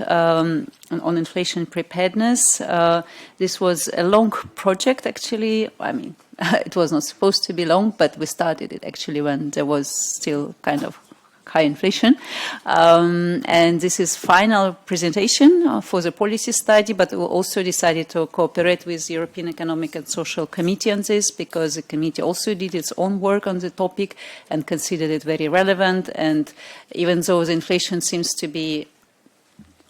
on inflation preparedness. This was a long project, actually. I mean, it was not supposed to be long, but we started it actually when there was still kind of high inflation. And this is final presentation for the policy study, but we also decided to cooperate with the European Economic and Social Committee on this, because the committee also did its own work on the topic and considered it very relevant. And even though the inflation seems to be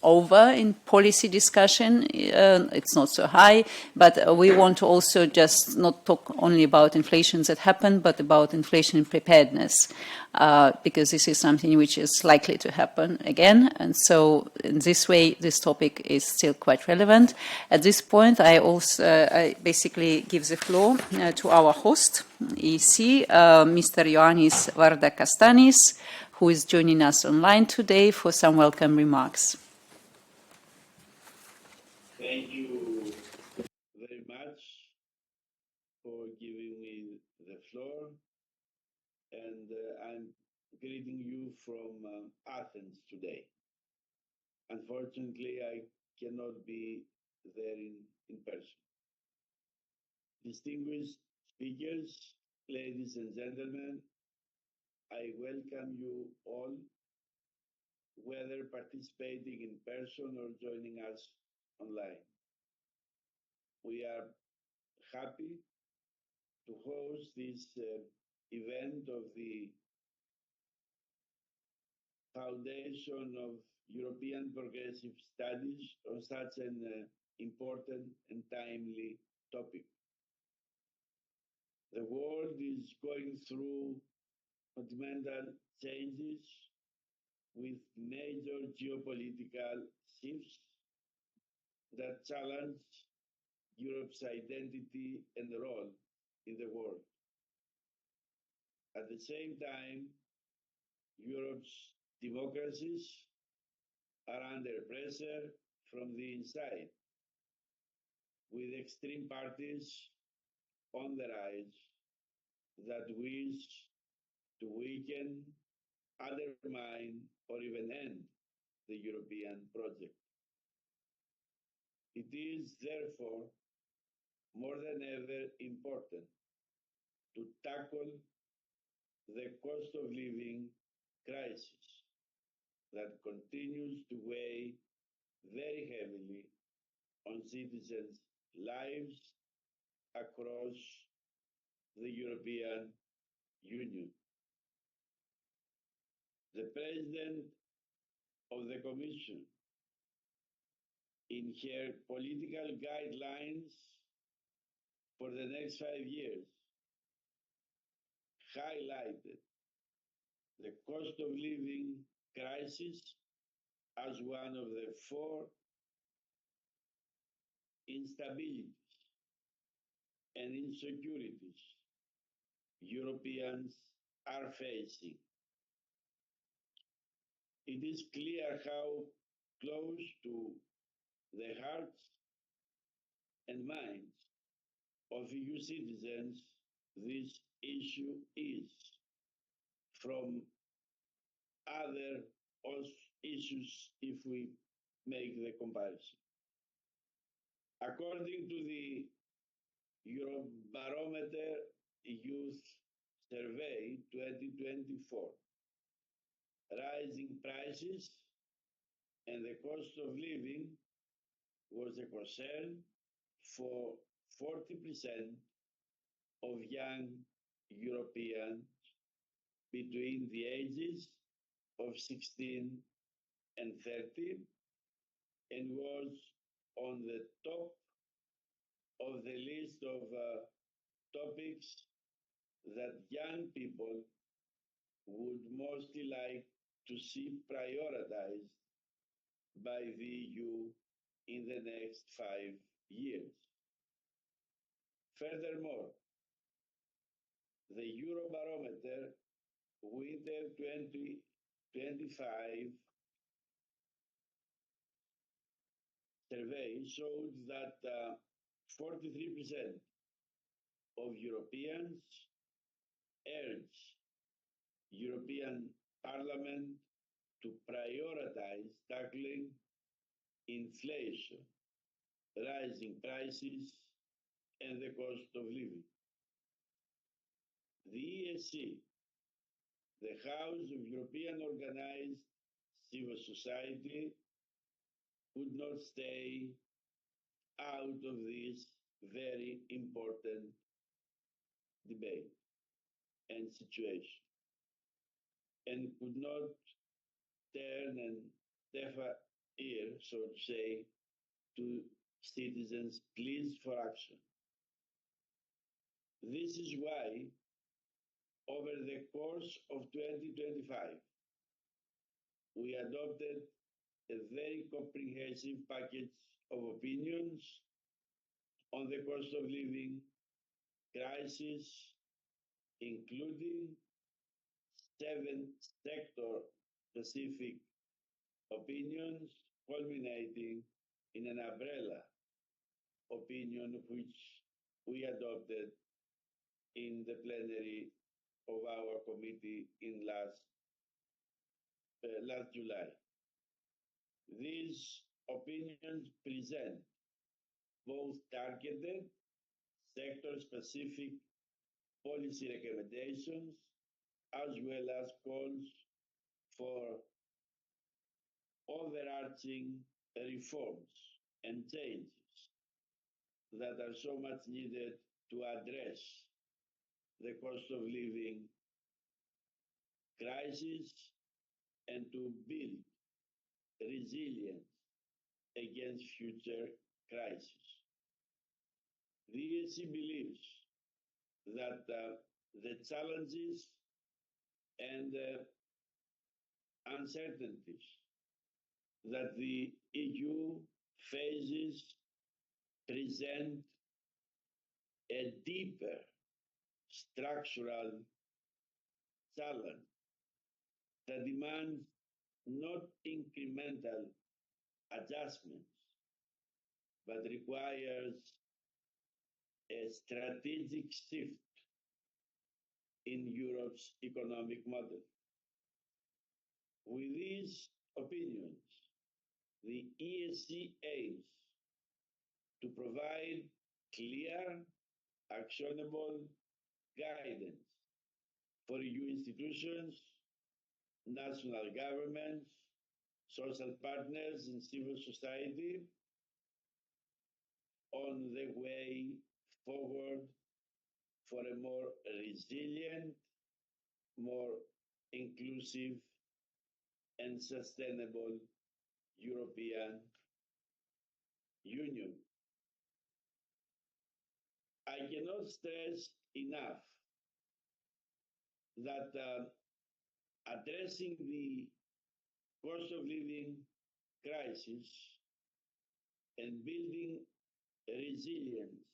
over in policy discussion, it's not so high, but we want to also just not talk only about inflations that happen, but about inflation preparedness, because this is something which is likely to happen again. And so in this way, this topic is still quite relevant. At this point, I basically give the floor to our host, EC, Mr. Ioannis Vardakastanis, who is joining us online today for some welcome remarks. Thank you very much for giving me the floor, and I'm greeting you from Athens today. Unfortunately, I cannot be there in person. Distinguished speakers, ladies and gentlemen, I welcome you all, whether participating in person or joining us online. We are happy to host this event of the Foundation of European Progressive Studies on such an important and timely topic. The world is going through fundamental changes with major geopolitical shifts that challenge Europe's identity and role in the world. At the same time, Europe's democracies are under pressure from the inside, with extreme parties on the rise that wish to weaken, undermine, or even end the European project. It is therefore more than ever important to tackle the cost of living crisis that continues to weigh very heavily on citizens' lives across the European Union. The President of the Commission, in her political guidelines for the next 5 years, highlighted the cost of living crisis as one of the 4 instabilities and insecurities Europeans are facing. It is clear how close to the hearts and minds of EU citizens this issue is from other issues if we make the comparison. According to the Eurobarometer Youth Survey 2024, rising prices and the cost of living was a concern for 40% of young Europeans between the ages of 16 and 30, and was on the top of the list of topics that young people would mostly like to see prioritized by the EU in the next 5 years. Furthermore, the Eurobarometer Winter 2025 survey showed that 43% of Europeans urge European Parliament to prioritize tackling inflation, rising prices, and the cost of living. The ESC, the House of European Organized Civil Society, could not stay out of this very important debate and situation, and could not turn an deaf ear, so to say, to citizens' pleas for action. This is why, over the course of 2025, we adopted a very comprehensive package of opinions on the cost of living crisis, including 7 sector-specific opinions, culminating in an umbrella opinion which we adopted in the plenary of our committee in last July. These opinions present both targeted, sector-specific policy recommendations, as well as calls for overarching reforms and changes that are so much needed to address the cost of living crisis and to build resilience against future crises. The ESC believes that the challenges and uncertainties that the EU faces present a deeper structural challenge that demands not incremental adjustments, but requires a strategic shift in Europe's economic model. With these opinions, the ESC aims to provide clear, actionable guidance for EU institutions, national governments, social partners, and civil society on the way forward for a more resilient, more inclusive, and sustainable European Union. I cannot stress enough that addressing the cost of living crisis and building resilience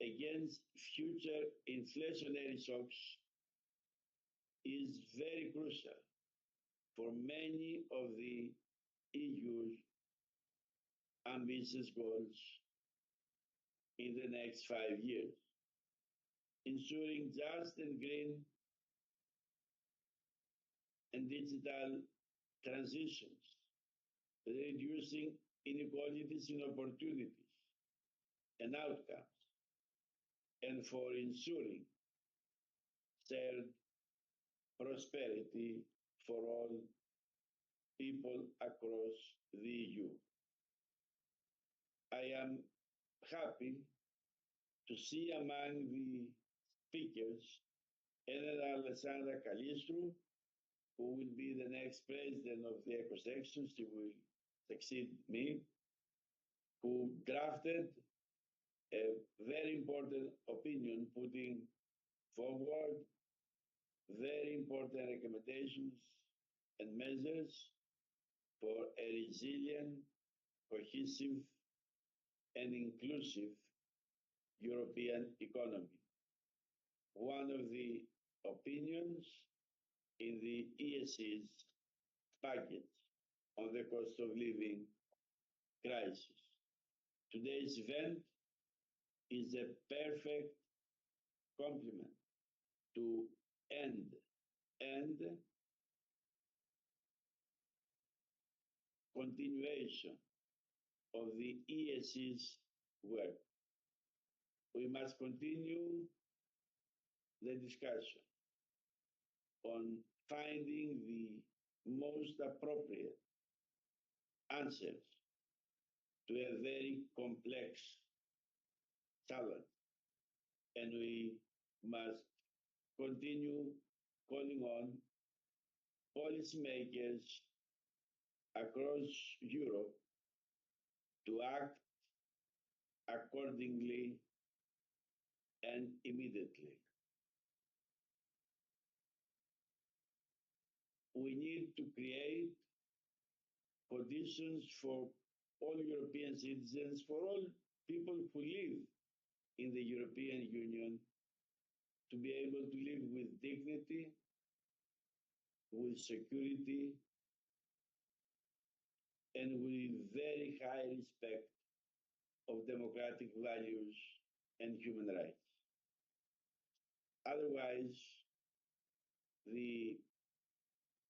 against future inflationary shocks is very crucial for many of the EU's ambitious goals in the next 5 years, ensuring just and green and digital transitions, reducing inequalities in opportunities and outcomes, and for ensuring shared prosperity for all people across the EU. I am happy to see among the speakers Elena Alessandra Calistru, who will be the next president of the ECO section. She will succeed me, who drafted a very important opinion putting forward very important recommendations and measures for a resilient, cohesive, and inclusive European economy. One of the opinions in the ESC's package on the cost of living crisis. Today's event is a perfect complement to end and continuation of the ESC's work. We must continue the discussion on finding the most appropriate answers to a very complex challenge. And we must continue calling on policymakers across Europe to act accordingly and immediately. We need to create conditions for all European citizens, for all people who live in the European Union, to be able to live with dignity, with security, and with very high respect of democratic values and human rights. Otherwise, the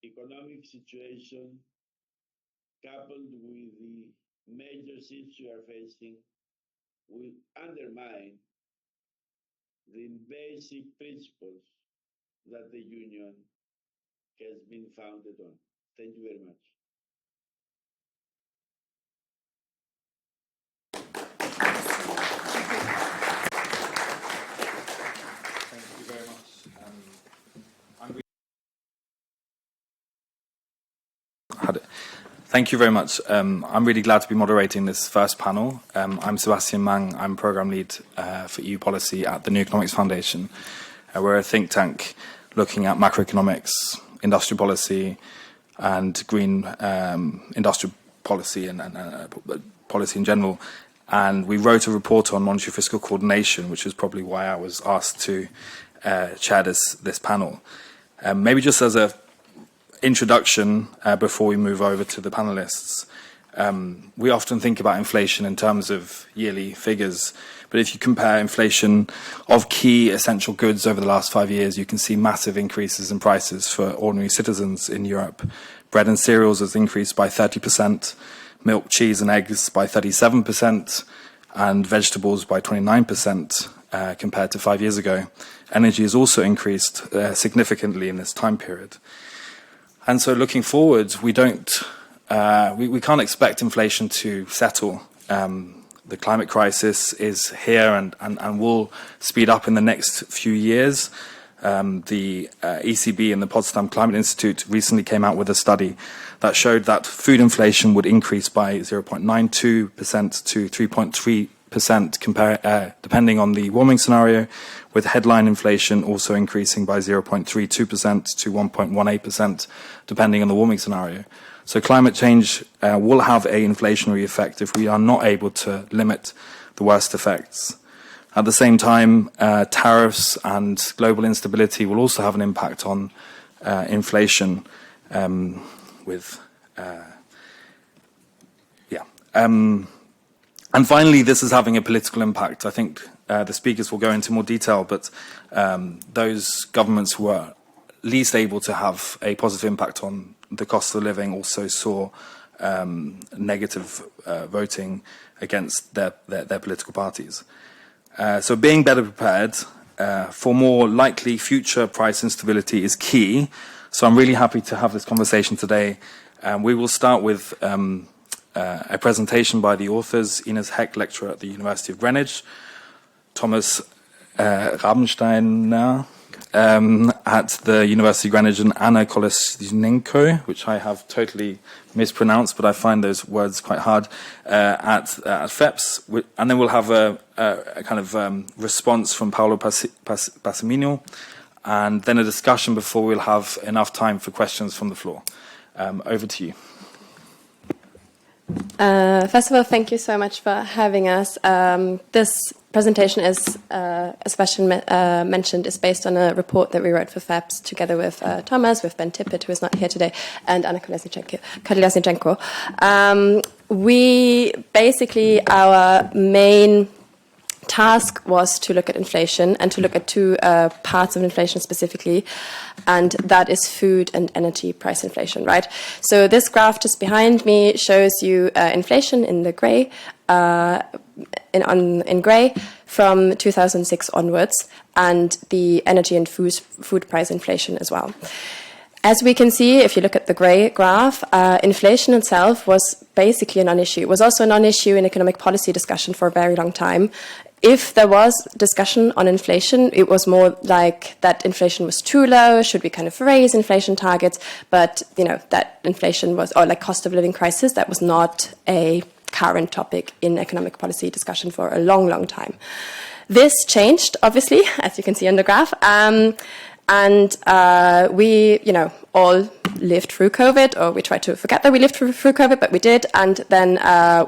economic situation, coupled with the major shifts we are facing, will undermine the basic principles that the Union has been founded on. Thank you very much. Thank you very much. Thank you very much. I'm really glad to be moderating this first panel. I'm Sebastian Mang. I'm Programme Lead for EU Policy at the New Economics Foundation. We're a think tank looking at macroeconomics, industrial policy, and green industrial policy and policy in general. And we wrote a report on monetary fiscal coordination, which is probably why I was asked to chair this panel. Maybe just as a introduction before we move over to the panelists. We often think about inflation in terms of yearly figures, but if you compare inflation of key essential goods over the last 5 years, you can see massive increases in prices for ordinary citizens in Europe. Bread and cereals has increased by 30%, milk, cheese and eggs by 37%, and vegetables by 29% compared to 5 years ago. Energy has also increased significantly in this time period. And so looking forward, we can't expect inflation to settle. The climate crisis is here and will speed up in the next few years. The ECB and the Potsdam Climate Institute recently came out with a study that showed that food inflation would increase by 0.92% to 3.3% depending on the warming scenario, with headline inflation also increasing by 0.32% to 1.18%, depending on the warming scenario. So climate change will have an inflationary effect if we are not able to limit the worst effects. At the same time, tariffs and global instability will also have an impact on inflation And finally, this is having a political impact. I think the speakers will go into more detail, but those governments who are least able to have a positive impact on the cost of living also saw negative voting against their political parties. So being better prepared for more likely future price instability is key. So I'm really happy to have this conversation today. We will start with a presentation by the authors, Ines Heck, lecturer at the University of Greenwich, Thomas Rabensteiner at the University of Greenwich, and Anna Kolesnenko, which I have totally mispronounced, but I find those words quite hard, at FEPS. And then we'll have a kind of response from Paolo Passamino, and then a discussion before we'll have enough time for questions from the floor. Over to you. First of all, thank you so much for having us. This presentation, as Sebastian mentioned, is based on a report that we wrote for FEPS together with Thomas, with Ben Tippett, who is not here today, and Anna Kolesnenko. We basically, our main task was to look at inflation and to look at two parts of inflation specifically, and that is food and energy price inflation, right? So this graph just behind me shows you inflation in the grey, in grey from 2006 onwards, and the energy and food price inflation as well. As we can see, if you look at the grey graph, inflation itself was basically a non-issue. It was also a non-issue in economic policy discussion for a very long time. If there was discussion on inflation, it was more like that inflation was too low, should we kind of raise inflation targets? But, you know, that inflation was, or like cost of living crisis, that was not a current topic in economic policy discussion for a long, long time. This changed, obviously, as you can see on the graph. And we, you know, all lived through COVID, or we tried to forget that we lived through COVID, but we did. And then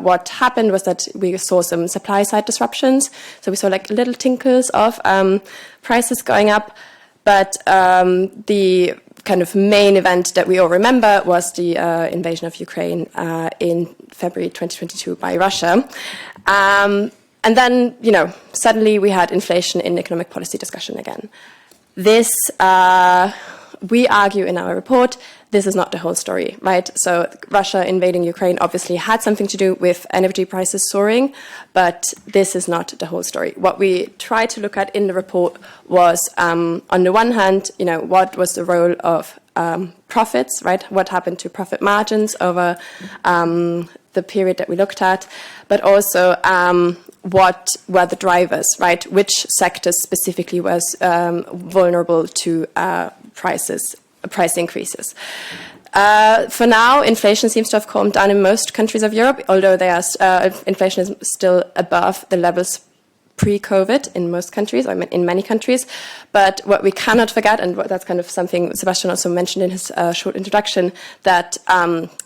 what happened was that we saw some supply side disruptions. So we saw like little tinkles of prices going up. But the kind of main event that we all remember was the invasion of Ukraine in February 2022 by Russia. And then, you know, suddenly we had inflation in economic policy discussion again. This, we argue in our report, this is not the whole story, right? So Russia invading Ukraine obviously had something to do with energy prices soaring, but this is not the whole story. What we tried to look at in the report was, on the one hand, you know, what was the role of profits, right? What happened to profit margins over the period that we looked at, but also what were the drivers, right? Which sectors specifically was vulnerable to price increases. For now, inflation seems to have calmed down in most countries of Europe, although inflation is still above the levels pre-COVID in most countries, or in many countries. But what we cannot forget, and that's kind of something Sebastian also mentioned in his short introduction, that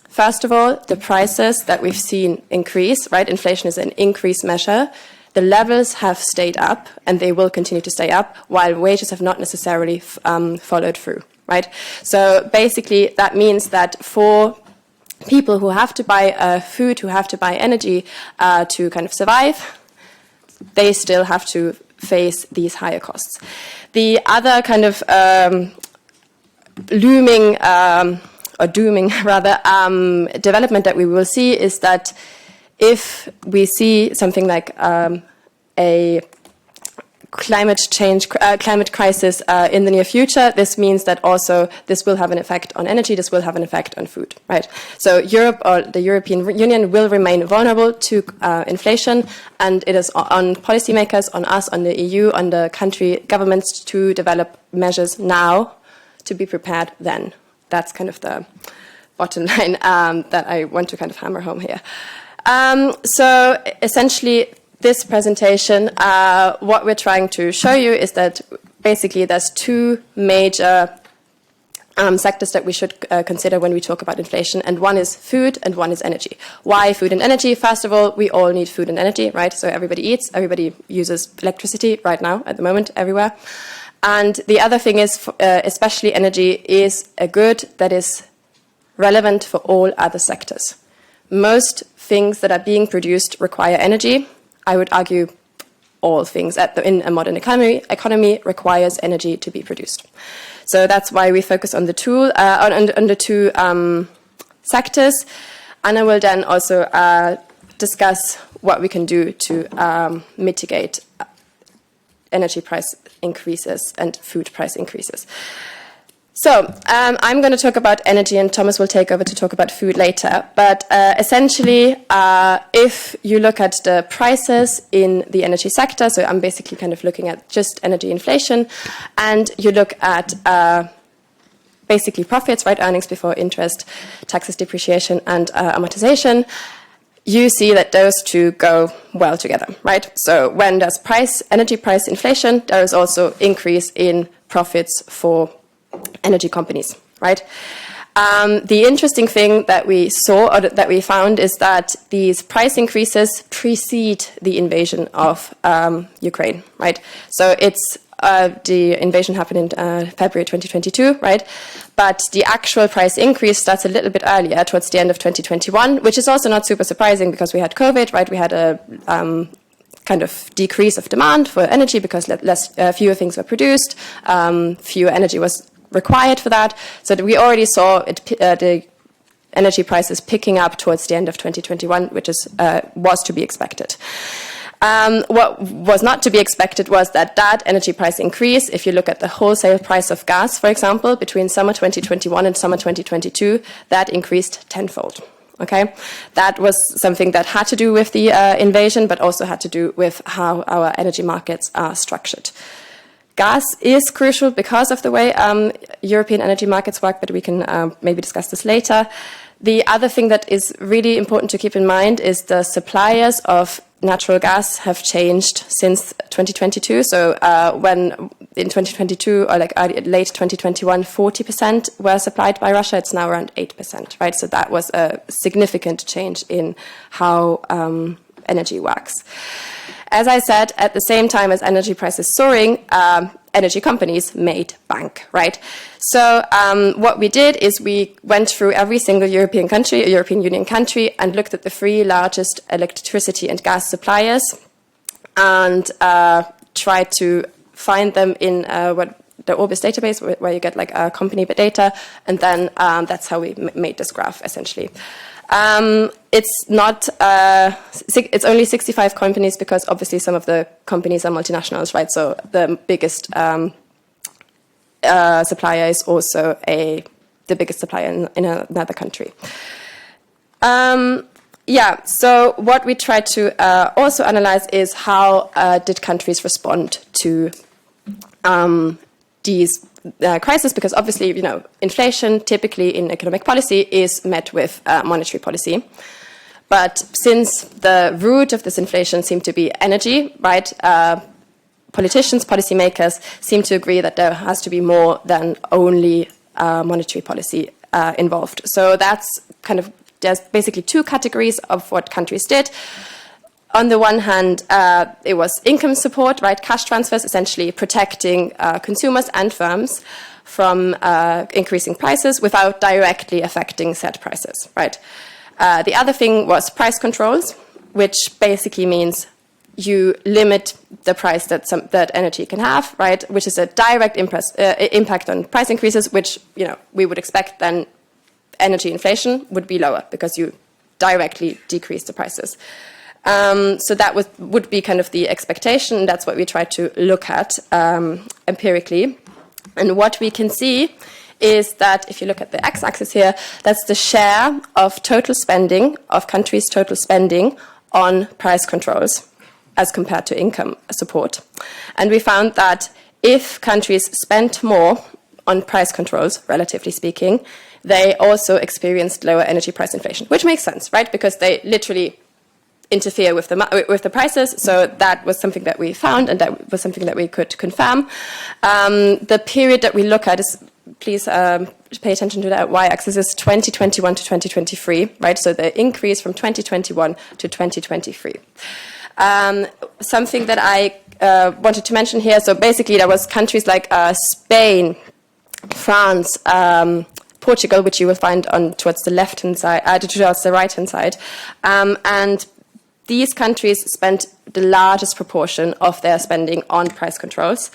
first of all, the prices that we've seen increase, right? Inflation is an increase measure. The levels have stayed up, and they will continue to stay up, while wages have not necessarily followed through, right? So basically, that means that for people who have to buy food, who have to buy energy to kind of survive, they still have to face these higher costs. The other kind of looming or dooming rather development that we will see is that if we see something like a climate crisis in the near future, this means that also this will have an effect on energy, this will have an effect on food, right? So Europe, or the European Union, will remain vulnerable to inflation, and it is on policymakers, on us, on the EU, on the country governments to develop measures now to be prepared then. That's kind of the bottom line that I want to kind of hammer home here. So essentially, this presentation, what we're trying to show you is that basically there's two major sectors that we should consider when we talk about inflation, and one is food and one is energy. Why food and energy? First of all, we all need food and energy, right? So everybody eats, everybody uses electricity right now, at the moment, everywhere. And the other thing is, especially energy is a good that is relevant for all other sectors. Most things that are being produced require energy. I would argue all things in a modern economy requires energy to be produced. So that's why we focus on the two sectors. And I will then also discuss what we can do to mitigate energy price increases and food price increases. So I'm going to talk about energy, and Thomas will take over to talk about food later. But essentially, if you look at the prices in the energy sector, so I'm basically kind of looking at just energy inflation, and you look at basically profits, right, earnings before interest, taxes, depreciation, and amortization, you see that those two go well together, right? So when there's energy price inflation, there is also increase in profits for energy companies, right? The interesting thing that we saw, or that we found, is that these price increases precede the invasion of Ukraine, right? So it's the invasion happened in February 2022, right? But the actual price increase starts a little bit earlier, towards the end of 2021, which is also not super surprising because we had COVID, right? We had a kind of decrease of demand for energy because fewer things were produced, fewer energy was required for that. So that we already saw the energy prices picking up towards the end of 2021, which was to be expected. What was not to be expected was that energy price increase, if you look at the wholesale price of gas, for example, between summer 2021 and summer 2022, that increased tenfold. Okay, that was something that had to do with the invasion, but also had to do with how our energy markets are structured. Gas is crucial because of the way European energy markets work, but we can maybe discuss this later. The other thing that is really important to keep in mind is the suppliers of natural gas have changed since 2022. So when in 2022 or like late 2021, 40% were supplied by Russia, it's now around 8%, right? So that was a significant change in how energy works. As I said, at the same time as energy prices soaring, energy companies made bank, right? So what we did is we went through every single European Union country, and looked at the 3 largest electricity and gas suppliers, and tried to find them in the Orbis database, where you get like company data, and then that's how we made this graph essentially. It's not. It's only 65 companies because obviously some of the companies are multinationals, right? So the biggest supplier is also the biggest supplier in another country. So what we tried to also analyze is how did countries respond to these crisis, because obviously, inflation typically in economic policy is met with monetary policy. But since the root of this inflation seemed to be energy, right, politicians, policymakers seem to agree that there has to be more than only monetary policy involved. So that's there's basically 2 categories of what countries did. On the one hand, it was income support, right? Cash transfers, essentially protecting consumers and firms from increasing prices without directly affecting set prices, right? The other thing was price controls, which basically means you limit the price that energy can have, right? Which is a direct impact on price increases, which we would expect then energy inflation would be lower because you directly decrease the prices. So that would be kind of the expectation. That's what we try to look at empirically. And what we can see is that if you look at the x-axis here, that's the share of total spending, of countries' total spending on price controls as compared to income support. And we found that if countries spent more on price controls, relatively speaking, they also experienced lower energy price inflation, which makes sense, right? Because they literally interfere with the prices. So that was something that we found, and that was something that we could confirm. The period that we look at is, please pay attention to that y-axis, is 2021 to 2023, right? So the increase from 2021 to 2023. Something that I wanted to mention here, so basically there was countries like Spain, France, Portugal, which you will find towards the left-hand side, towards the right-hand side, and these countries spent the largest proportion of their spending on price controls.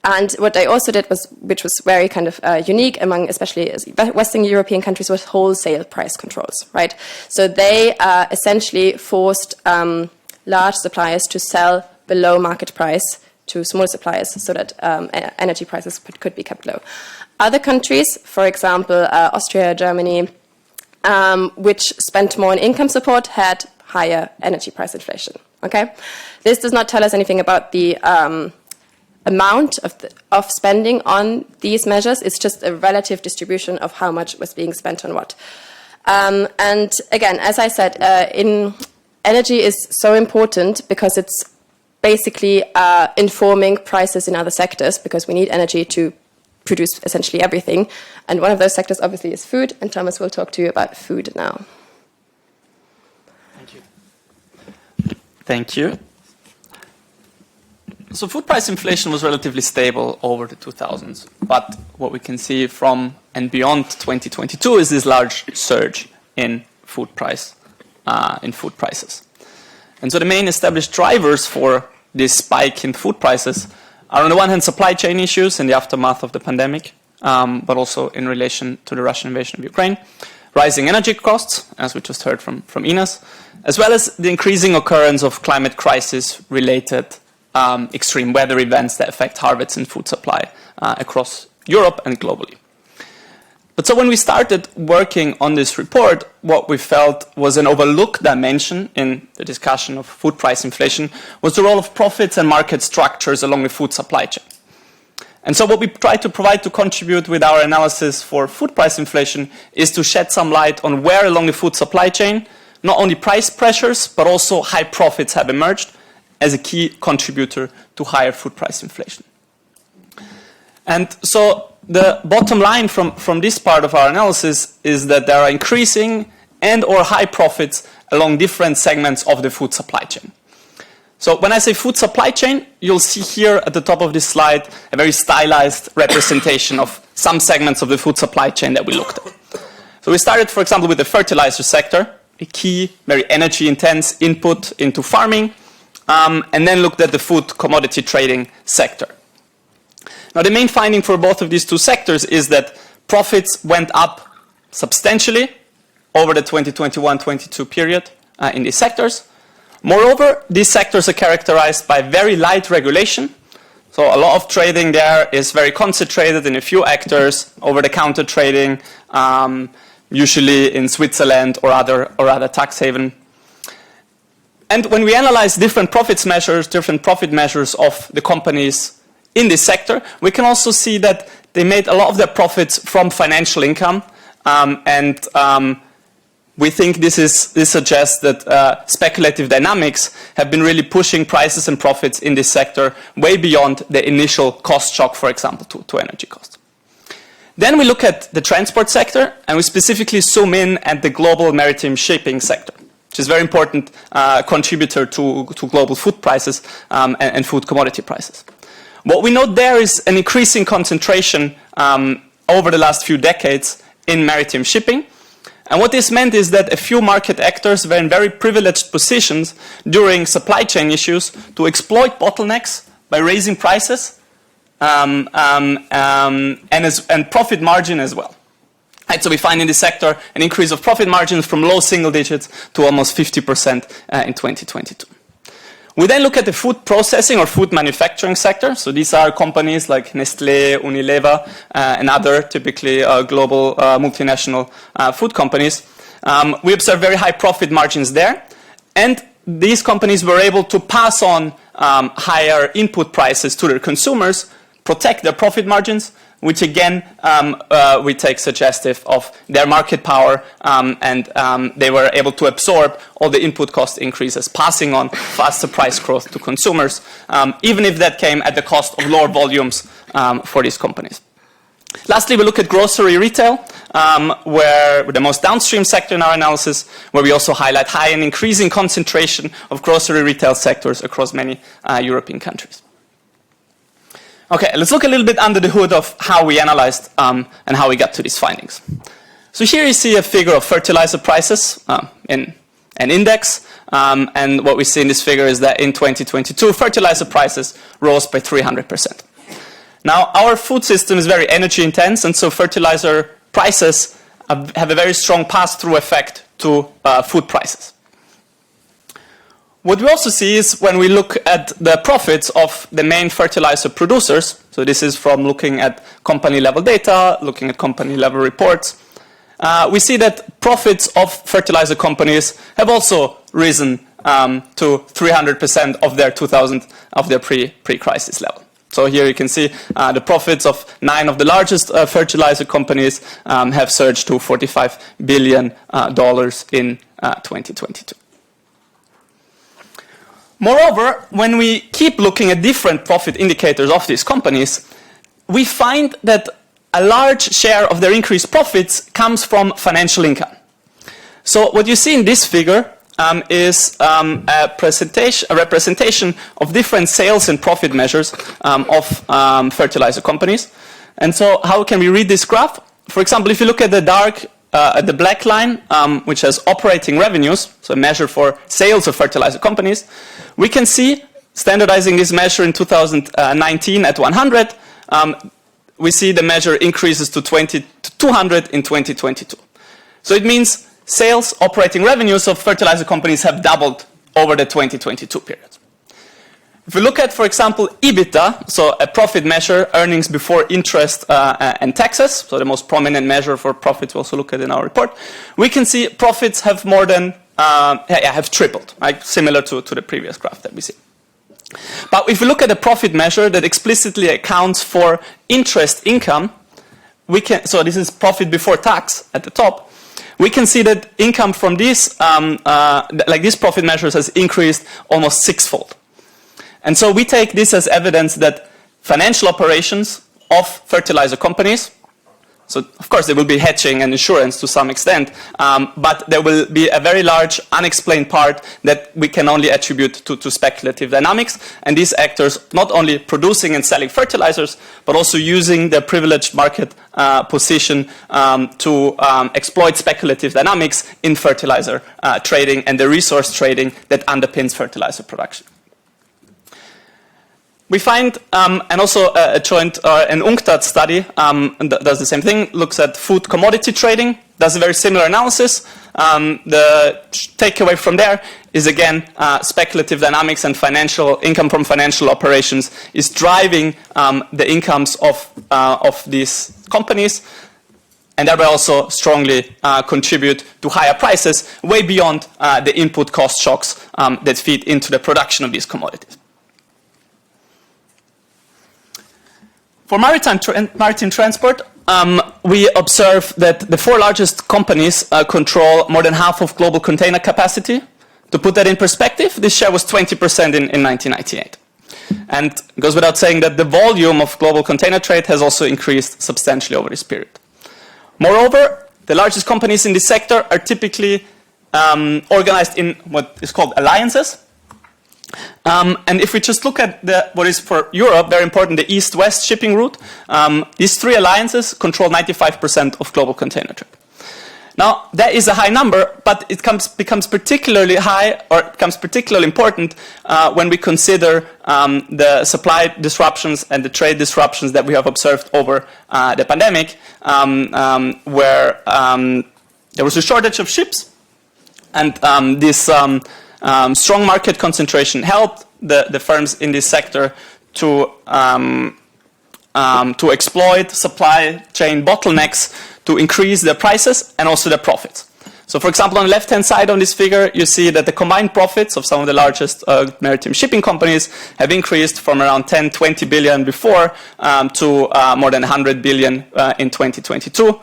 And what they also did which was very kind of unique among especially Western European countries, was wholesale price controls, right? So they essentially forced large suppliers to sell below market price to small suppliers so that energy prices could be kept low. Other countries, for example, Austria, Germany, which spent more on income support, had higher energy price inflation. Okay, this does not tell us anything about the amount of spending on these measures. It's just a relative distribution of how much was being spent on what. And again, as I said, energy is so important because it's basically informing prices in other sectors, because we need energy to produce essentially everything. And one of those sectors obviously is food, and Thomas will talk to you about food now. Thank you. So food price inflation was relatively stable over the 2000s, but what we can see from and beyond 2022 is this large surge in food prices. And so the main established drivers for this spike in food prices are on the one hand supply chain issues in the aftermath of the pandemic, but also in relation to the Russian invasion of Ukraine, rising energy costs, as we just heard from Ines, as well as the increasing occurrence of climate crisis-related extreme weather events that affect harvests and food supply across Europe and globally. But so when we started working on this report, what we felt was an overlooked dimension in the discussion of food price inflation was the role of profits and market structures along the food supply chain. And so what we try to provide to contribute with our analysis for food price inflation is to shed some light on where along the food supply chain not only price pressures but also high profits have emerged as a key contributor to higher food price inflation. And so the bottom line from this part of our analysis is that there are increasing and or high profits along different segments of the food supply chain. So when I say food supply chain, you'll see here at the top of this slide a very stylized representation of some segments of the food supply chain that we looked at. So we started, for example, with the fertilizer sector, a key, very energy-intense input into farming, and then looked at the food commodity trading sector. Now, the main finding for both of these two sectors is that profits went up substantially over the 2021-22 period in these sectors. Moreover, these sectors are characterized by very light regulation. So a lot of trading there is very concentrated in a few actors, over-the-counter trading, usually in Switzerland or other tax haven. And when we analyze different profit measures of the companies in this sector, we can also see that they made a lot of their profits from financial income, and we think this suggests that speculative dynamics have been really pushing prices and profits in this sector way beyond the initial cost shock, for example, to energy costs. Then we look at the transport sector, and we specifically zoom in at the global maritime shipping sector, which is a very important contributor to global food prices and food commodity prices. What we note there is an increasing concentration over the last few decades in maritime shipping. And what this meant is that a few market actors were in very privileged positions during supply chain issues to exploit bottlenecks by raising prices and profit margin as well. Right, so we find in this sector an increase of profit margins from low single digits to almost 50% in 2022. We then look at the food processing or food manufacturing sector. So these are companies like Nestlé, Unilever, and other typically global multinational food companies. We observe very high profit margins there. And these companies were able to pass on higher input prices to their consumers, protect their profit margins, which again we take suggestive of their market power, and they were able to absorb all the input cost increases, passing on faster price growth to consumers, even if that came at the cost of lower volumes for these companies. Lastly, we look at grocery retail, where the most downstream sector in our analysis, where we also highlight high and increasing concentration of grocery retail sectors across many European countries. Okay, let's look a little bit under the hood of how we analyzed and how we got to these findings. So here you see a figure of fertilizer prices in an index, and what we see in this figure is that in 2022, fertilizer prices rose by 300%. Now, our food system is very energy intense, and so fertilizer prices have a very strong pass-through effect to food prices. What we also see is when we look at the profits of the main fertilizer producers, so this is from looking at company level data, looking at company level reports, we see that profits of fertilizer companies have also risen to 300% of their pre-crisis level. So here you can see the profits of 9 of the largest fertilizer companies have surged to $45 billion in 2022. Moreover, when we keep looking at different profit indicators of these companies, we find that a large share of their increased profits comes from financial income. So what you see in this figure is a representation of different sales and profit measures of fertilizer companies. And so how can we read this graph? For example, if you look at the dark at the black line, which has operating revenues, so a measure for sales of fertilizer companies, we can see, standardizing this measure in 2019 at 100, we see the measure increases to 200 in 2022. So it means sales, operating revenues of fertilizer companies have doubled over the 2022 period. If we look at, for example, EBITDA, so a profit measure, earnings before interest and taxes, so the most prominent measure for profits we also look at in our report, we can see profits have more than, have tripled, right? Similar to the previous graph that we see. But if we look at a profit measure that explicitly accounts for interest income, so this is profit before tax at the top, we can see that income from this, like these profit measures, has increased almost sixfold. And so we take this as evidence that financial operations of fertilizer companies, so of course there will be hedging and insurance to some extent, but there will be a very large unexplained part that we can only attribute to speculative dynamics, and these actors not only producing and selling fertilizers, but also using their privileged market position to exploit speculative dynamics in fertilizer trading and the resource trading that underpins fertilizer production. We find, and also a joint, an UNCTAD study does the same thing, looks at food commodity trading, does a very similar analysis. The takeaway from there is, again, speculative dynamics and financial income from financial operations is driving the incomes of these companies, and thereby also strongly contribute to higher prices way beyond the input cost shocks that feed into the production of these commodities. For maritime transport, we observe that the four largest companies control more than half of global container capacity. To put that in perspective, this share was 20% in 1998. And it goes without saying that the volume of global container trade has also increased substantially over this period. Moreover, the largest companies in this sector are typically organized in what is called alliances. And if we just look at what is for Europe very important, the east-west shipping route, these three alliances control 95% of global container trade. Now, that is a high number, but it becomes particularly high, or becomes particularly important when we consider the supply disruptions and the trade disruptions that we have observed over the pandemic, where there was a shortage of ships, and this strong market concentration helped the firms in this sector to exploit supply chain bottlenecks to increase their prices and also their profits. So, for example, on the left-hand side on this figure, you see that the combined profits of some of the largest maritime shipping companies have increased from around 10-20 billion before to more than 100 billion in 2022.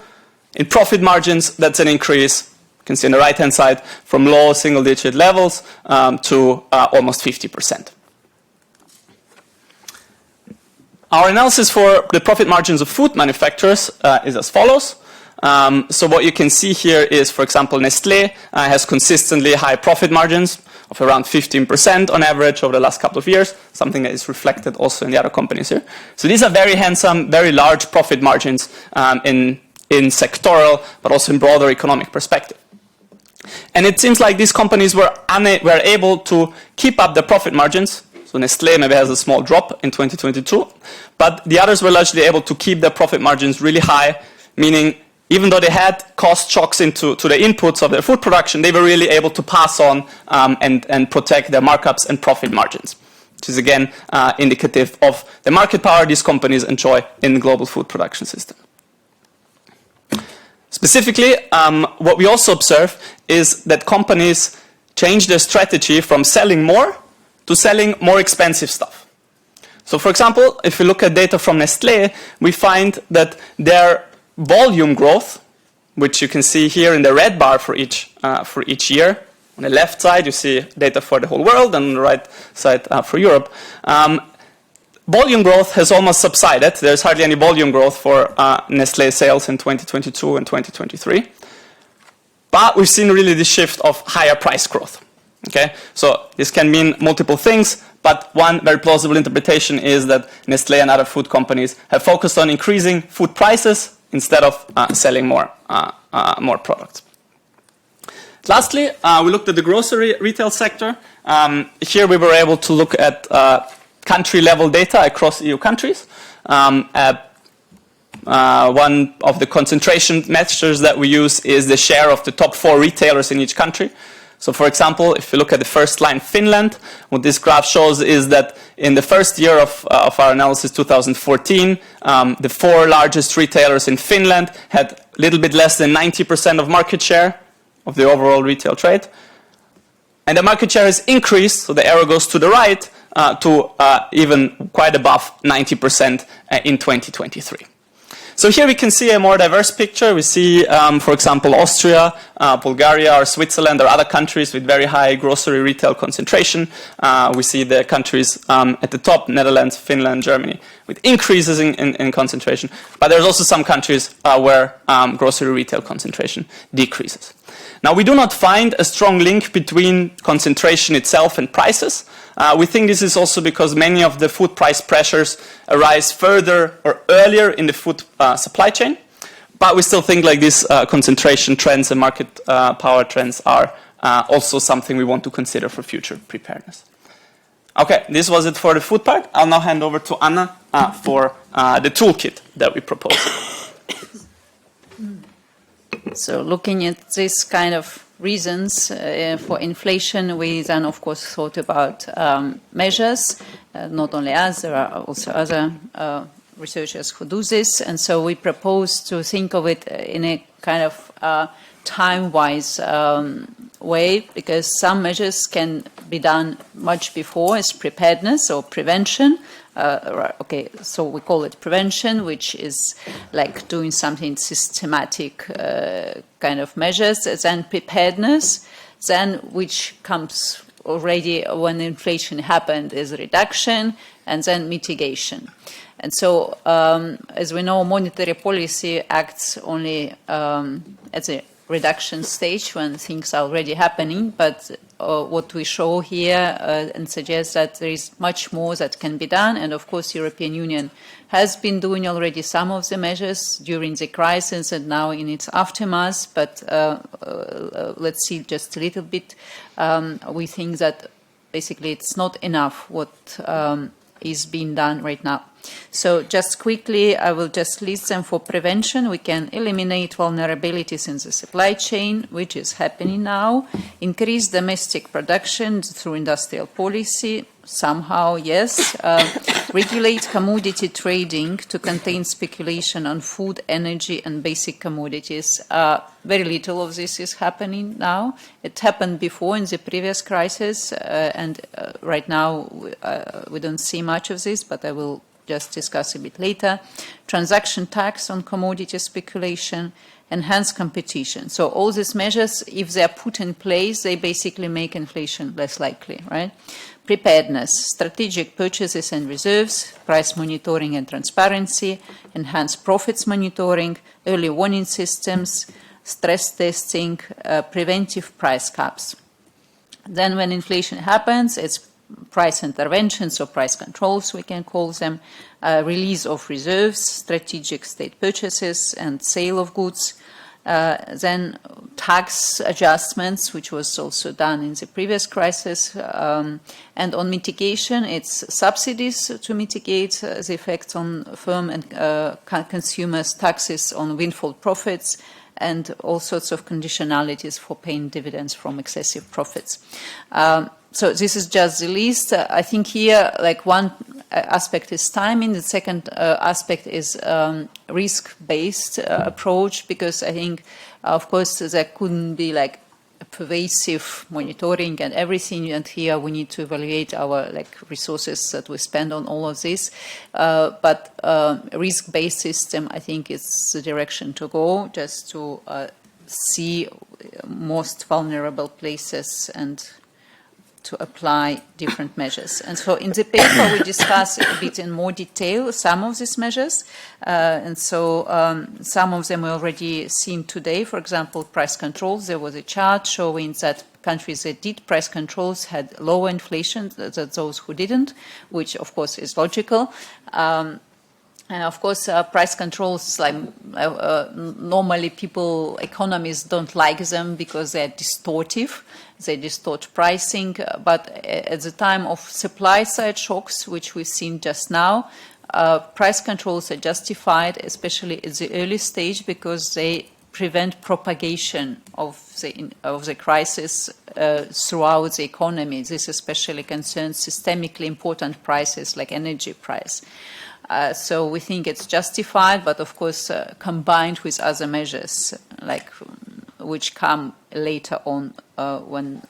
In profit margins, that's an increase, you can see on the right-hand side, from low single-digit levels to almost 50%. Our analysis for the profit margins of food manufacturers is as follows. So what you can see here is, for example, Nestlé has consistently high profit margins of around 15% on average over the last couple of years, something that is reflected also in the other companies here. So these are very handsome, very large profit margins in sectoral, but also in broader economic perspective. And it seems like these companies were able to keep up their profit margins. So Nestlé maybe has a small drop in 2022, but the others were largely able to keep their profit margins really high, meaning even though they had cost shocks into the inputs of their food production, they were really able to pass on and protect their markups and profit margins, which is again indicative of the market power these companies enjoy in the global food production system. Specifically, what we also observe is that companies change their strategy from selling more to selling more expensive stuff. So, for example, if we look at data from Nestlé, we find that their volume growth, which you can see here in the red bar for each year. On the left side, you see data for the whole world, and on the right side for Europe. Volume growth has almost subsided. There's hardly any volume growth for Nestlé sales in 2022 and 2023. But we've seen really the shift of higher price growth. Okay, so this can mean multiple things, but one very plausible interpretation is that Nestlé and other food companies have focused on increasing food prices instead of selling more products. Lastly, we looked at the grocery retail sector. Here we were able to look at country-level data across EU countries. One of the concentration measures that we use is the share of the top 4 retailers in each country. So, for example, if you look at the first line, Finland, what this graph shows is that in the first year of our analysis, 2014, the 4 largest retailers in Finland had a little bit less than 90% of market share of the overall retail trade. And the market share has increased, so the arrow goes to the right, to even quite above 90% in 2023. So here we can see a more diverse picture. We see, for example, Austria, Bulgaria, or Switzerland, or other countries with very high grocery retail concentration. We see the countries at the top, Netherlands, Finland, Germany, with increases in concentration. But there's also some countries where grocery retail concentration decreases. Now, we do not find a strong link between concentration itself and prices. We think this is also because many of the food price pressures arise further or earlier in the food supply chain. But we still think like these concentration trends and market power trends are also something we want to consider for future preparedness. Okay, this was it for the food part. I'll now hand over to Anna for the toolkit that we propose. So looking at this kind of reasons for inflation, we then, of course, thought about measures. Not only us, there are also other researchers who do this. And so we propose to think of it in a kind of time-wise way, because some measures can be done much before as preparedness or prevention. Okay, so we call it prevention, which is like doing something systematic kind of measures, then preparedness, then which comes already when inflation happened is reduction, and then mitigation. And so, as we know, monetary policy acts only at the reduction stage when things are already happening, but what we show here and suggest that there is much more that can be done. And of course, European Union has been doing already some of the measures during the crisis and now in its aftermath, but let's see just a little bit. We think that basically it's not enough what is being done right now. So just quickly, I will just list them. For prevention. We can eliminate vulnerabilities in the supply chain, which is happening now. Increase domestic production through industrial policy. Somehow, yes. Regulate commodity trading to contain speculation on food, energy, and basic commodities. Very little of this is happening now. It happened before in the previous crisis, and right now we don't see much of this, but I will just discuss a bit later. Transaction tax on commodity speculation, enhance competition. So all these measures, if they are put in place, they basically make inflation less likely, right? Preparedness, strategic purchases and reserves, price monitoring and transparency, enhanced profits monitoring, early warning systems, stress testing, preventive price caps. Then when inflation happens, it's price interventions or price controls, we can call them, release of reserves, strategic state purchases and sale of goods, then tax adjustments, which was also done in the previous crisis, and on mitigation, it's subsidies to mitigate the effects on firm and consumers, taxes on windfall profits, and all sorts of conditionalities for paying dividends from excessive profits. So this is just the list. I think here, like one aspect is timing. The second aspect is risk-based approach, because I think, of course, there couldn't be like a pervasive monitoring and everything. And here we need to evaluate our resources that we spend on all of this. But risk-based system, I think, is the direction to go, just to see most vulnerable places and to apply different measures. And so in the paper, we discuss a bit in more detail some of these measures. And so some of them we already seen today. For example, price controls. There was a chart showing that countries that did price controls had lower inflation than those who didn't, which of course is logical. Of course, price controls, like normally economies don't like them because they're distortive. They distort pricing. But at the time of supply side shocks, which we've seen just now, price controls are justified, especially at the early stage, because they prevent propagation of the crisis throughout the economy. This especially concerns systemically important prices like energy price. So we think it's justified, but of course combined with other measures, like which come later on when.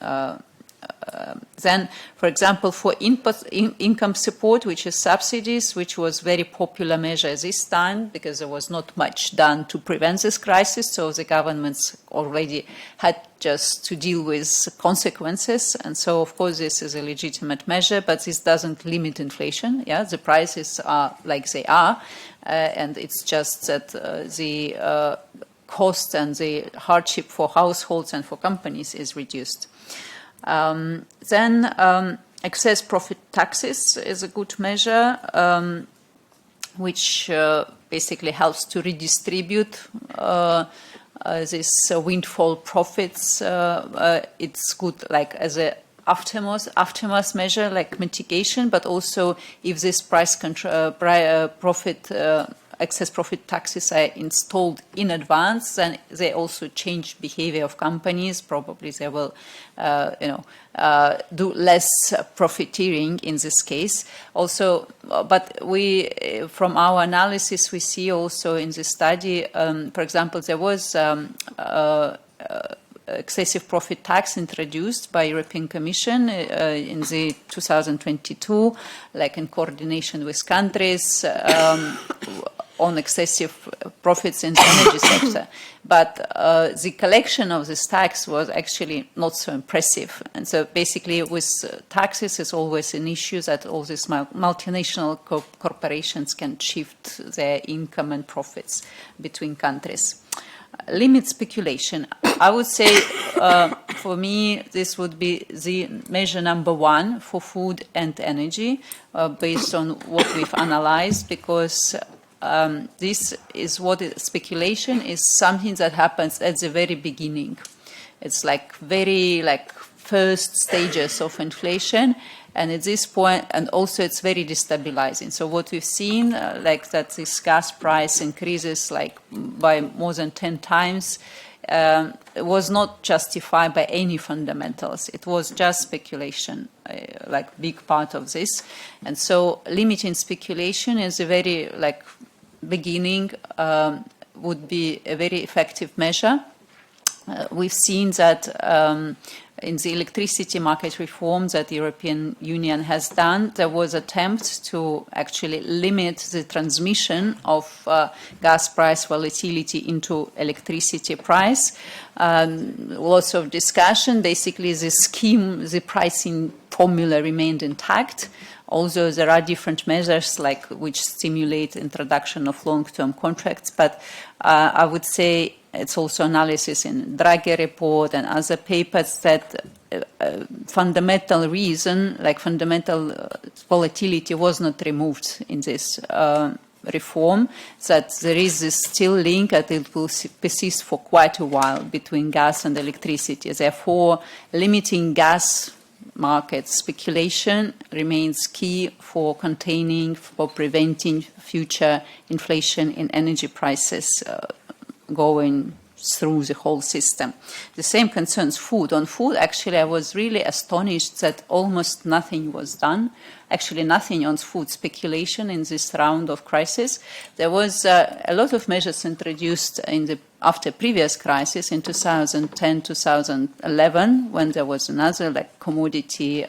Then, for example, for income support, which is subsidies, which was very popular measure this time because there was not much done to prevent this crisis, so the governments already had just to deal with consequences, and so of course this is a legitimate measure, but this doesn't limit inflation. Yeah, the prices are like they are, and it's just that the cost and the hardship for households and for companies is reduced. Then excess profit taxes is a good measure, which basically helps to redistribute these windfall profits. It's good, like as a aftermath measure, like mitigation, but also if this excess profit taxes are installed in advance, then they also change behavior of companies. Probably they will, do less profiteering in this case. Also, but from our analysis, we see also in the study, for example, there was excessive profit tax introduced by European Commission in the 2022, like in coordination with countries, on excessive profits in the energy sector. But the collection of this tax was actually not so impressive. And so basically with taxes, it's always an issue that all these multinational corporations can shift their income and profits between countries. Limit speculation. I would say, for me, this would be the measure number one for food and energy, based on what we've analyzed, because this is speculation is something that happens at the very beginning. It's like very first stages of inflation, and at this point, and also it's very destabilizing. So what we've seen, like that this gas price increases like by more than 10 times, was not justified by any fundamentals. It was just speculation, like big part of this. And so limiting speculation is a very beginning, would be a very effective measure. We've seen that in the electricity market reform that the European Union has done, there was attempt to actually limit the transmission of gas price volatility into electricity price. Lots of discussion. Basically, the scheme, the pricing formula remained intact. Although there are different measures which stimulate introduction of long-term contracts, but I would say it's also analysis in Draghi report and other papers that fundamental reason, fundamental volatility, was not removed in this reform, that there is this still link that it will persist for quite a while between gas and electricity. Therefore, limiting gas market speculation remains key for containing, for preventing future inflation in energy prices going through the whole system. The same concerns food. On food, actually, I was really astonished that almost nothing was done. Actually, nothing on food speculation in this round of crisis. There was a lot of measures introduced after previous crisis in 2010, 2011, when there was another commodity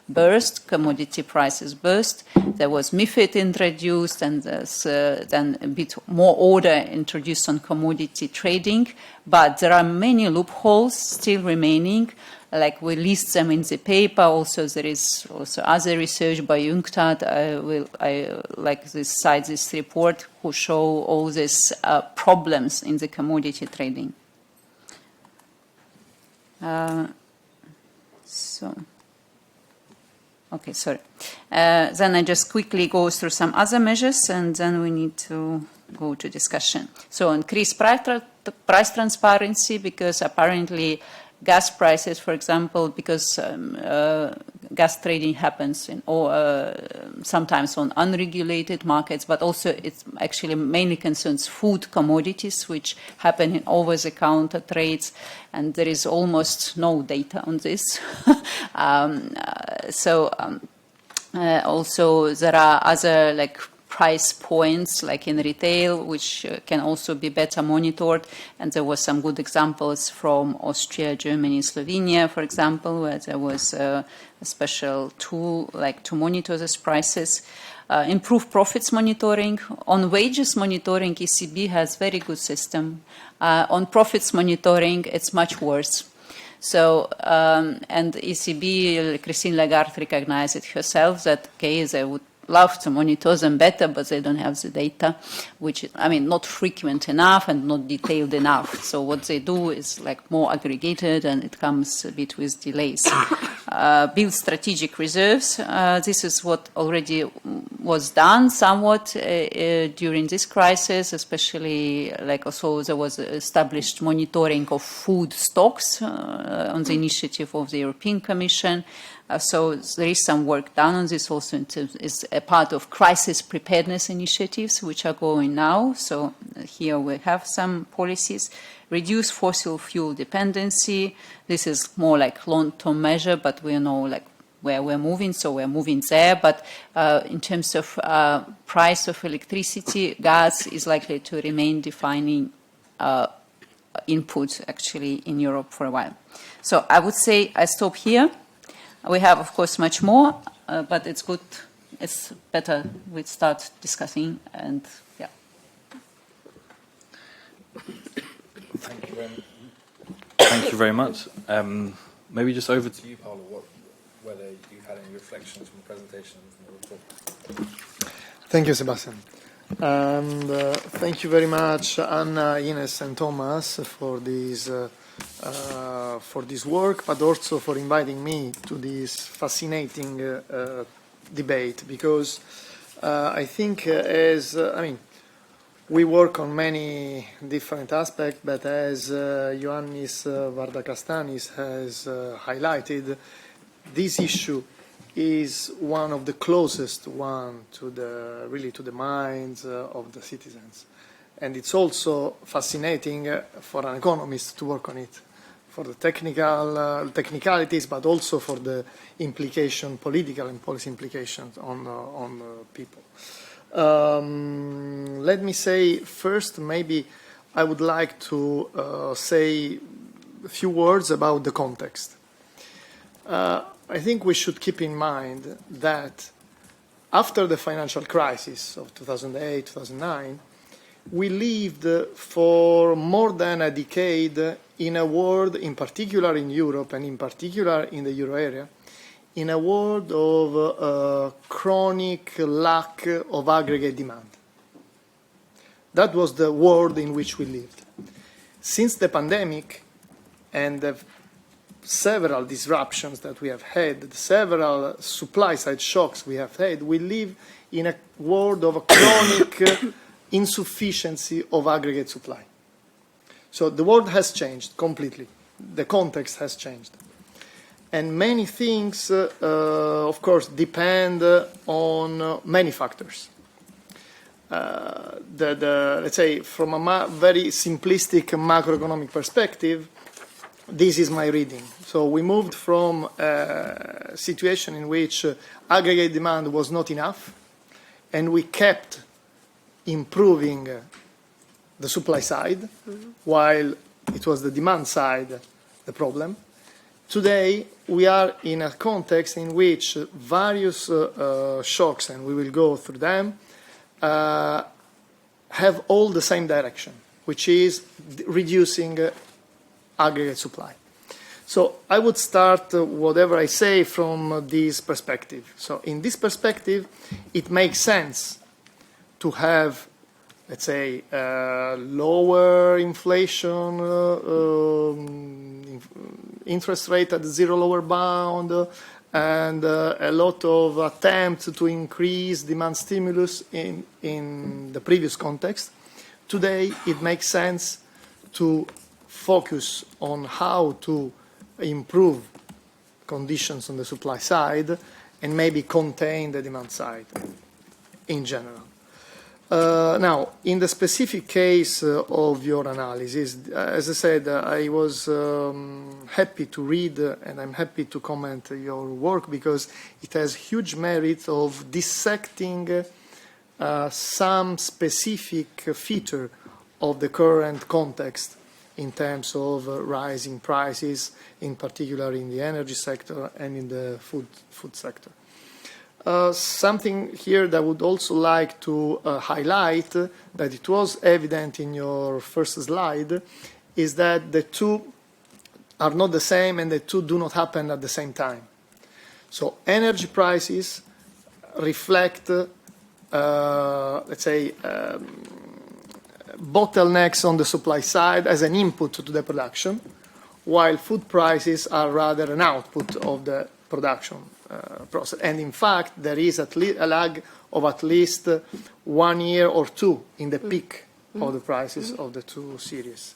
burst, commodity prices burst. There was MiFID introduced, and there's then a bit more order introduced on commodity trading. But there are many loopholes still remaining. We list them in the paper. Also, there is also other research by UNCTAD. I cite this report, who show all these problems in the commodity trading. Okay, sorry. Then I just quickly go through some other measures, and then we need to go to discussion. So increase price transparency, because apparently gas prices, for example, because gas trading happens in sometimes on unregulated markets, but also it actually mainly concerns food commodities, which happen in over-the-counter trades, and there is almost no data on this. Also, there are other like price points, like in retail, which can also be better monitored. And there were some good examples from Austria, Germany, Slovenia, for example, where there was a special tool like to monitor these prices. Improve profits monitoring. On wages monitoring, ECB has very good system. On profits monitoring, it's much worse. So, and ECB, Christine Lagarde recognized it herself that, okay, they would love to monitor them better, but they don't have the data, which, I mean, not frequent enough and not detailed enough. So what they do is like more aggregated, and it comes a bit with delays. Build strategic reserves. This is what already was done somewhat during this crisis, especially like also there was established monitoring of food stocks on the initiative of the European Commission. So there is some work done on this also is a part of crisis preparedness initiatives, which are going now. So here we have some policies. Reduce fossil fuel dependency. This is more like long-term measure, but we know like where we're moving, so we're moving there. But in terms of price of electricity, gas is likely to remain defining input actually in Europe for a while. So I would say I stop here. We have, of course, much more, but it's good. It's better we start discussing, and yeah. Thank you very much. Thank you very much. Maybe just over to you, Paolo, whether you had any reflections from the presentation and from the report. Thank you, Sebastian. And thank you very much, Anna, Ines, and Thomas for this work, but also for inviting me to this fascinating debate, because I think we work on many different aspects, but as Ioannis Vardakastanis has highlighted, this issue is one of the closest one to the minds of the citizens. And it's also fascinating for an economist to work on it, for the technicalities, but also for the political and policy implications on people. Let me say first, maybe I would like to say a few words about the context. I think we should keep in mind that after the financial crisis of 2008, 2009, we lived for more than a decade in a world, in particular in Europe and in particular in the euro area, in a world of chronic lack of aggregate demand. That was the world in which we lived. Since the pandemic and the several disruptions that we have had, several supply-side shocks we have had, we live in a world of a chronic insufficiency of aggregate supply. So the world has changed completely. The context has changed. And many things, of course, depend on many factors. Let's say, from a very simplistic macroeconomic perspective, this is my reading. So we moved from a situation in which aggregate demand was not enough, and we kept improving the supply side, while it was the demand side the problem. Today, we are in a context in which various shocks, and we will go through them, have all the same direction, which is reducing aggregate supply. So I would start whatever I say from this perspective. So in this perspective, it makes sense to have, let's say, lower inflation, interest rate at zero lower bound, and a lot of attempts to increase demand stimulus in the previous context. Today, it makes sense to focus on how to improve conditions on the supply side and maybe contain the demand side in general. Now, in the specific case of your analysis, as I said, I was happy to read and I'm happy to comment your work because it has huge merit of dissecting some specific feature of the current context in terms of rising prices, in particular in the energy sector and in the food sector. Something here that I would also like to highlight, that it was evident in your first slide, is that the two are not the same and the two do not happen at the same time. So energy prices reflect, let's say, bottlenecks on the supply side as an input to the production, while food prices are rather an output of the production process. And in fact, there is a lag of at least 1 year or two in the peak of the prices of the two series.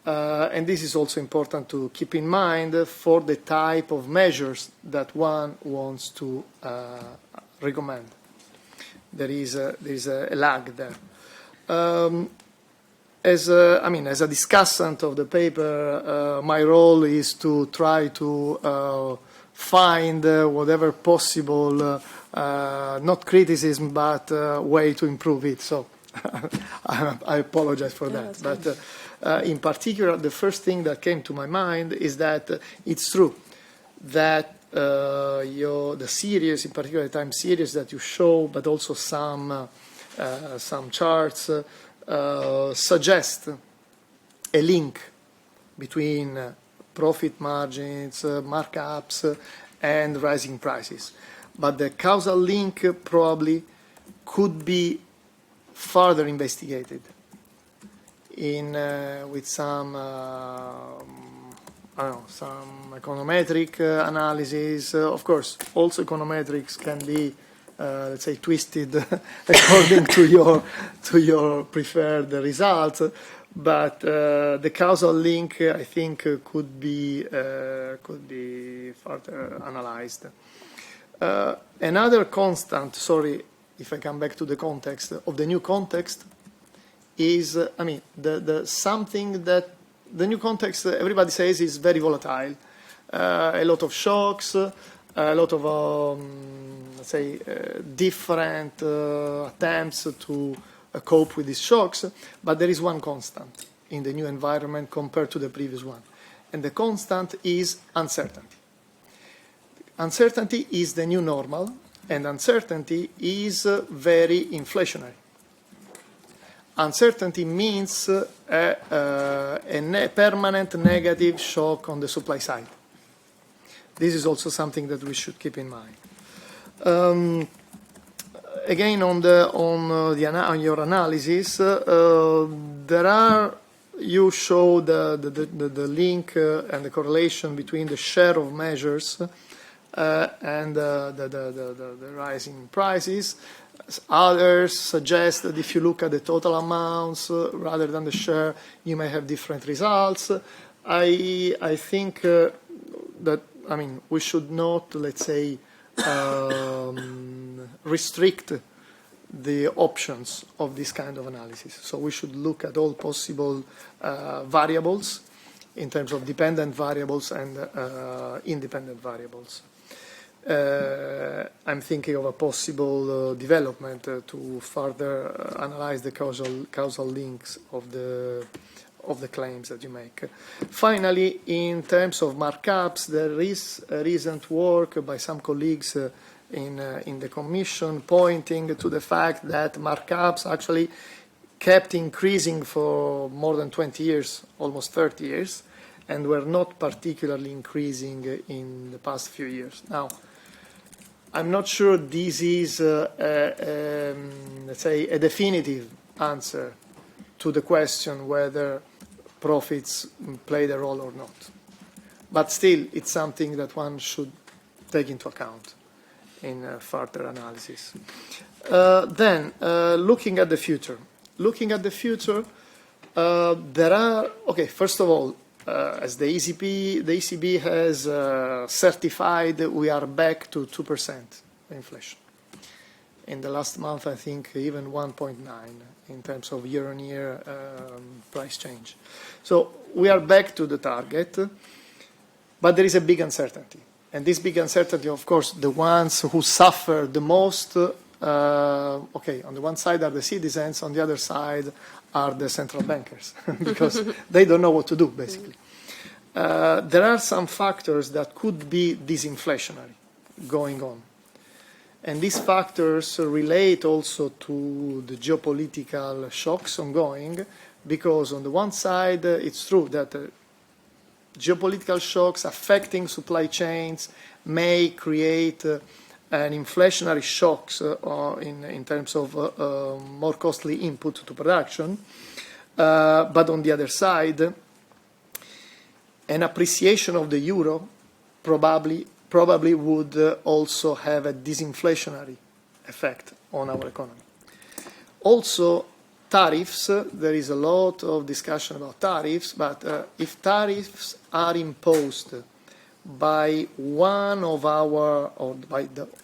And this is also important to keep in mind for the type of measures that one wants to recommend. There is a lag there. As a discussant of the paper, my role is to try to find whatever possible, not criticism, but way to improve it. So I apologize for that. But in particular, the first thing that came to my mind is that it's true that the series, in particular the time series that you show, but also some charts, suggest a link between profit margins, markups, and rising prices. But the causal link probably could be further investigated with some, some econometric analysis. Of course, also econometrics can be, let's say, twisted according to your preferred results. But the causal link, I think, could be further analyzed. Another constant, sorry if I come back to the context, of the new context is, something that the new context, everybody says, is very volatile. A lot of shocks, a lot of, let's say, different attempts to cope with these shocks, but there is one constant in the new environment compared to the previous one. And the constant is uncertainty. Uncertainty is the new normal, and uncertainty is very inflationary. Uncertainty means a permanent negative shock on the supply side. This is also something that we should keep in mind. Again, on your analysis, you show the link and the correlation between the share of measures and the rising prices. Others suggest that if you look at the total amounts rather than the share, you may have different results. I think that we should not, let's say, restrict the options of this kind of analysis. So we should look at all possible variables in terms of dependent variables and independent variables. I'm thinking of a possible development to further analyze the causal links of the claims that you make. Finally, in terms of markups, there is a recent work by some colleagues in the Commission pointing to the fact that markups actually kept increasing for more than 20 years, almost 30 years, and were not particularly increasing in the past few years. Now, I'm not sure this is, let's say, a definitive answer to the question whether profits played a role or not. But still, it's something that one should take into account in further analysis. Then, looking at the future. Looking at the future, there are, okay, first of all, as the ECB has certified, we are back to 2% inflation. In the last month, I think even 1.9 in terms of year-on-year price change. So we are back to the target, but there is a big uncertainty. And this big uncertainty, of course, the ones who suffer the most, okay, on the one side are the citizens, on the other side are the central bankers, because they don't know what to do, basically. There are some factors that could be disinflationary going on. And these factors relate also to the geopolitical shocks ongoing, because on the one side, it's true that geopolitical shocks affecting supply chains may create an inflationary shocks in terms of more costly input to production. But on the other side, an appreciation of the euro probably would also have a disinflationary effect on our economy. Also, tariffs, there is a lot of discussion about tariffs, but if tariffs are imposed by one of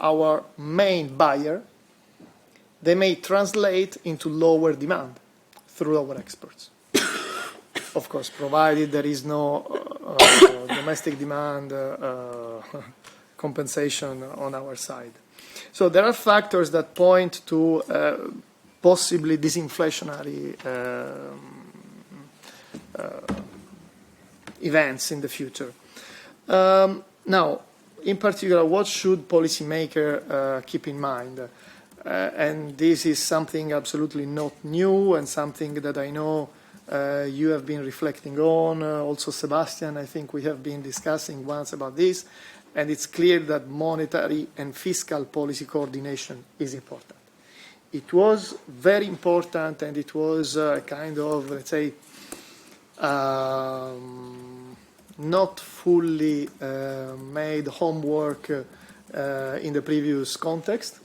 our main buyer, they may translate into lower demand through our exports. Of course, provided there is no domestic demand compensation on our side. So there are factors that point to possibly disinflationary events in the future. Now, in particular, what should policymakers keep in mind? And this is something absolutely not new and something that I know you have been reflecting on. Also, Sebastian, I think we have been discussing once about this. And it's clear that monetary and fiscal policy coordination is important. It was very important, and it was kind of, let's say, not fully made homework in the previous context,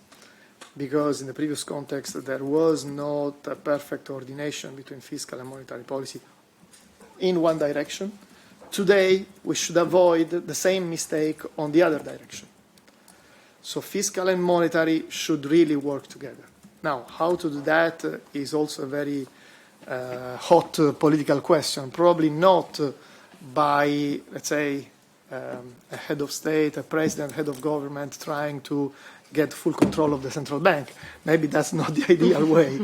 because in the previous context there was not a perfect coordination between fiscal and monetary policy in one direction. Today, we should avoid the same mistake on the other direction. So fiscal and monetary should really work together. Now, how to do that is also a very hot political question. Probably not by, let's say, a head of state, a president, head of government trying to get full control of the central bank. Maybe that's not the ideal way.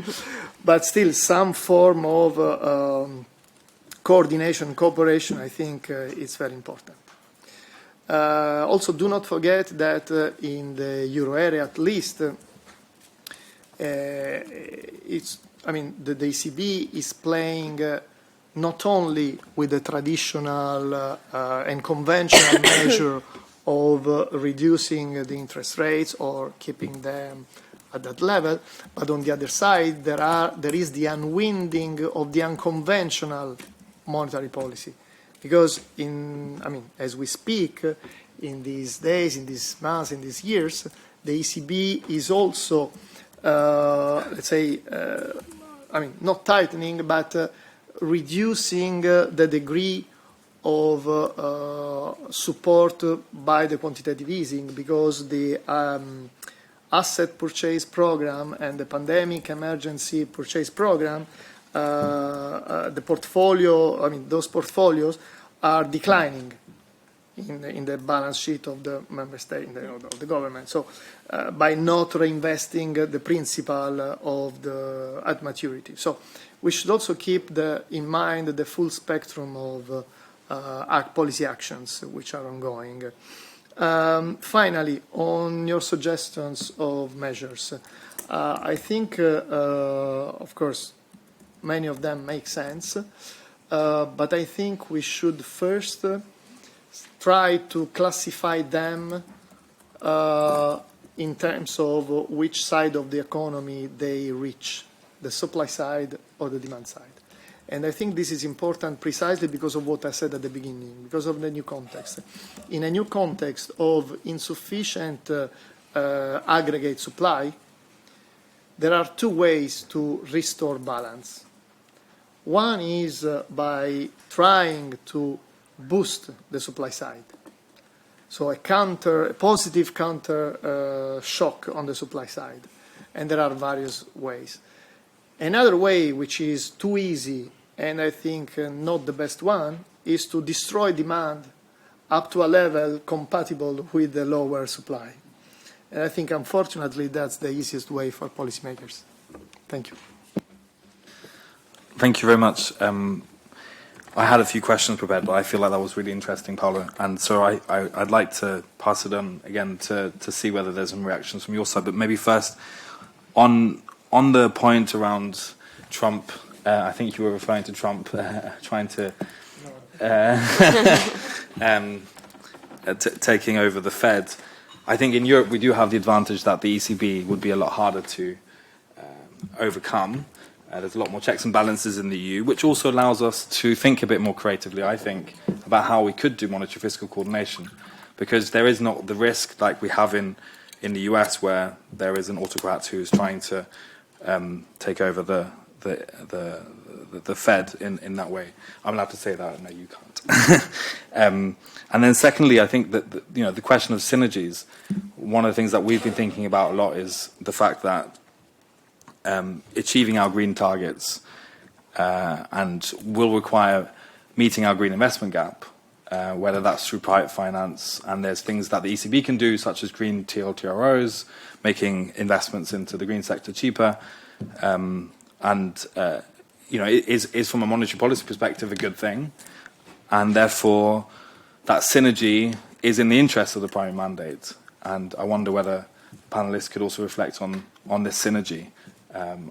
But still, some form of coordination, cooperation, I think is very important. Also, do not forget that in the euro area, at least, it's, I mean, the ECB is playing not only with the traditional and conventional measure of reducing the interest rates or keeping them at that level, but on the other side, there is the unwinding of the unconventional monetary policy, because as we speak, in these days, in these months, in these years, the ECB is also, let's say, not tightening, but reducing the degree of support by the quantitative easing, because the asset purchase program and the pandemic emergency purchase program, the portfolio, those portfolios are declining in the balance sheet of the member state, of the government. So by not reinvesting the principal of at maturity. So we should also keep in mind the full spectrum of policy actions which are ongoing. Finally, on your suggestions of measures, I think, of course, many of them make sense, but I think we should first try to classify them in terms of which side of the economy they reach, the supply side or the demand side. And I think this is important precisely because of what I said at the beginning, because of the new context. In a new context of insufficient aggregate supply, there are two ways to restore balance. One is by trying to boost the supply side. So a positive counter shock on the supply side. And there are various ways. Another way, which is too easy and I think not the best one, is to destroy demand up to a level compatible with the lower supply. And I think, unfortunately, that's the easiest way for policymakers. Thank you. Thank you very much. I had a few questions prepared, but I feel like that was really interesting, Paolo. And so I'd like to pass it on again to see whether there's some reactions from your side. But maybe first, on the point around Trump, I think you were referring to Trump trying to taking over the Fed. I think in Europe we do have the advantage that the ECB would be a lot harder to overcome. There's a lot more checks and balances in the EU, which also allows us to think a bit more creatively, I think, about how we could do monetary fiscal coordination. Because there is not the risk like we have in the US, where there is an autocrat who is trying to take over the Fed in that way. I'm allowed to say that. No, you can't. And then secondly, I think that the question of synergies. One of the things that we've been thinking about a lot is the fact that achieving our green targets and will require meeting our green investment gap, whether that's through private finance, and there's things that the ECB can do, such as green TLTROs, making investments into the green sector cheaper, is from a monetary policy perspective a good thing, and therefore that synergy is in the interest of the primary mandate. And I wonder whether panelists could also reflect on this synergy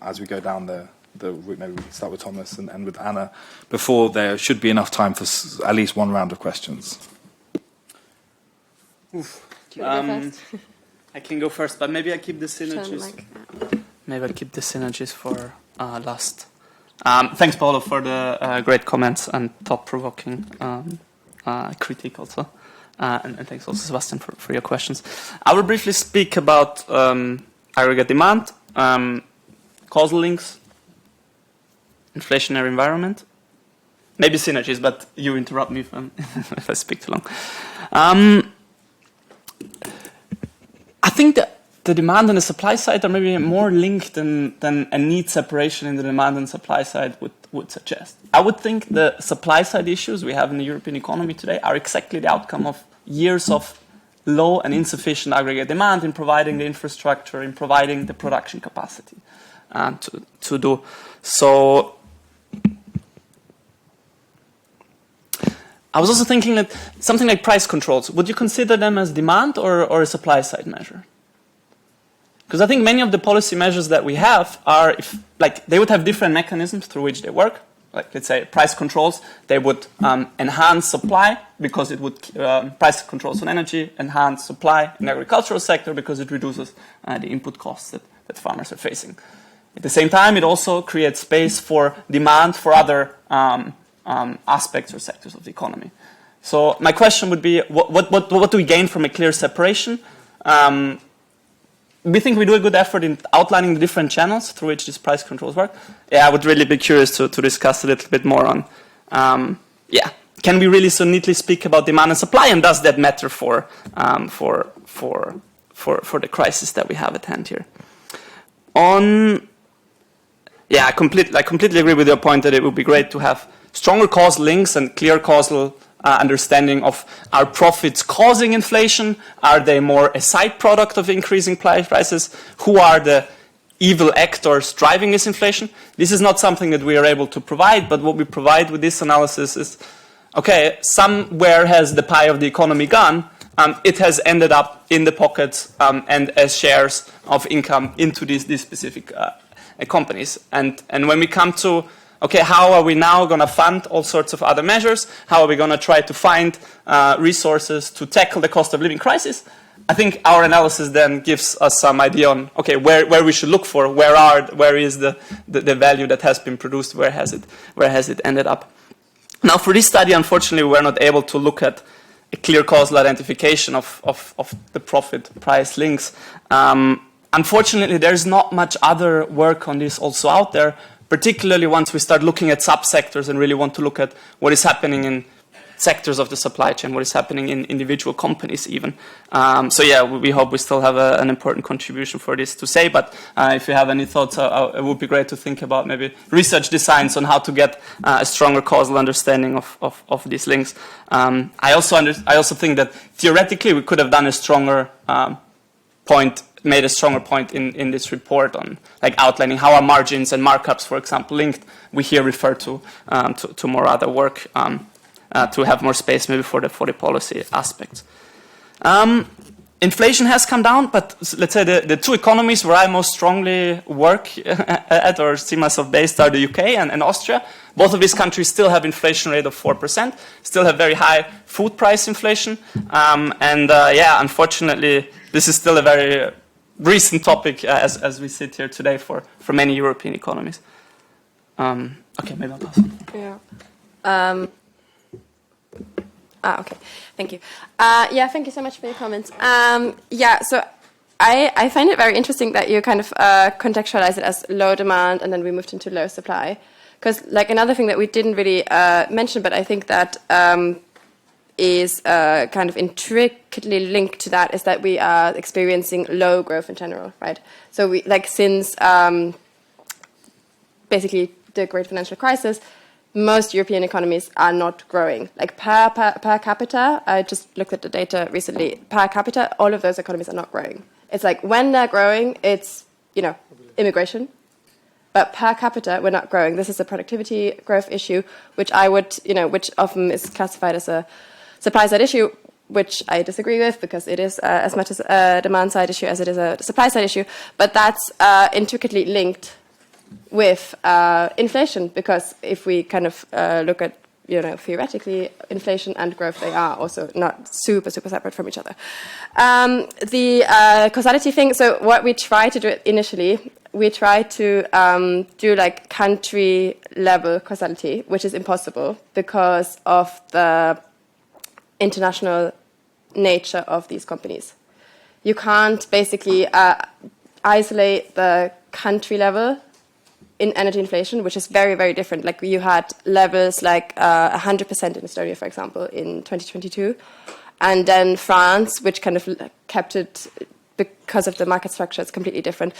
as we go down the route. Maybe we can start with Thomas and end with Anna, before there should be enough time for at least one round of questions. I can go first, but maybe I keep the synergies. Maybe I'll keep the synergies for last. Thanks, Paolo, for the great comments and thought-provoking critique also. And thanks also, Sebastian, for your questions. I will briefly speak about aggregate demand, causal links, inflationary environment, maybe synergies, but you interrupt me if I speak too long. I think that the demand and the supply side are maybe more linked than a neat separation in the demand and supply side would suggest. I would think the supply side issues we have in the European economy today are exactly the outcome of years of low and insufficient aggregate demand in providing the infrastructure, in providing the production capacity to do. So I was also thinking that something like price controls, would you consider them as demand or a supply side measure? Because I think many of the policy measures that we have are, they would have different mechanisms through which they work. Like, let's say, price controls, they would enhance supply because it would, price controls on energy, enhance supply in the agricultural sector because it reduces the input costs that farmers are facing. At the same time, it also creates space for demand for other aspects or sectors of the economy. So my question would be, what do we gain from a clear separation? We think we do a good effort in outlining the different channels through which these price controls work. Yeah, I would really be curious to discuss a little bit more on, can we really so neatly speak about demand and supply, and does that matter for the crisis that we have at hand here? I completely agree with your point that it would be great to have stronger causal links and clear causal understanding of, are profits causing inflation? Are they more a side product of increasing prices? Who are the evil actors driving this inflation? This is not something that we are able to provide, but what we provide with this analysis is, okay, somewhere has the pie of the economy gone. It has ended up in the pockets and as shares of income into these specific companies. And when we come to, okay, how are we now going to fund all sorts of other measures? How are we going to try to find resources to tackle the cost of living crisis? I think our analysis then gives us some idea on, okay, where we should look for, where is the value that has been produced, where has it ended up. Now, for this study, unfortunately, we were not able to look at a clear causal identification of the profit-price links. Unfortunately, there's not much other work on this also out there, particularly once we start looking at subsectors and really want to look at what is happening in sectors of the supply chain, what is happening in individual companies even. So yeah, we hope we still have an important contribution for this to say, but if you have any thoughts, it would be great to think about maybe research designs on how to get a stronger causal understanding of these links. I also think that theoretically we could have done a stronger made a stronger point in this report on like outlining how are margins and markups, for example, linked. We here refer to more other work to have more space maybe for the policy aspects. Inflation has come down, but let's say the two economies where I most strongly work at or see myself based are the UK and Austria. Both of these countries still have inflation rate of 4%, still have very high food price inflation. Yeah, unfortunately, this is still a very recent topic as we sit here today for many European economies. Okay, maybe I'll pass on. Yeah. Okay, thank you. Yeah, thank you so much for your comments. Yeah, so I find it very interesting that you kind of contextualize it as low demand and then we moved into low supply. Because like another thing that we didn't really mention, but I think that is kind of intricately linked to that is that we are experiencing low growth in general, right? So we like since basically the great financial crisis, most European economies are not growing. Like per capita, I just looked at the data recently, per capita, all of those economies are not growing. It's like when they're growing, it's, immigration. But per capita, we're not growing. This is a productivity growth issue, which I would, which often is classified as a supply side issue, which I disagree with because it is as much as a demand side issue as it is a supply side issue. But that's intricately linked with inflation, because if we kind of look at, theoretically, inflation and growth, they are also not super separate from each other. The causality thing, so what we try to do initially, we try to do like country level causality, which is impossible because of the international nature of these companies. You can't basically isolate the country level in energy inflation, which is very, very different. Like you had levels like 100% in Estonia, for example, in 2022. And then France, which kind of kept it, because of the market structure, it's completely different,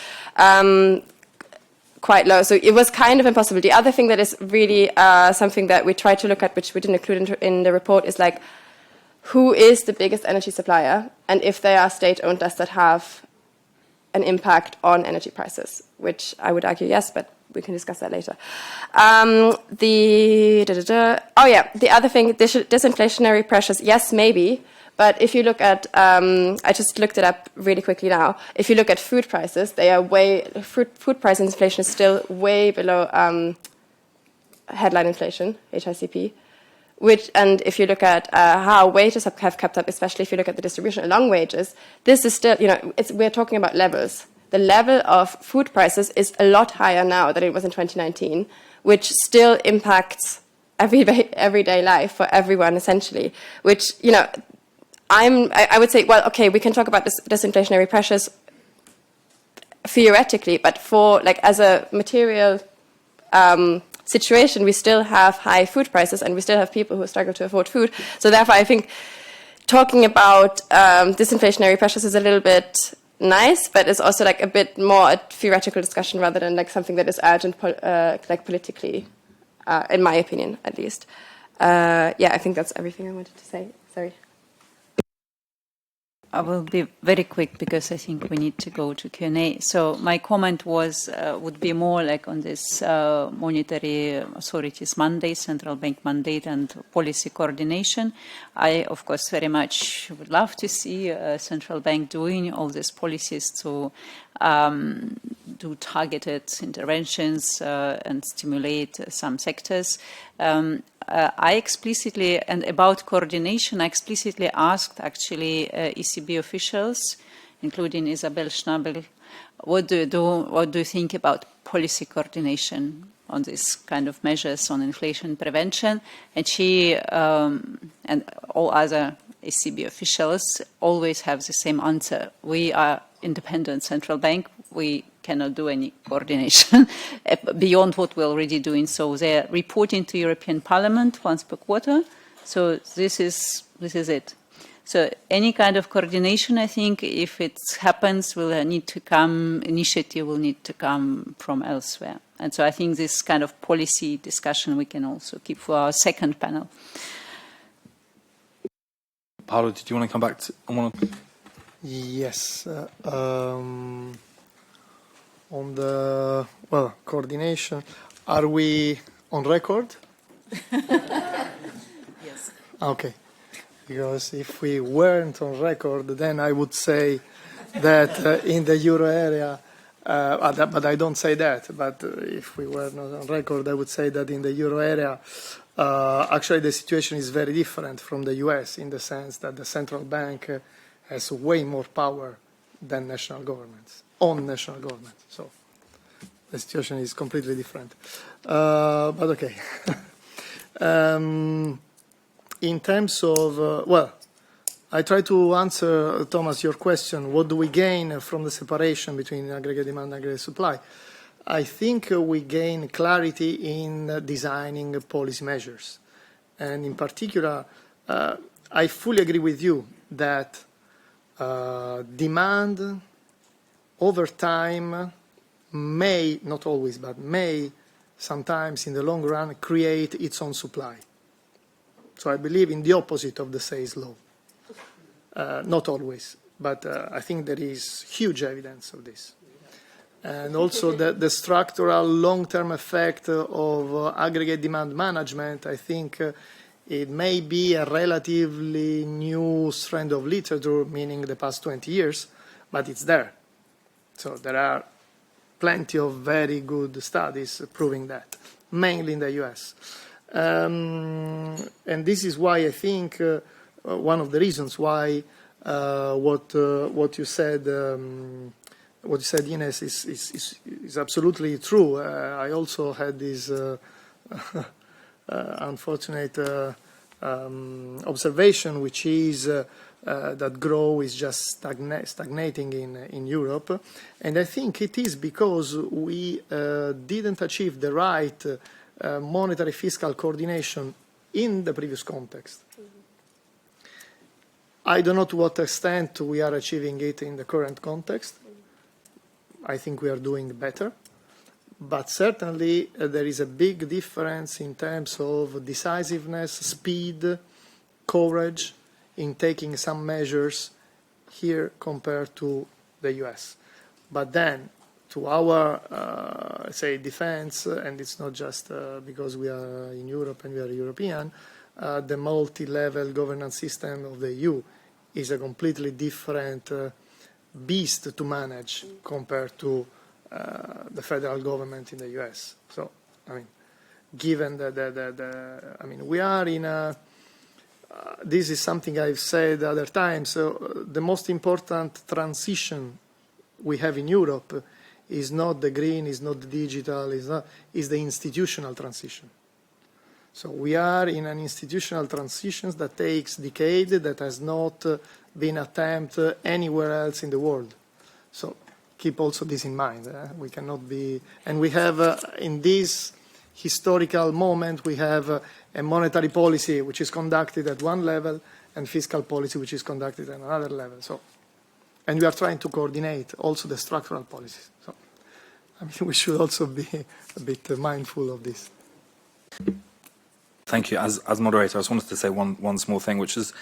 quite low. So it was kind of impossible. The other thing that is really something that we tried to look at, which we didn't include in the report, is like, who is the biggest energy supplier? And if they are state-owned, does that have an impact on energy prices? Which I would argue yes, but we can discuss that later. The other thing, disinflationary pressures, yes, maybe. But if you look at, I just looked it up really quickly now. If you look at food prices, they are food price inflation is still way below headline inflation, HICP. And if you look at how wages have kept up, especially if you look at the distribution along wages, this is still, we're talking about levels. The level of food prices is a lot higher now than it was in 2019, which still impacts everyday life for everyone, essentially. Which, I would say, well, okay, we can talk about disinflationary pressures theoretically, but for, like, as a material situation, we still have high food prices and we still have people who struggle to afford food. So therefore, I think talking about disinflationary pressures is a little bit nice, but it's also like a bit more a theoretical discussion rather than like something that is urgent, like politically, in my opinion, at least. I think that's everything I wanted to say. Sorry. I will be very quick because I think we need to go to Q&A. So my comment would be more like on this monetary authorities mandate, central bank mandate, and policy coordination. I, of course, very much would love to see a central bank doing all these policies to do targeted interventions and stimulate some sectors. I explicitly, and about coordination, I explicitly asked actually ECB officials, including Isabel Schnabel, what do you do? What do you think about policy coordination on this kind of measures on inflation prevention? And she and all other ECB officials always have the same answer. We are independent central bank. We cannot do any coordination beyond what we're already doing. So they're reporting to European Parliament once per quarter. So this is it. So any kind of coordination, I think, if it happens, will need to come, initiative will need to come from elsewhere. And so I think this kind of policy discussion we can also keep for our second panel. Paolo, did you want to come back to on one? Yes. On the, well, coordination, are we on record? Yes. Okay. Because if we weren't on record, then I would say that in the euro area, but I don't say that, but if we were not on record, I would say that in the euro area, actually the situation is very different from the US in the sense that the central bank has way more power than national governments, on national governments. So the situation is completely different. But okay. In terms of, well, I try to answer, Thomas, your question, what do we gain from the separation between aggregate demand and aggregate supply? I think we gain clarity in designing policy measures. And in particular, I fully agree with you that demand over time may, not always, but may sometimes in the long run create its own supply. So I believe in the opposite of the Say's law. Not always, but I think there is huge evidence of this. And also the structural long-term effect of aggregate demand management, I think it may be a relatively new strand of literature, meaning the past 20 years, but it's there. So there are plenty of very good studies proving that, mainly in the US. And this is why I think one of the reasons why what you said, Ines, is absolutely true. I also had this unfortunate observation, which is that growth is just stagnating in Europe, and I think it is because we didn't achieve the right monetary fiscal coordination in the previous context. I don't know to what extent we are achieving it in the current context. I think we are doing better. But certainly there is a big difference in terms of decisiveness, speed, courage in taking some measures here compared to the US. But then, to our, say, defense, and it's not just because we are in Europe and we are European, the multi-level governance system of the EU is a completely different beast to manage compared to the federal government in the US. So, I mean, given I mean, we are in a, this is something I've said other times, so the most important transition we have in Europe is not the green, is not the digital, is the institutional transition. So we are in an institutional transition that takes decades, that has not been attempted anywhere else in the world. So keep also this in mind. We cannot be, and we have in this historical moment, we have a monetary policy which is conducted at one level and fiscal policy which is conducted at another level. So, and we are trying to coordinate also the structural policies. So, I mean, we should also be a bit mindful of this. Thank you. As moderator, I just wanted to say one small thing, which is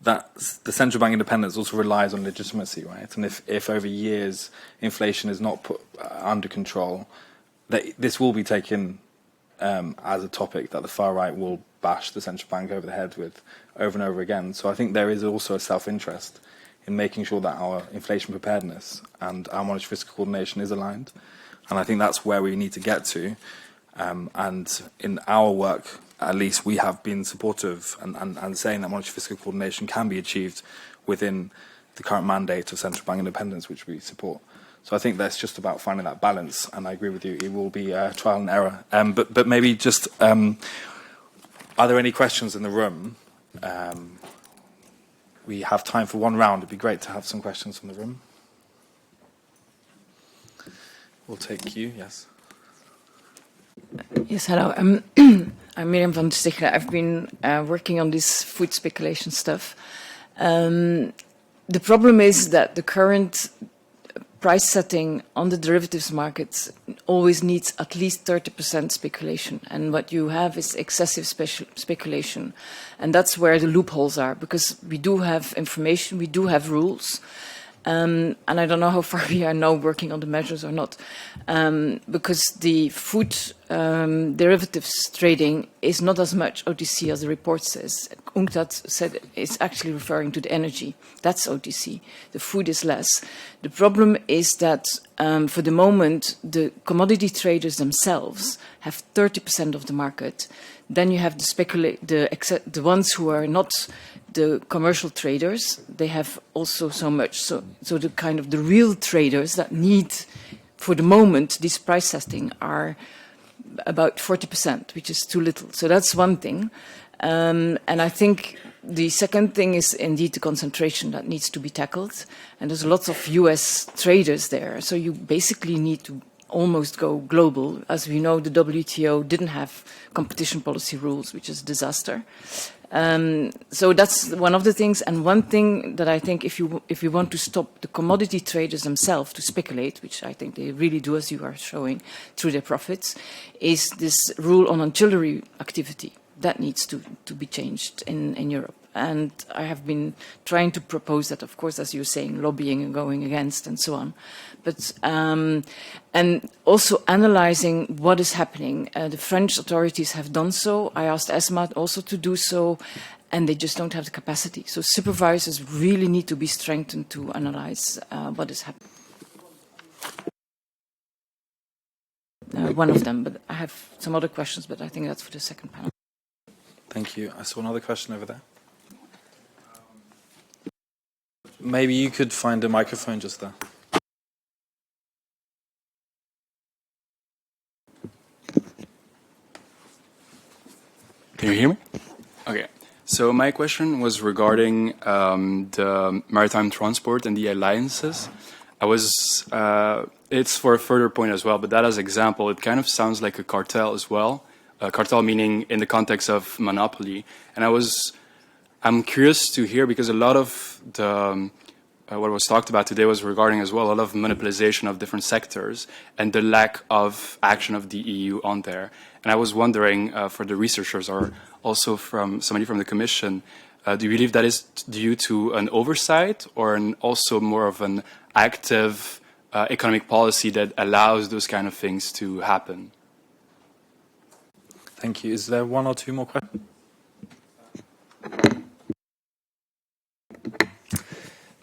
that the central bank independence also relies on legitimacy, right? And if over years inflation is not put under control, this will be taken as a topic that the far right will bash the central bank over the head with over and over again. So I think there is also a self-interest in making sure that our inflation preparedness and our monetary fiscal coordination is aligned. And I think that's where we need to get to. And in our work at least we have been supportive and saying that monetary fiscal coordination can be achieved within the current mandate of central bank independence, which we support. So I think that's just about finding that balance, and I agree with you, it will be trial and error. But maybe just, are there any questions in the room? We have time for one round. It'd be great to have some questions from the room. We'll take you, yes. Yes, hello. I'm Miriam van der Stichelen. I've been working on this food speculation stuff. The problem is that the current price setting on the derivatives markets always needs at least 30% speculation. And what you have is excessive speculation. And that's where the loopholes are, because we do have information, we do have rules. And I don't know how far we are now working on the measures or not, because the food derivatives trading is not as much OTC as the report says. UNCTAD said it's actually referring to the energy. That's OTC. The food is less. The problem is that for the moment, the commodity traders themselves have 30% of the market. Then you have the ones who are not the commercial traders, they have also so much. So the kind of the real traders that need, for the moment, this price setting are about 40%, which is too little. So that's one thing. And I think the second thing is indeed the concentration that needs to be tackled. And there's lots of US traders there. So you basically need to almost go global. As we know, the WTO didn't have competition policy rules, which is a disaster. So that's one of the things. And one thing that I think if you want to stop the commodity traders themselves to speculate, which I think they really do, as you are showing, through their profits, is this rule on ancillary activity. That needs to be changed in Europe. And I have been trying to propose that, of course, as you're saying, lobbying and going against and so on. But, and also analyzing what is happening. The French authorities have done so. I asked ESMA also to do so, and they just don't have the capacity. So supervisors really need to be strengthened to analyze what is happening. One of them, but I have some other questions, but I think that's for the second panel. Thank you. I saw another question over there. Maybe you could find a microphone just there. Can you hear me? Okay. So my question was regarding the maritime transport and the alliances. It's for a further point as well, but that as example, it kind of sounds like a cartel as well. Cartel meaning in the context of monopoly. And I'm curious to hear, because a lot of the what was talked about today was regarding as well a lot of monopolization of different sectors and the lack of action of the EU on there. And I was wondering, for the researchers or also from somebody from the Commission, do you believe that is due to an oversight or also more of an active economic policy that allows those kind of things to happen? Thank you. Is there one or two more questions?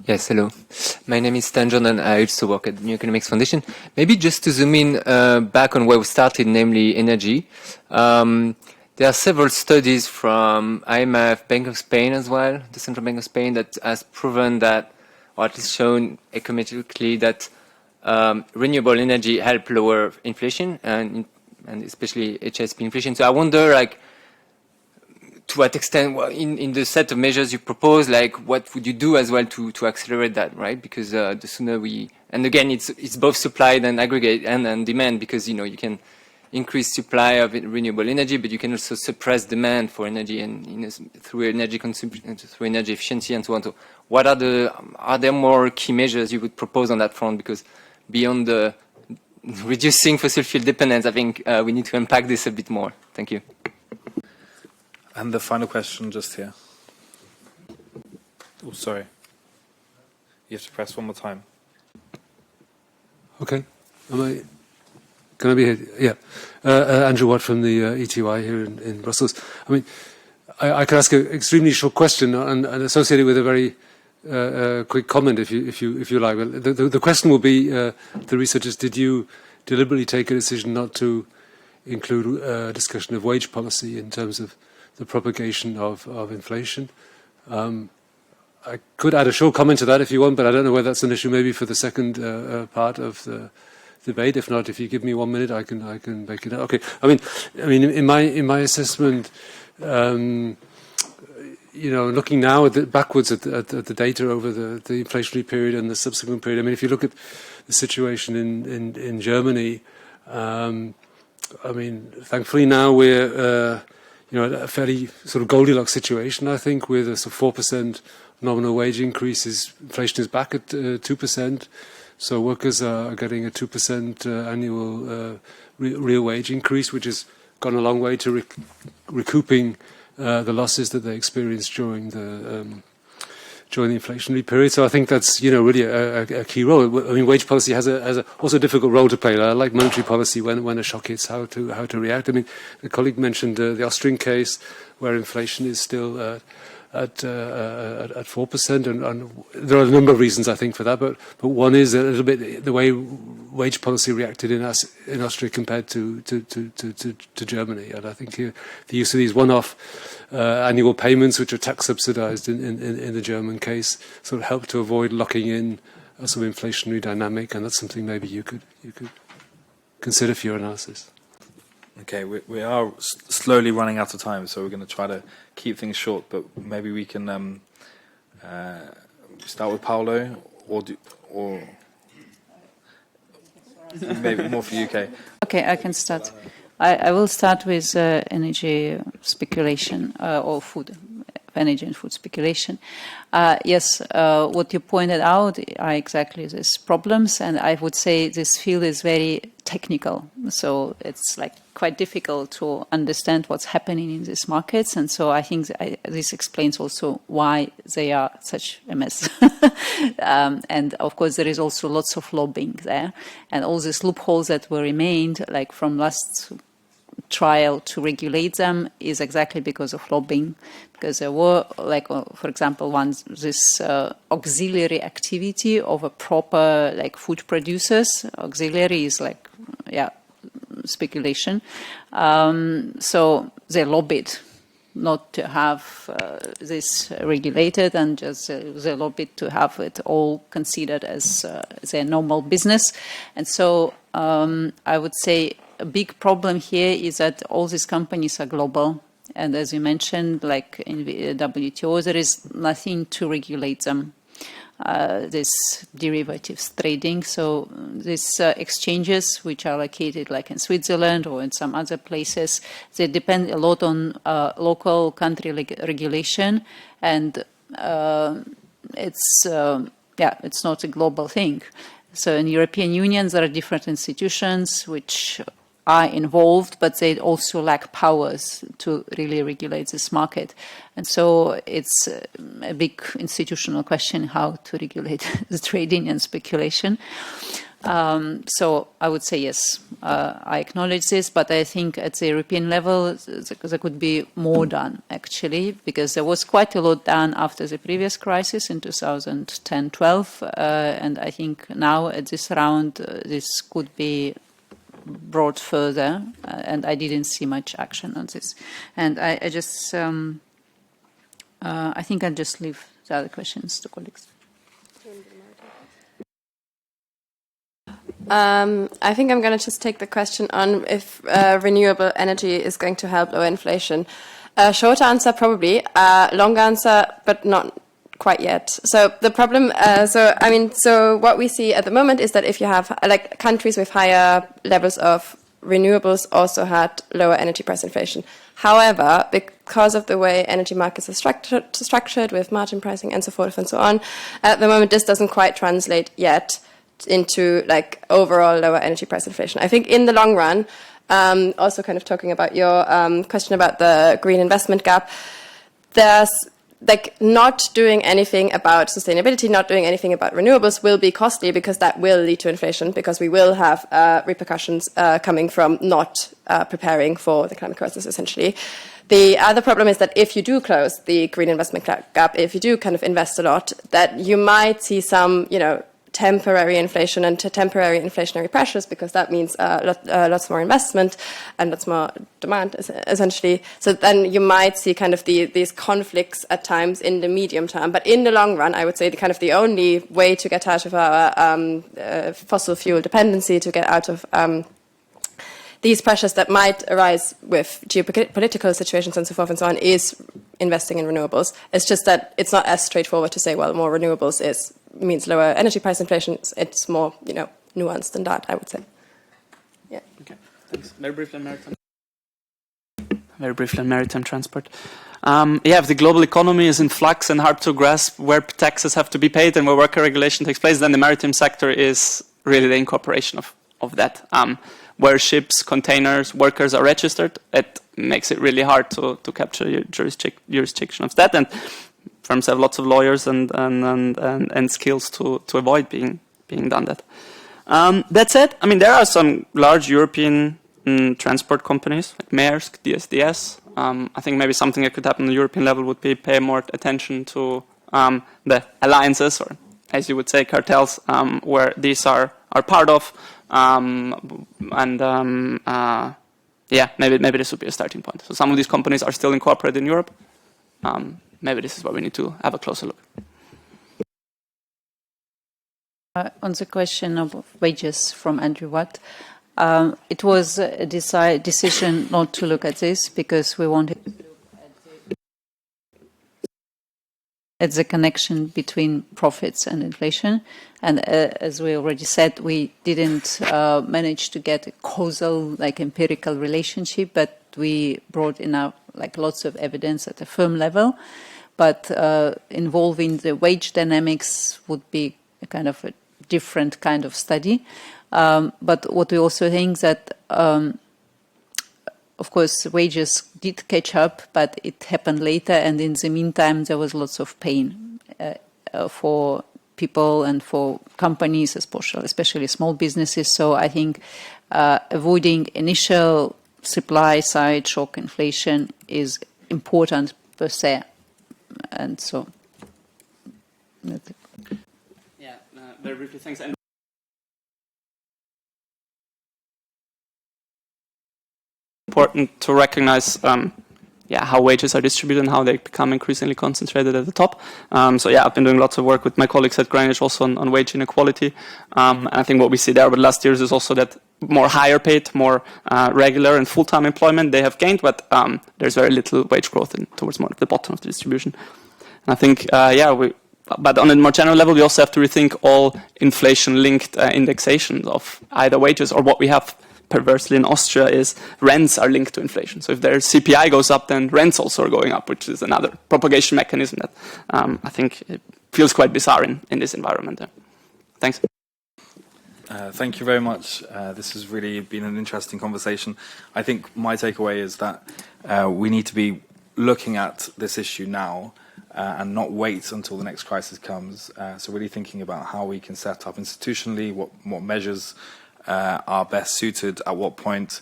Yes, hello. My name is Stan John and I also work at the New Economics Foundation. Maybe just to zoom in back on where we started, namely energy. There are several studies from IMF, Bank of Spain as well, the Central Bank of Spain, that has proven that, or at least shown econometrically, that renewable energy help lower inflation and especially HSP inflation. So I wonder, like, to what extent, well, in the set of measures you propose, like, what would you do as well to accelerate that, right? Because the sooner we, and again, it's both supply and aggregate and demand, because, you know, you can increase supply of renewable energy, but you can also suppress demand for energy and, you know, through energy consumption, through energy efficiency and so on. So what are there more key measures you would propose on that front? Because beyond the reducing fossil fuel dependence, I think we need to unpack this a bit more. Thank you. And the final question just here. Oh, sorry. You have to press one more time. Okay. Can I be here? Yeah. Andrew Watt from the ETY here in Brussels. I mean, I could ask an extremely short question and associated with a very quick comment, if you like. Well, the question will be, the researchers, did you deliberately take a decision not to include a discussion of wage policy in terms of the propagation of inflation. I could add a short comment to that if you want, but I don't know whether that's an issue maybe for the second part of the debate. If not, if you give me 1 minute, I can make it up. Okay. I mean, in my assessment, looking now backwards at the data over the inflationary period and the subsequent period. I mean, if you look at the situation in Germany, thankfully now we're at a fairly sort of Goldilocks situation. I think with a sort of 4% nominal wage increases, inflation is back at 2%. So workers are getting a 2% annual real wage increase, which has gone a long way to recouping the losses that they experienced during the inflationary period. So I think that's really a key role. I mean, wage policy has also a difficult role to play. Like monetary policy, when a shock hits, how to react. I mean, a colleague mentioned the Austrian case, where inflation is still at 4%, and there are a number of reasons I think for that. But one is a little bit the way wage policy reacted in Austria compared to Germany. And I think the use of these one-off annual payments, which are tax subsidised in the German case, sort of helped to avoid locking in a sort of inflationary dynamic, and that's something maybe you could consider for your analysis. Okay, we are slowly running out of time, so we're going to try to keep things short. But maybe we can start with Paolo, or maybe more for UK. Okay, I can start. I will start with energy speculation or food, energy and food speculation. Yes, what you pointed out are exactly these problems, and I would say this field is very technical. So it's like quite difficult to understand what's happening in these markets, and so I think this explains also why they are such a mess. And of course, there is also lots of lobbying there, and all these loopholes that were remained, like from last trial to regulate them, is exactly because of lobbying, because there were, like, for example, this auxiliary activity of a proper, like, food producers. Auxiliary is like, speculation. So they lobbied not to have this regulated, and just they lobbied to have it all considered as their normal business. And so I would say a big problem here is that all these companies are global. And as you mentioned, like in the WTO, there is nothing to regulate them. This derivatives trading. So these exchanges, which are located like in Switzerland or in some other places, they depend a lot on local country regulation, and it's not a global thing. So in European Union, there are different institutions which are involved, but they also lack powers to really regulate this market. And so it's a big institutional question how to regulate the trading and speculation. So I would say yes, I acknowledge this, but I think at the European level there could be more done, actually, because there was quite a lot done after the previous crisis in 2010-12, and I think now at this round this could be brought further, and I didn't see much action on this. And I think I'll just leave the other questions to colleagues. I think I'm going to just take the question on if renewable energy is going to help lower inflation. Short answer, probably. Long answer, but not quite yet. So the problem, so what we see at the moment is that if you have like countries with higher levels of renewables also had lower energy price inflation. However, because of the way energy markets are structured with margin pricing and so forth and so on, at the moment this doesn't quite translate yet into like overall lower energy price inflation. I think in the long run, also kind of talking about your question about the green investment gap, there's like not doing anything about sustainability, not doing anything about renewables will be costly, because that will lead to inflation, because we will have repercussions coming from not preparing for the climate crisis, essentially. The other problem is that if you do close the green investment gap, if you do kind of invest a lot, that you might see some, temporary inflation and to temporary inflationary pressures, because that means lots more investment and lots more demand, essentially. So then you might see kind of these conflicts at times in the medium term. But in the long run, I would say the only way to get out of our fossil fuel dependency, to get out of these pressures that might arise with geopolitical situations and so forth and so on, is investing in renewables. It's just that it's not as straightforward to say, well, more renewables means lower energy price inflation. It's more, nuanced than that, I would say. Yeah. Okay, thanks. Very briefly on maritime transport. If the global economy is in flux and hard to grasp where taxes have to be paid and where worker regulation takes place, then the maritime sector is really the incorporation of that. Where ships, containers, workers are registered, it makes it really hard to capture your jurisdiction of that. And firms have lots of lawyers and skills to avoid being done that. That said, there are some large European transport companies like Maersk, DSDS. I think maybe something that could happen on the European level would be pay more attention to the alliances, or as you would say, cartels, where these are part of. Maybe this would be a starting point. So some of these companies are still incorporated in Europe. Maybe this is where we need to have a closer look. On the question of wages from Andrew Watt, it was a decision not to look at this because we wanted to look at the connection between profits and inflation. And as we already said, we didn't manage to get a causal, empirical relationship, but we brought in lots of evidence at a firm level. But involving the wage dynamics would be a kind of a different kind of study. But what we also think that, of course, wages did catch up, but it happened later. And in the meantime, there was lots of pain for people and for companies, especially small businesses. So I think avoiding initial supply side shock inflation is important per se. And so, very briefly, thanks. Important to recognize how wages are distributed and how they become increasingly concentrated at the top. I've been doing lots of work with my colleagues at Greenwich also on wage inequality. And I think what we see there over the last years is also that more higher paid, more regular and full-time employment they have gained, but there's very little wage growth towards more at the bottom of the distribution. And I think, but on a more general level, we also have to rethink all inflation-linked indexation of either wages, or what we have perversely in Austria is rents are linked to inflation. So if their CPI goes up, then rents also are going up, which is another propagation mechanism that I think it feels quite bizarre in this environment. Thanks. Thank you very much. This has really been an interesting conversation. I think my takeaway is that we need to be looking at this issue now and not wait until the next crisis comes. So really thinking about how we can set up institutionally, what measures are best suited at what point.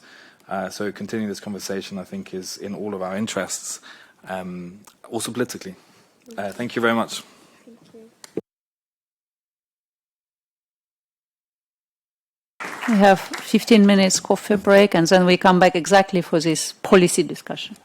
So continuing this conversation, I think, is in all of our interests, also politically. Thank you very much. we have 15 minutes coffee break, and then we come back exactly for this policy discussion.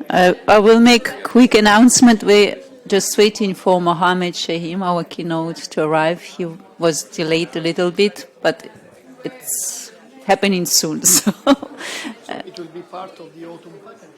I will make a quick announcement. We're just waiting for Mohammed Shahim, our keynote, to arrive. He was delayed a little bit, but it's happening soon. So It will be part of the autumn package.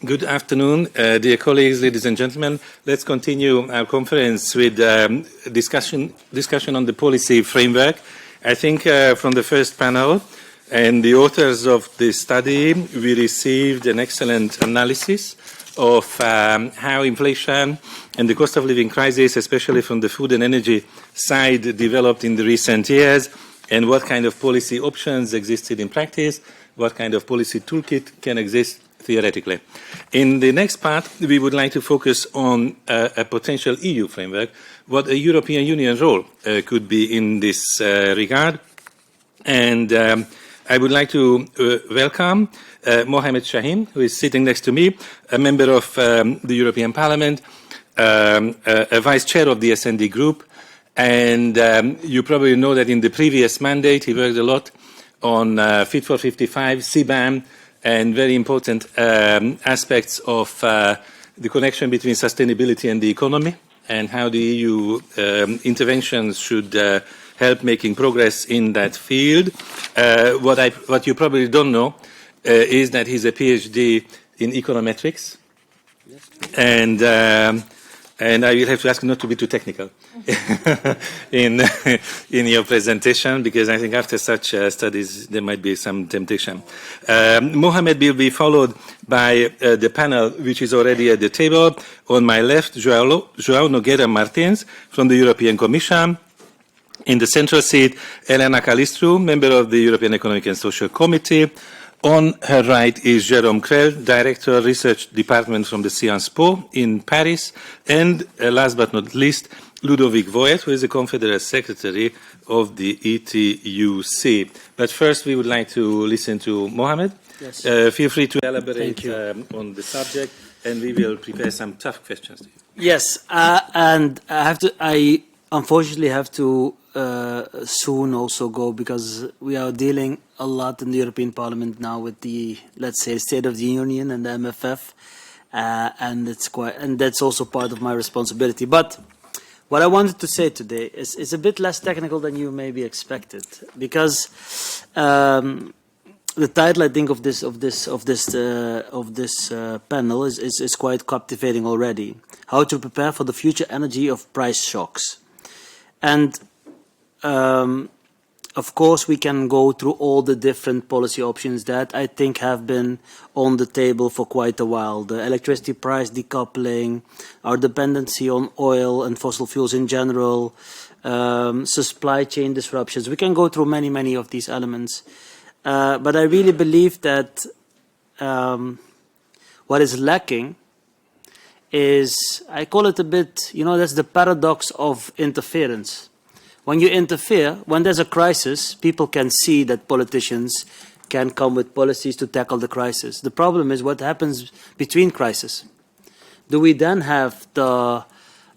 Good afternoon, dear colleagues, ladies and gentlemen. Let's continue our conference with discussion on the policy framework. I think from the first panel and the authors of this study, we received an excellent analysis of how inflation and the cost of living crisis, especially from the food and energy side, developed in the recent years, and what kind of policy options existed in practice, what kind of policy toolkit can exist theoretically. In the next part, we would like to focus on a potential EU framework, what a European Union role could be in this regard. And I would like to welcome Mohamed Shaheen, who is sitting next to me, a member of the European Parliament, a vice chair of the S&D group, and you probably know that in the previous mandate he worked a lot on Fit for 55, CBAM, and very important aspects of the connection between sustainability and the economy, and how the EU interventions should help making progress in that field. What you probably don't know is that he's a PhD in econometrics, and I will have to ask you not to be too technical in your presentation, because I think after such studies there might be some temptation. Mohamed will be followed by the panel, which is already at the table. On my left, João Nogueira Martins from the European Commission. In the central seat, Elena Calistru, member of the European Economic and Social Committee. On her right is Jérôme Crel, Director, Research Department from the Sciences Po in Paris. And last but not least, Ludovic Voet, who is the Confederate Secretary of the ETUC. But first, we would like to listen to Mohamed. Yes. Feel free to elaborate on the subject, and we will prepare some tough questions to you. Yes, and I unfortunately have to soon also go, because we are dealing a lot in the European Parliament now with the, let's say, State of the Union and the MFF, and that's also part of my responsibility. But what I wanted to say today is a bit less technical than you maybe expected, because the title, I think, of this panel is quite captivating already. How to prepare for the future energy of price shocks. And of course, we can go through all the different policy options that I think have been on the table for quite a while. The electricity price decoupling, our dependency on oil and fossil fuels in general, supply chain disruptions. We can go through many of these elements. But I really believe that what is lacking is, I call it a bit, that's the paradox of interference. When you interfere, when there's a crisis, people can see that politicians can come with policies to tackle the crisis. The problem is what happens between crises. Do we then have the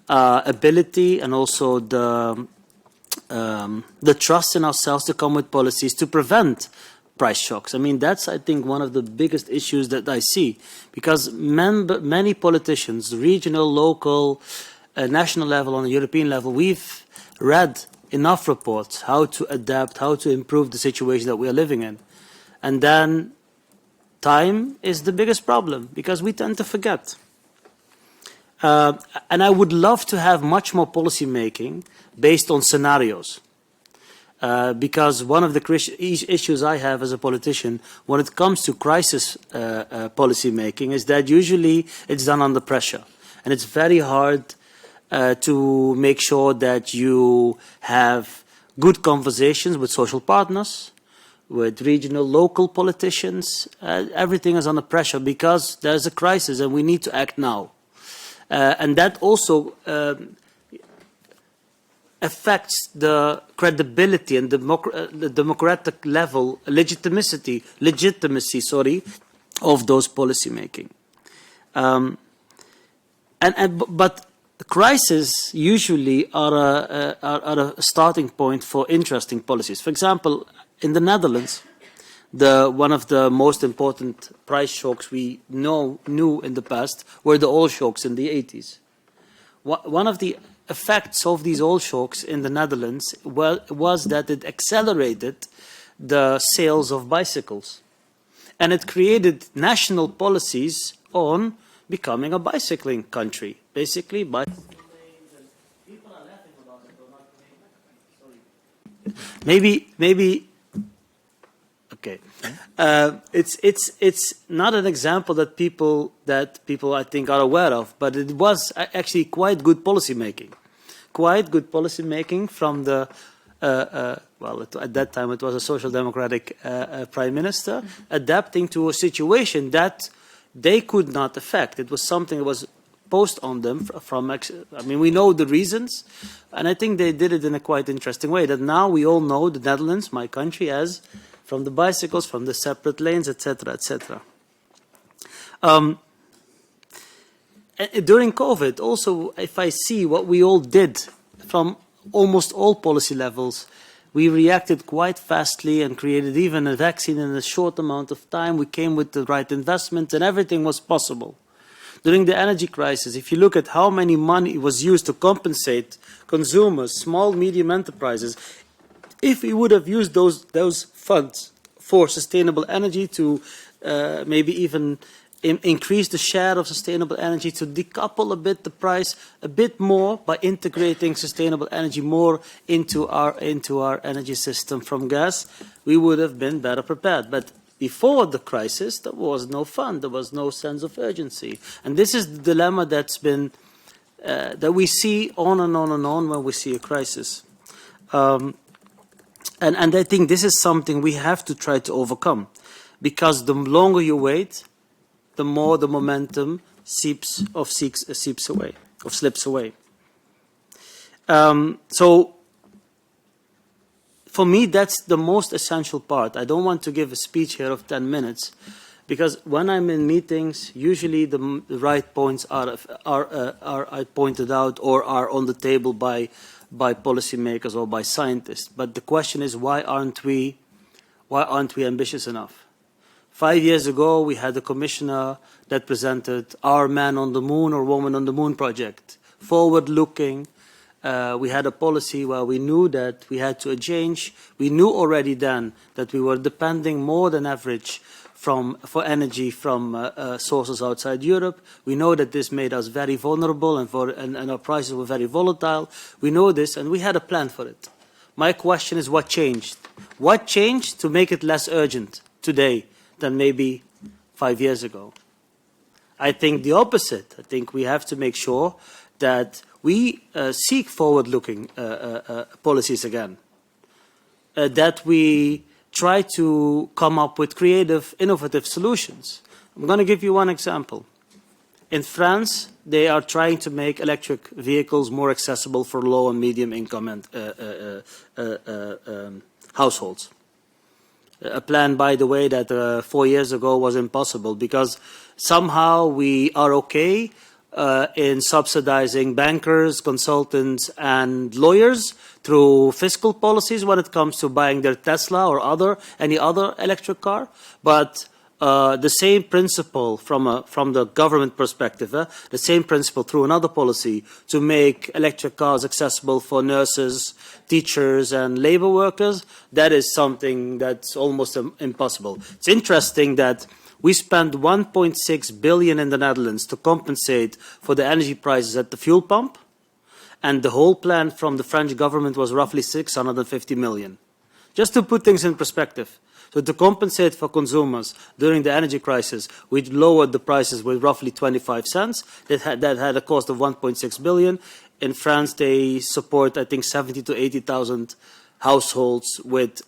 ability and also the trust in ourselves to come with policies to prevent price shocks? I mean, that's, I think, one of the biggest issues that I see, because many politicians, regional, local, national level, on the European level, we've read enough reports how to adapt, how to improve the situation that we are living in. And then time is the biggest problem, because we tend to forget. And I would love to have much more policy making based on scenarios. Because one of the issues I have as a politician when it comes to crisis policy making is that usually it's done under pressure. And it's very hard to make sure that you have good conversations with social partners, with regional, local politicians. Everything is under pressure because there's a crisis and we need to act now. And that also affects the credibility and the democratic level, legitimacy, of those policy making. But crises usually are a starting point for interesting policies. For example, in the Netherlands, one of the most important price shocks we knew in the past were the oil shocks in the 80s. One of the effects of these oil shocks in the Netherlands was that it accelerated the sales of bicycles. And it created national policies on becoming a bicycling country. Basically, maybe. Okay, it's not an example that people I think are aware of, but it was actually quite good policy making. Quite good policy making from the at that time it was a social democratic prime minister adapting to a situation that they could not affect. It was something that was posed on them we know the reasons, and I think they did it in a quite interesting way. That now we all know the Netherlands, my country, as from the bicycles, from the separate lanes, etc., etc. During COVID, also, if I see what we all did from almost all policy levels, we reacted quite fastly and created even a vaccine in a short amount of time. We came with the right investment and everything was possible. During the energy crisis, if you look at how many money was used to compensate consumers, small, medium enterprises, if we would have used those funds for sustainable energy to maybe even increase the share of sustainable energy, to decouple a bit the price a bit more by integrating sustainable energy more into our energy system from gas, we would have been better prepared. But before the crisis, there was no fund, there was no sense of urgency, and this is the dilemma that's been that we see on and on and on when we see a crisis. And I think this is something we have to try to overcome, because the longer you wait, the more the momentum slips away. So for me, that's the most essential part. I don't want to give a speech here of 10 minutes, because when I'm in meetings, usually the right points are pointed out or are on the table by policymakers or by scientists. But the question is, why aren't we ambitious enough? 5 years ago, we had a commissioner that presented our Man on the Moon or Woman on the Moon project. Forward-looking, we had a policy where we knew that we had to change. We knew already then that we were depending more than average for energy from sources outside Europe. We know that this made us very vulnerable and our prices were very volatile. We know this and we had a plan for it. My question is, what changed? What changed to make it less urgent today than maybe 5 years ago? I think the opposite. I think we have to make sure that we seek forward-looking policies again, that we try to come up with creative, innovative solutions. I'm going to give you one example. In France, they are trying to make electric vehicles more accessible for low and medium income households. A plan, by the way, that 4 years ago was impossible, because somehow we are okay in subsidizing bankers, consultants, and lawyers through fiscal policies when it comes to buying their Tesla or any other electric car. But the same principle from the government perspective, the same principle through another policy to make electric cars accessible for nurses, teachers, and labor workers, that is something that's almost impossible. It's interesting that we spent 1.6 billion in the Netherlands to compensate for the energy prices at the fuel pump, and the whole plan from the French government was roughly 650 million. Just to put things in perspective. So to compensate for consumers during the energy crisis, we lowered the prices with roughly 25 cents. That had a cost of 1.6 billion. In France, they support, I think, 70 to 80,000 households with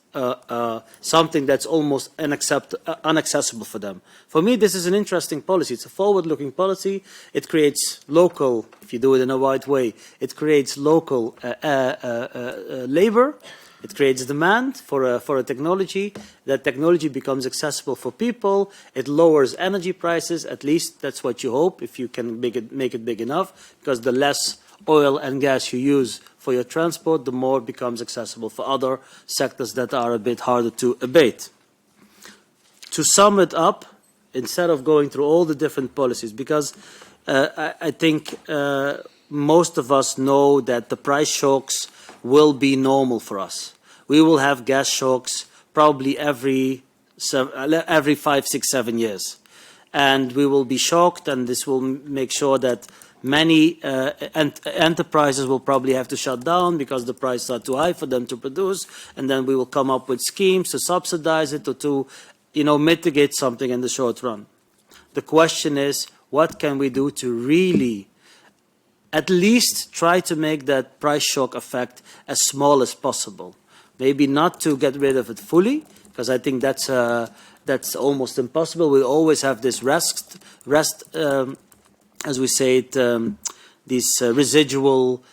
something that's almost inaccessible for them. For me, this is an interesting policy. It's a forward-looking policy. It creates local, if you do it in a right way, it creates local labor. It creates demand for a technology. That technology becomes accessible for people. It lowers energy prices. At least that's what you hope, if you can make it big enough, because the less oil and gas you use for your transport, the more it becomes accessible for other sectors that are a bit harder to abate. To sum it up, instead of going through all the different policies, because I think most of us know that the price shocks will be normal for us. We will have gas shocks probably every 5, 6, 7 years. and we will be shocked, and this will make sure that many enterprises will probably have to shut down because the prices are too high for them to produce, and then we will come up with schemes to subsidize it or to, mitigate something in the short run. The question is, what can we do to really at least try to make that price shock effect as small as possible? Maybe not to get rid of it fully, because I think that's almost impossible. We always have this rest, as we say it, these residual,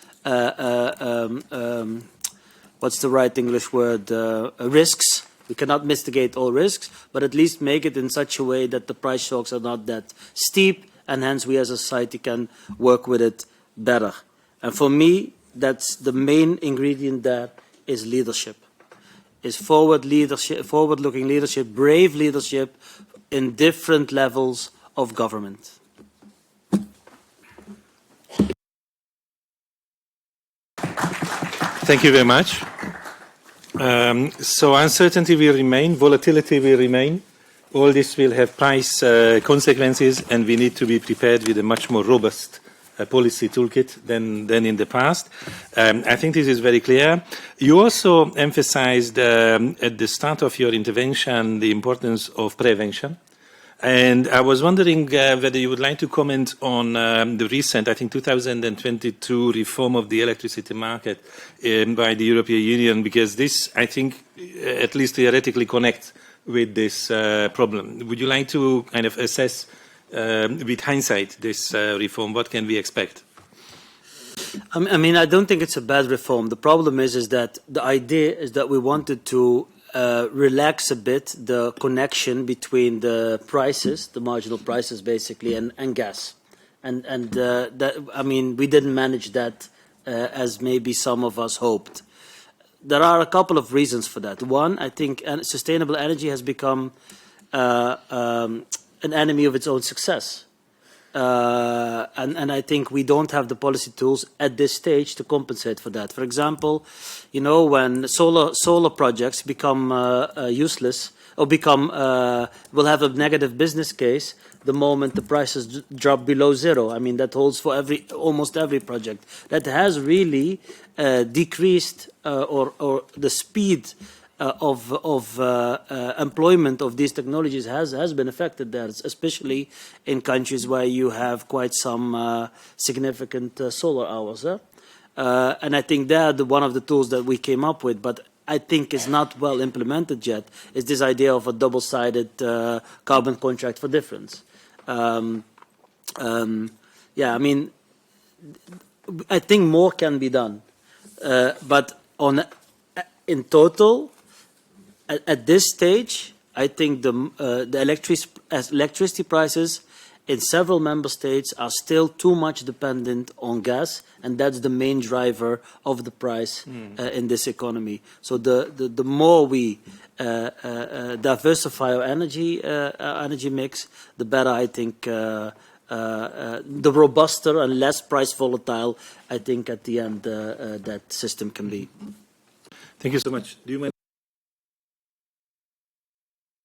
what's the right English word, risks. We cannot mitigate all risks, but at least make it in such a way that the price shocks are not that steep, and hence we as a society can work with it better. And for me, that's the main ingredient there is leadership, is forward-looking leadership, brave leadership in different levels of government. Thank you very much. So uncertainty will remain, volatility will remain. All this will have price consequences, and we need to be prepared with a much more robust policy toolkit than in the past. I think this is very clear. You also emphasized at the start of your intervention the importance of prevention. And I was wondering whether you would like to comment on the recent, I think, 2022 reform of the electricity market by the European Union, because this, I think, at least theoretically connects with this problem. Would you like to kind of assess, with hindsight, this reform? What can we expect? I mean, I don't think it's a bad reform. The problem is that the idea is that we wanted to relax a bit the connection between the prices, the marginal prices basically, and gas. And that, I mean, we didn't manage that as maybe some of us hoped. There are a couple of reasons for that. One, I think sustainable energy has become an enemy of its own success. And I think we don't have the policy tools at this stage to compensate for that. For example, when solar projects become useless or will have a negative business case the moment the prices drop below zero. I mean, that holds for almost every project. That has really decreased or the speed of employment of these technologies has been affected there, especially in countries where you have quite some significant solar hours. And I think they're one of the tools that we came up with, but I think is not well implemented yet, is this idea of a double-sided carbon contract for difference. Yeah, I mean, I think more can be done, but in total, at this stage, I think the electricity prices in several member states are still too much dependent on gas, and that's the main driver of the price in this economy. So the more we diversify our energy mix, the better, I think, the robuster and less price volatile, I think, at the end, that system can be. Thank you so much. Do you mind?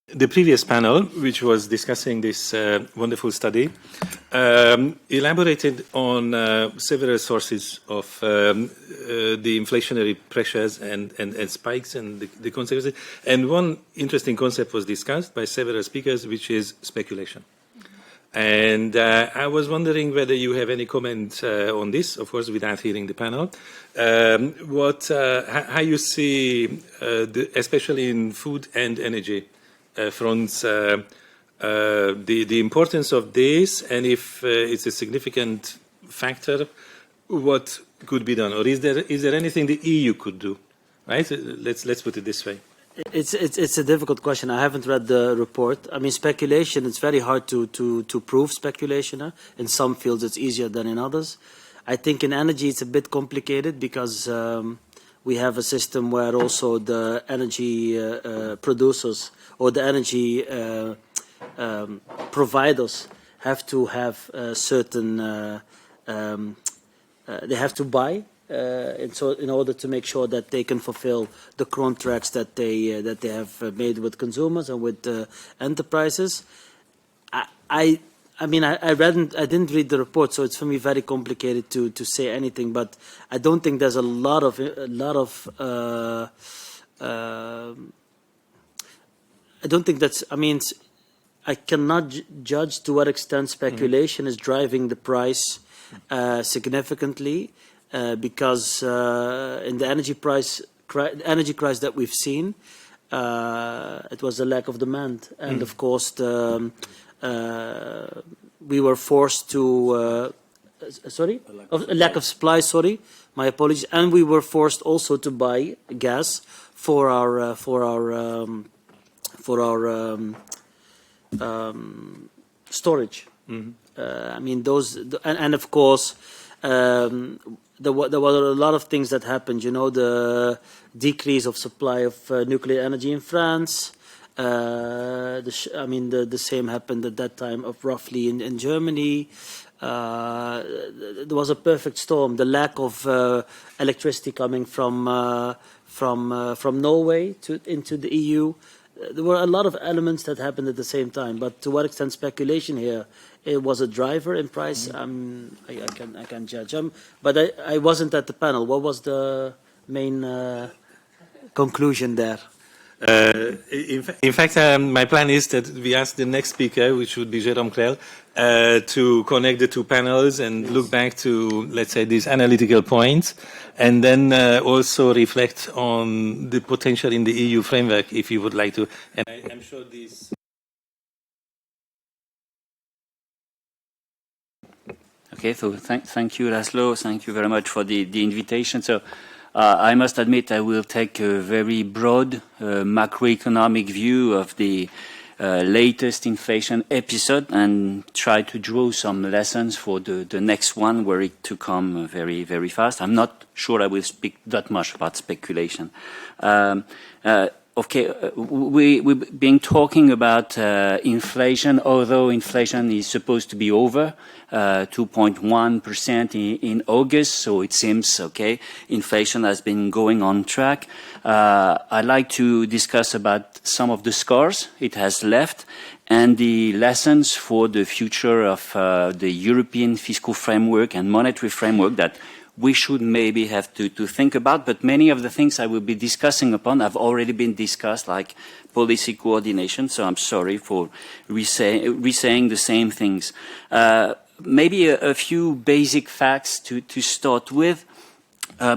The previous panel, which was discussing this wonderful study, elaborated on several sources of the inflationary pressures and spikes and the consequences. And one interesting concept was discussed by several speakers, which is speculation. And I was wondering whether you have any comment on this, of course, without hearing the panel. How you see, especially in food and energy, fronts, the importance of this, and if it's a significant factor, what could be done, or is there anything the EU could do? Right? Let's put it this way. It's a difficult question. I haven't read the report. I mean, speculation. It's very hard to prove speculation. In some fields, it's easier than in others. I think in energy, it's a bit complicated because we have a system where also the energy producers or the energy providers have to have certain, they have to buy in order to make sure that they can fulfill the contracts that they have made with consumers and with enterprises. I mean, I didn't read the report, so it's for me very complicated to say anything. But I don't think there's a lot of I don't think that's. I mean, I cannot judge to what extent speculation is driving the price significantly, because in the energy crisis that we've seen, it was a lack of demand, and of course we were forced to a lack of supply. Sorry, my apologies, and we were forced also to buy gas for our storage. I mean, and of course, there were a lot of things that happened. You know, the decrease of supply of nuclear energy in France. The same happened at that time of roughly in Germany. There was a perfect storm. The lack of electricity coming from Norway into the EU. There were a lot of elements that happened at the same time. But to what extent speculation here it was a driver in price? I can judge. But I wasn't at the panel. What was the main conclusion there? In fact, my plan is that we ask the next speaker, which would be Jérôme Creel, to connect the two panels and look back to, let's say, these analytical points, and then also reflect on the potential in the EU framework, if you would like to. And I'm sure this. Okay, so thank you, Laszlo. Thank you very much for the invitation. So. I must admit I will take a very broad macroeconomic view of the latest inflation episode and try to draw some lessons for the next one, were it to come very, very fast. I'm not sure I will speak that much about speculation. We've been talking about inflation, although inflation is supposed to be over 2.1% in August, so it seems okay. Inflation has been going on track. I'd like to discuss about some of the scars it has left and the lessons for the future of the European fiscal framework and monetary framework that we should maybe have to think about, but many of the things I will be discussing upon have already been discussed, like policy coordination, so I'm sorry for re-saying the same things. Maybe a few basic facts to start with.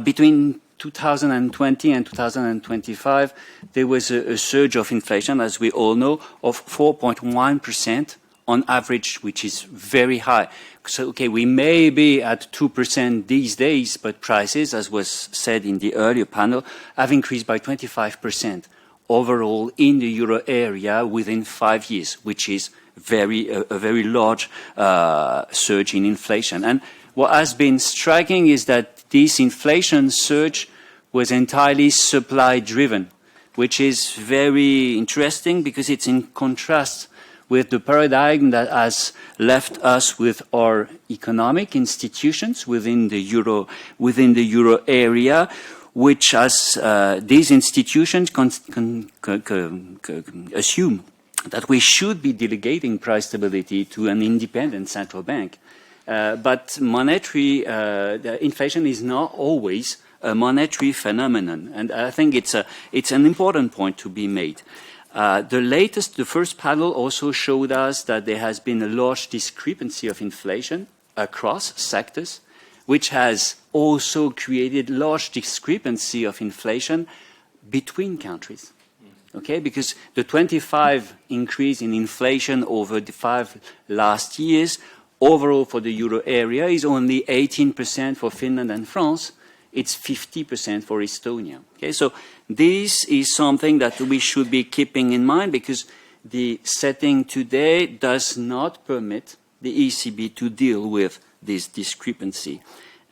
Between 2020 and 2025, there was a surge of inflation, as we all know, of 4.1% on average, which is very high. So, okay, we may be at 2% these days, but prices, as was said in the earlier panel, have increased by 25% overall in the euro area within 5 years, which is a very large surge in inflation. And what has been striking is that this inflation surge was entirely supply-driven, which is very interesting because it's in contrast with the paradigm that has left us with our economic institutions within the euro area, which has these institutions assume that we should be delegating price stability to an independent central bank. But monetary inflation is not always a monetary phenomenon, and I think it's an important point to be made. The first panel also showed us that there has been a large discrepancy of inflation across sectors, which has also created large discrepancy of inflation between countries. Okay, because the 25 increase in inflation over the 5 last years, overall for the euro area, is only 18% for Finland and France. It's 50% for Estonia. Okay, so this is something that we should be keeping in mind because the setting today does not permit the ECB to deal with this discrepancy.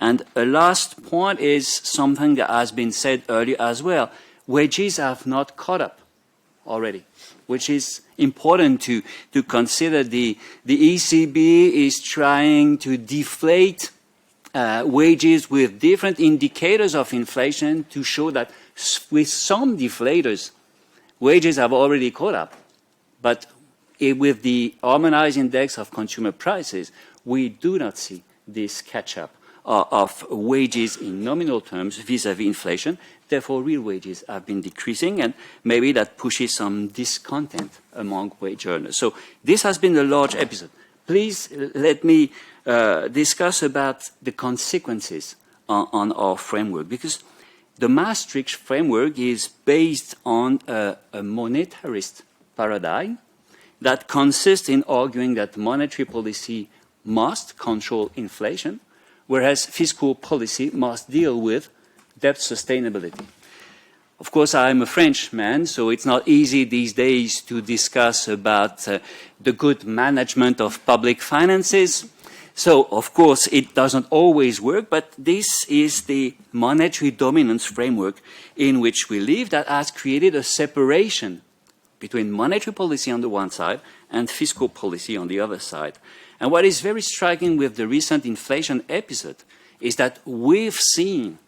And a last point is something that has been said earlier as well. Wages have not caught up already, which is important to consider. The ECB is trying to deflate wages with different indicators of inflation to show that with some deflators, wages have already caught up. But with the harmonized index of consumer prices, we do not see this catch-up of wages in nominal terms vis-à-vis inflation. Therefore, real wages have been decreasing, and maybe that pushes some discontent among wage earners. So this has been a large episode. Please let me discuss about the consequences on our framework, because the Maastricht framework is based on a monetarist paradigm that consists in arguing that monetary policy must control inflation, whereas fiscal policy must deal with debt sustainability. Of course, I'm a Frenchman, so it's not easy these days to discuss about the good management of public finances. So, of course, it doesn't always work, but this is the monetary dominance framework in which we live that has created a separation between monetary policy on the one side and fiscal policy on the other side. And what is very striking with the recent inflation episode is that we've seen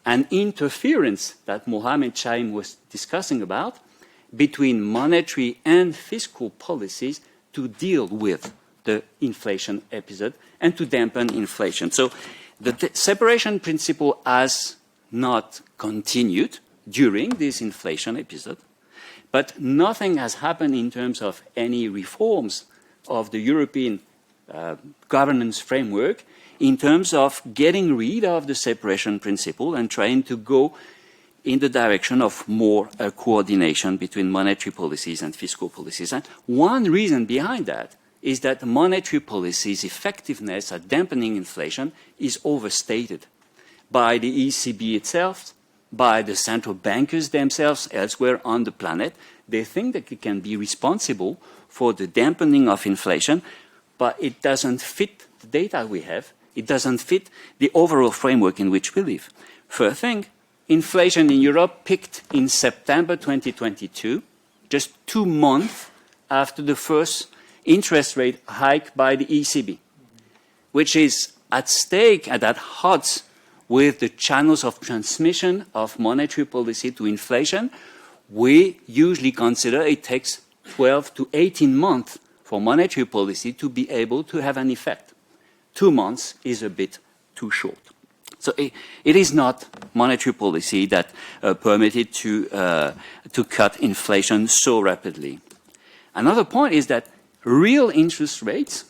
an interference that Mohamed Chaim was discussing about between monetary and fiscal policies to deal with the inflation episode and to dampen inflation. So the separation principle has not continued during this inflation episode, but nothing has happened in terms of any reforms of the European governance framework in terms of getting rid of the separation principle and trying to go in the direction of more coordination between monetary policies and fiscal policies. And one reason behind that is that monetary policy's effectiveness at dampening inflation is overstated by the ECB itself, by the central bankers themselves elsewhere on the planet. They think that it can be responsible for the dampening of inflation, but it doesn't fit the data we have. It doesn't fit the overall framework in which we live. First thing, inflation in Europe peaked in September 2022, just 2 months after the first interest rate hike by the ECB, which is at stake and at odds with the channels of transmission of monetary policy to inflation. We usually consider it takes 12 to 18 months for monetary policy to be able to have an effect. 2 months is a bit too short. So it is not monetary policy that permitted to cut inflation so rapidly. Another point is that real interest rates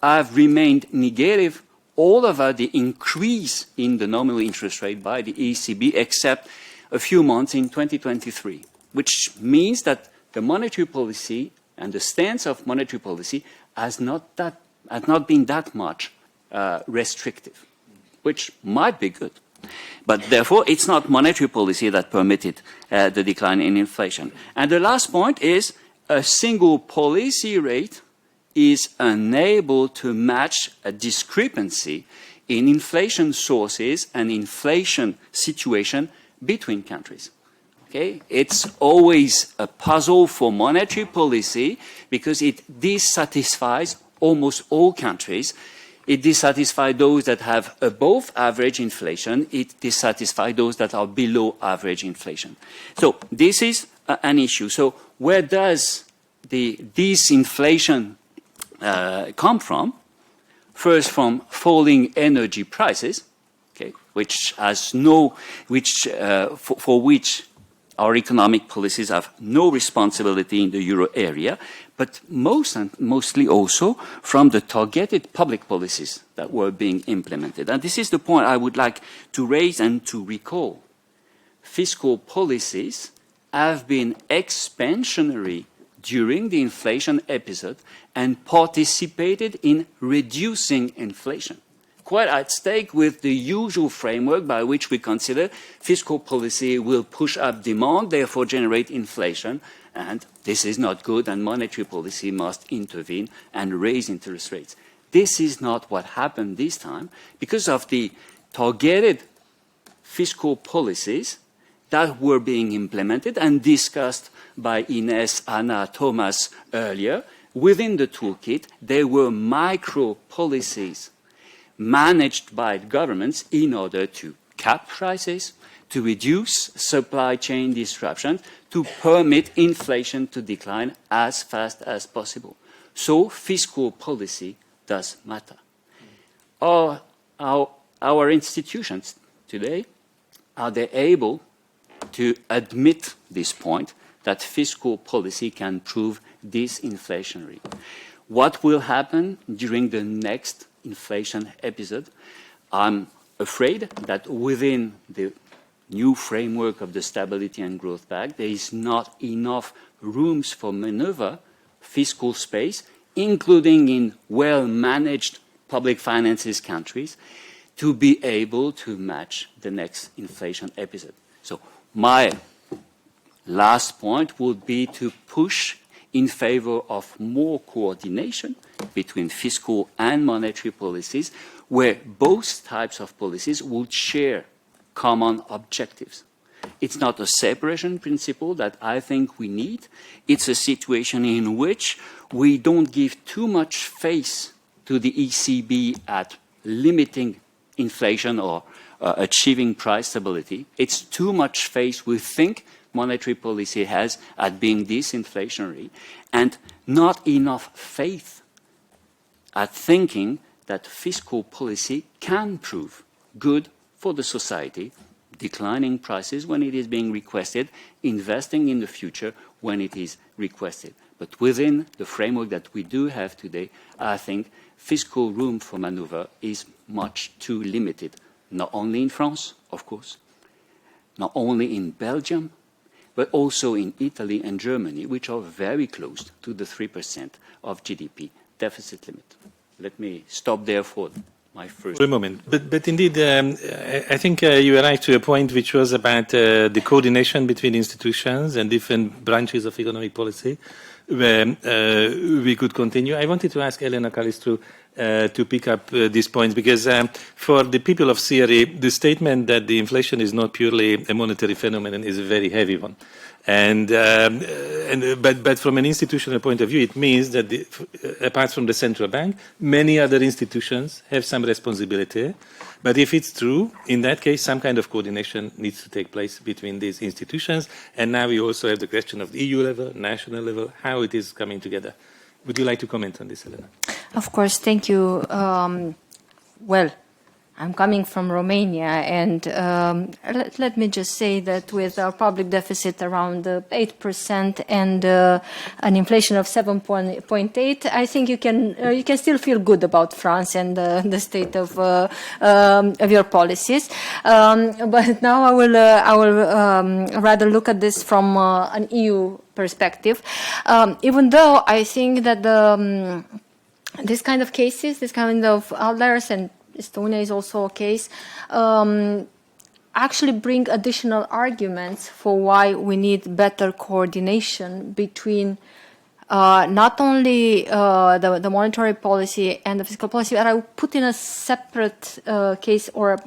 have remained negative all over the increase in the nominal interest rate by the ECB, except a few months in 2023, which means that the monetary policy and the stance of monetary policy has not been that much restrictive, which might be good. But therefore, it's not monetary policy that permitted the decline in inflation. And the last point is a single policy rate is unable to match a discrepancy in inflation sources and inflation situation between countries. Okay? It's always a puzzle for monetary policy because it dissatisfies almost all countries. It dissatisfies those that have above average inflation. It dissatisfies those that are below average inflation. So this is an issue. So where does the disinflation come from? First, from falling energy prices, okay, for which our economic policies have no responsibility in the euro area, but mostly also from the targeted public policies that were being implemented. And this is the point I would like to raise and to recall. Fiscal policies have been expansionary during the inflation episode and participated in reducing inflation. Quite at stake with the usual framework by which we consider fiscal policy will push up demand, therefore generate inflation, and this is not good and monetary policy must intervene and raise interest rates. This is not what happened this time because of the targeted fiscal policies that were being implemented and discussed by Ines, Anna, Thomas earlier. Within the toolkit, there were micro policies managed by governments in order to cap prices, to reduce supply chain disruptions, to permit inflation to decline as fast as possible. So fiscal policy does matter. Our institutions today, are they able to admit this point that fiscal policy can prove disinflationary? What will happen during the next inflation episode? I'm afraid that within the new framework of the Stability and Growth Pact, there is not enough rooms for maneuver, fiscal space, including in well-managed public finances countries, to be able to match the next inflation episode. So my last point would be to push in favor of more coordination between fiscal and monetary policies, where both types of policies would share common objectives. It's not a separation principle that I think we need. It's a situation in which we don't give too much faith to the ECB at limiting inflation or achieving price stability. It's too much faith we think monetary policy has at being disinflationary, and not enough faith at thinking that fiscal policy can prove good for the society, declining prices when it is being requested, investing in the future when it is requested. But within the framework that we do have today, I think fiscal room for maneuver is much too limited, not only in France, of course, not only in Belgium, but also in Italy and Germany, which are very close to the 3% of GDP deficit limit. Let me stop there for my first... For a moment. But indeed, I think you were right to a point which was about the coordination between institutions and different branches of economic policy, where we could continue. I wanted to ask Elena Calistru to pick up these points, because for the people of CRE, the statement that the inflation is not purely a monetary phenomenon is a very heavy one. But from an institutional point of view, it means that apart from the central bank, many other institutions have some responsibility. But if it's true, in that case, some kind of coordination needs to take place between these institutions. And now we also have the question of the EU level, national level, how it is coming together. Would you like to comment on this, Elena? Of course, thank you. Well, I'm coming from Romania, and let me just say that with our public deficit around 8% and an inflation of 7.8, I think you can still feel good about France and the state of your policies. But now I will rather look at this from an EU perspective, even though I think that this kind of cases, this kind of outliers, and Estonia is also a case, actually bring additional arguments for why we need better coordination between not only the monetary policy and the fiscal policy, but I would put in a separate case, or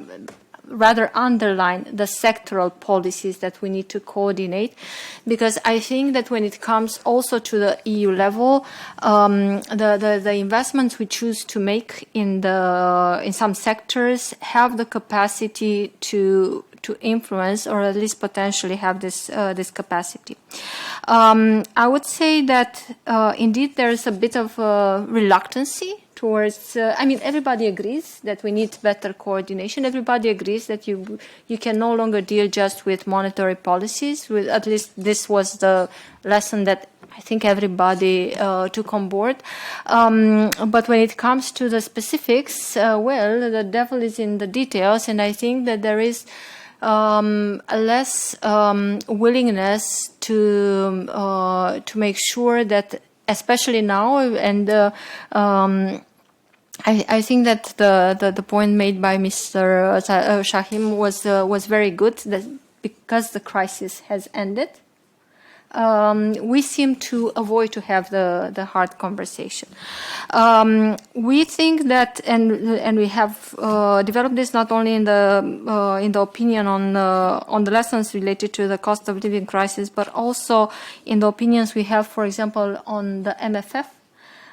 rather underline the sectoral policies that we need to coordinate, because I think that when it comes also to the EU level, the investments we choose to make in some sectors have the capacity to influence, or at least potentially have this capacity. I would say that indeed there is a bit of reluctancy towards, everybody agrees that we need better coordination. Everybody agrees that you can no longer deal just with monetary policies. At least this was the lesson that I think everybody took on board. But when it comes to the specifics, the devil is in the details, and I think that there is a less willingness to make sure that, especially now, and I think that the point made by Mr. Shahim was very good, that because the crisis has ended, we seem to avoid to have the hard conversation. We think that, and we have developed this not only in the opinion on the lessons related to the cost of living crisis, but also in the opinions we have, for example, on the MFF.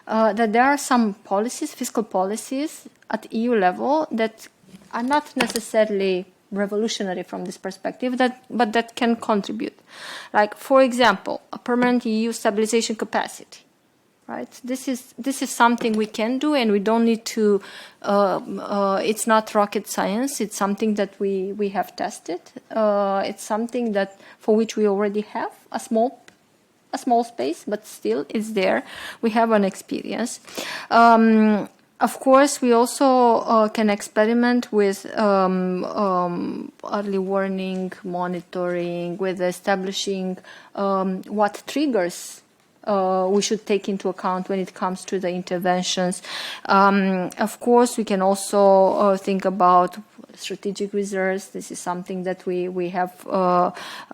That there are some policies, fiscal policies at EU level, that are not necessarily revolutionary from this perspective, but that can contribute. Like, for example, a permanent EU stabilization capacity. Right. This is something we can do, and we don't need to. It's not rocket science. It's something that we have tested. It's something that for which we already have a small space, but still it's there. We have an experience. Of course, we also can experiment with early warning, monitoring, with establishing what triggers we should take into account when it comes to the interventions. Of course, we can also think about strategic reserves. This is something that we have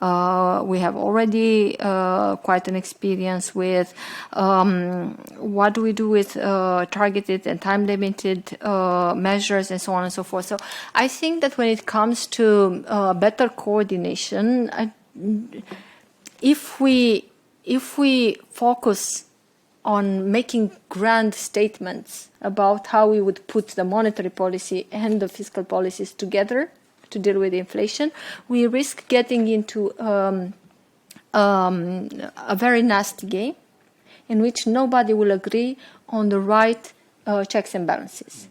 already quite an experience with. What do we do with targeted and time-limited measures, and so on and so forth? So I think that when it comes to better coordination, if we focus on making grand statements about how we would put the monetary policy and the fiscal policies together to deal with inflation, we risk getting into a very nasty game in which nobody will agree on the right checks and balances.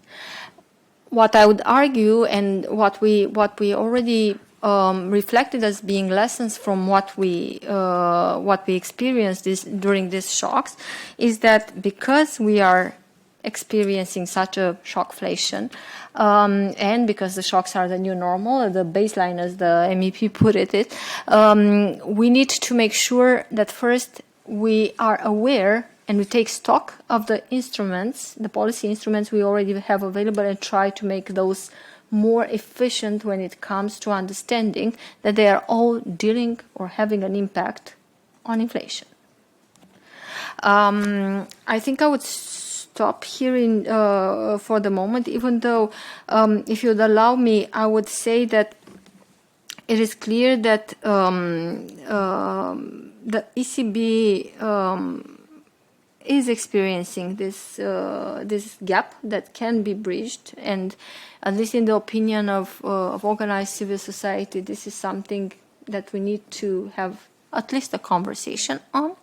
What I would argue, and what we already reflected as being lessons from what we experienced during these shocks, is that because we are experiencing such a shockflation, and because the shocks are the new normal, the baseline, as the MEP put it, we need to make sure that first we are aware and we take stock of the instruments, the policy instruments we already have available, and try to make those more efficient when it comes to understanding that they are all dealing or having an impact on inflation. I think I would stop here for the moment, even though, if you'd allow me, I would say that it is clear that the ECB is experiencing this gap that can be bridged, and at least in the opinion of organized civil society, this is something that we need to have at least a conversation on,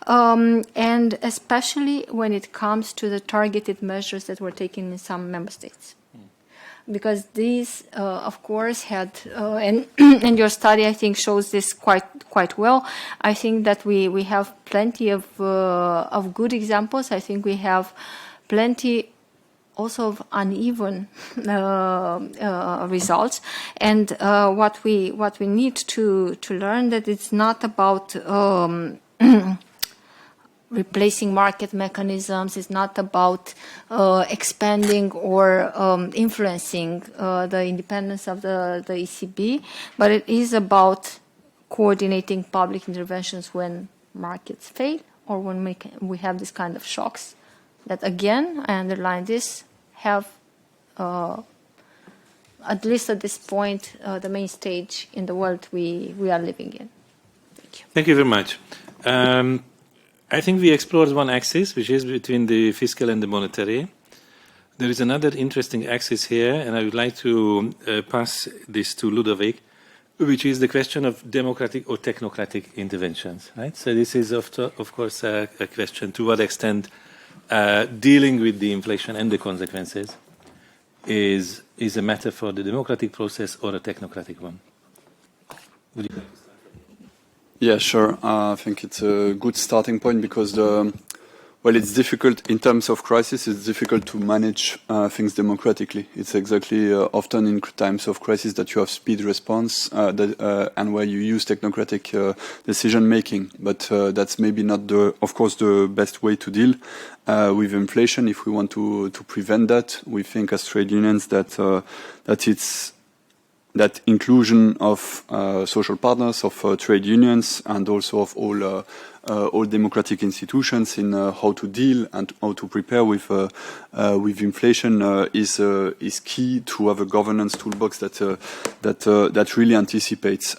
and especially when it comes to the targeted measures that were taken in some member states. Because these, of course, had, and your study, I think, shows this quite well. I think that we have plenty of good examples. I think we have plenty also of uneven results. And what we need to learn, that it's not about replacing market mechanisms, is not about expanding or influencing the independence of the ECB, but it is about coordinating public interventions when markets fail or when we have this kind of shocks that, again, I underline this, have, at least at this point, the main stage in the world we are living in. Thank you. Thank you very much. I think we explored one axis, which is between the fiscal and the monetary. There is another interesting axis here, and I would like to pass this to Ludovic, which is the question of democratic or technocratic interventions. Right? So this is, of course, a question to what extent dealing with the inflation and the consequences is a matter for the democratic process or a technocratic one. Would you like to start? Yeah, sure. I think it's a good starting point because, it's difficult in terms of crisis. It's difficult to manage things democratically. It's exactly often in times of crisis that you have speed response and where you use technocratic decision making. But that's maybe not of course, the best way to deal with inflation. If we want to prevent that, we think as trade unions that it's that inclusion of social partners, of trade unions, and also of all democratic institutions in how to deal and how to prepare with inflation is key to have a governance toolbox that really anticipates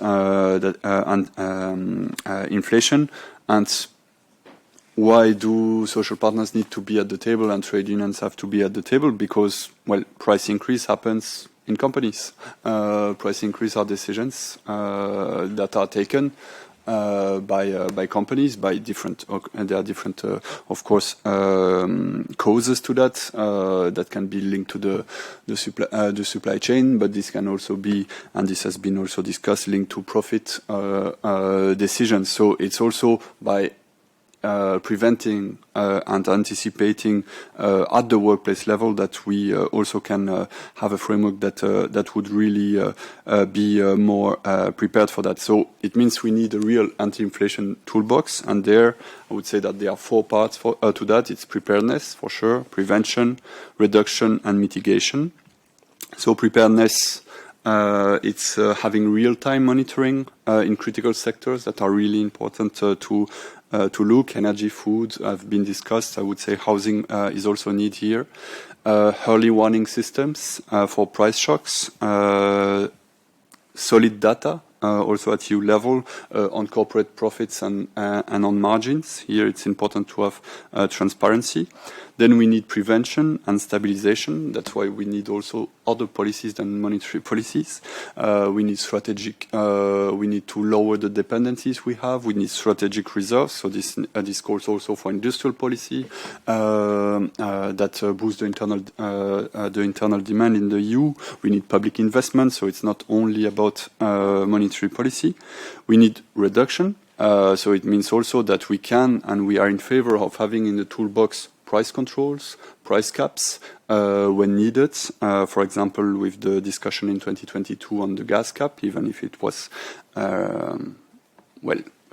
inflation. And why do social partners need to be at the table and trade unions have to be at the table? Because, price increase happens in companies. Price increase are decisions that are taken by companies, by different, and there are different, of course, causes to that that can be linked to the supply chain, but this can also be, and this has been also discussed, linked to profit decisions. So it's also by preventing and anticipating at the workplace level that we also can have a framework that would really be more prepared for that. So it means we need a real anti-inflation toolbox, and there I would say that there are 4 parts to that. It's preparedness, for sure, prevention, reduction, and mitigation. So preparedness, it's having real-time monitoring in critical sectors that are really important to look. Energy, food have been discussed. I would say housing is also a need here. Early warning systems for price shocks. Solid data also at EU level on corporate profits and on margins. Here it's important to have transparency. Then we need prevention and stabilization. That's why we need also other policies than monetary policies. We need strategic, we need to lower the dependencies we have. We need strategic reserves. So this calls also for industrial policy that boost the internal demand in the EU. We need public investment. So it's not only about monetary policy. We need reduction. So it means also that we can, and we are in favor of having in the toolbox price controls, price caps when needed. For example, with the discussion in 2022 on the gas cap, even if it was, a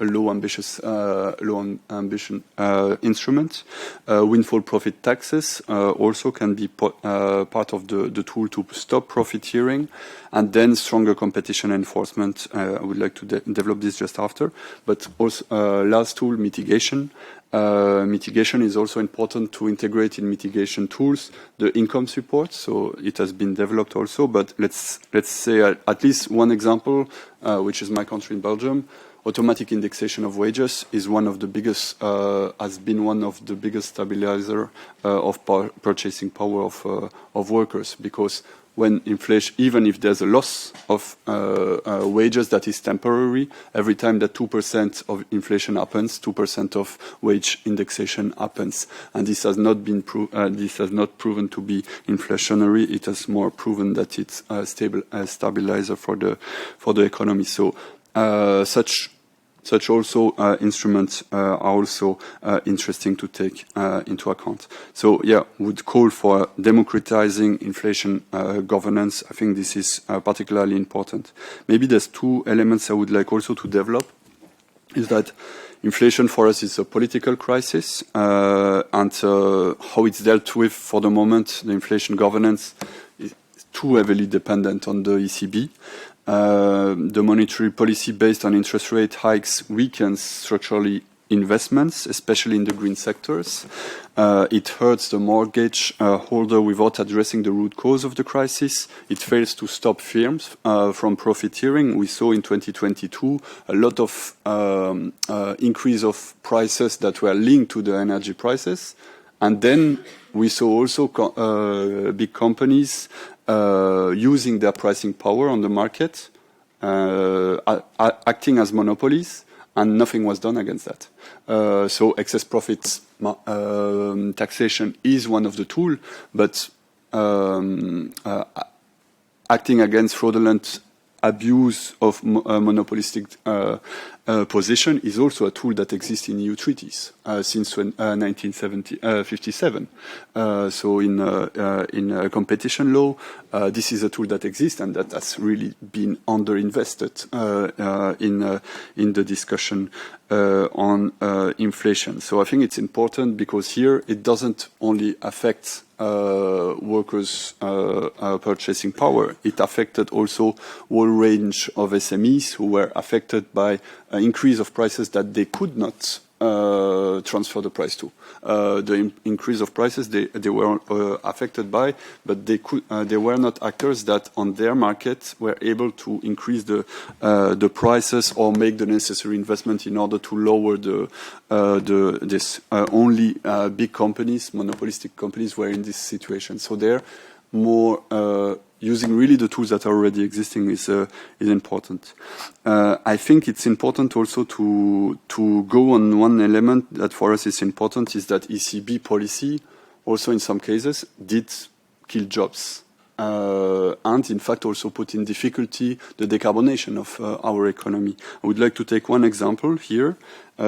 low ambition instrument. Windfall profit taxes also can be part of the tool to stop profiteering, and then stronger competition enforcement. I would like to develop this just after. But also, last tool, mitigation. Mitigation is also important to integrate in mitigation tools the income support. So it has been developed also. But let's say at least one example, which is my country in Belgium. Automatic indexation of wages is one of the biggest, has been one of the biggest stabilizer of purchasing power of workers, because when inflation, even if there's a loss of wages that is temporary, every time that 2% of inflation happens, 2% of wage indexation happens, and this has not been proven to be inflationary. It has more proven that it's a stabilizer for the economy. So such also instruments are also interesting to take into account. So yeah, would call for democratizing inflation governance. I think this is particularly important. Maybe there's 2 elements I would like also to develop. Is that inflation for us is a political crisis, and how it's dealt with for the moment, the inflation governance is too heavily dependent on the ECB. The monetary policy based on interest rate hikes weakens structurally investments, especially in the green sectors. It hurts the mortgage holder without addressing the root cause of the crisis. It fails to stop firms from profiteering. We saw in 2022 a lot of increase of prices that were linked to the energy prices. And then we saw also big companies using their pricing power on the market, acting as monopolies, and nothing was done against that. So excess profits taxation is one of the tools, but acting against fraudulent abuse of monopolistic position is also a tool that exists in EU treaties since 1957. So in competition law, this is a tool that exists and that has really been underinvested in the discussion on inflation. So I think it's important because here it doesn't only affect workers' purchasing power. It affected also whole range of SMEs who were affected by an increase of prices that they could not transfer the price to. The increase of prices they were affected by, but they were not actors that on their market were able to increase the prices or make the necessary investment in order to lower this. Only big companies, monopolistic companies, were in this situation. So there, more using really the tools that are already existing is important. I think it's important also to go on one element that for us is important, is that ECB policy also in some cases did kill jobs. And in fact also put in difficulty the decarbonation of our economy. I would like to take one example here.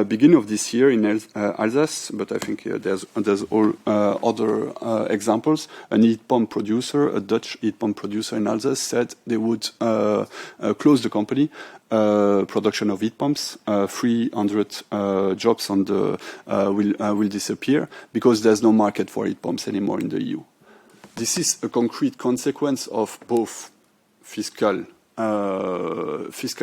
Beginning of this year in Alsace, but I think there's all other examples. An heat pump producer, a Dutch heat pump producer in Alsace, said they would close the company. Production of heat pumps, 300 jobs on the will disappear because there's no market for heat pumps anymore in the EU. This is a concrete consequence of both fiscal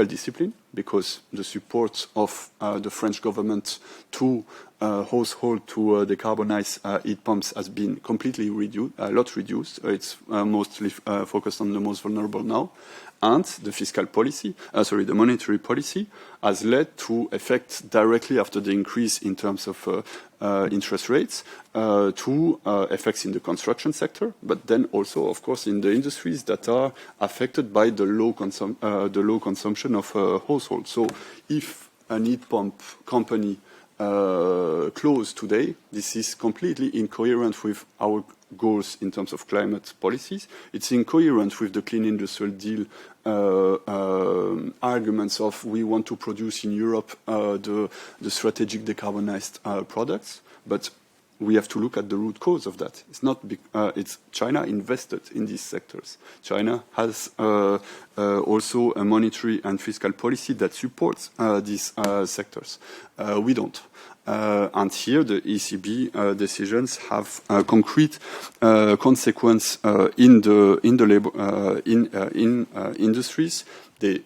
discipline, because the support of the French government to household to decarbonize heat pumps has been completely reduced, It's mostly focused on the most vulnerable now. And the fiscal policy, the monetary policy, has led to effects directly after the increase in terms of interest rates, to effects in the construction sector, but then also, of course, in the industries that are affected by the low consumption of households. So, if an heat pump company closed today, this is completely incoherent with our goals in terms of climate policies. It's incoherent with the Clean Industrial Deal arguments of we want to produce in Europe the strategic decarbonized products, but we have to look at the root cause of that. It's not it's China invested in these sectors. China has also a monetary and fiscal policy that supports these sectors. We don't. And here the ECB decisions have concrete consequence in industries. They,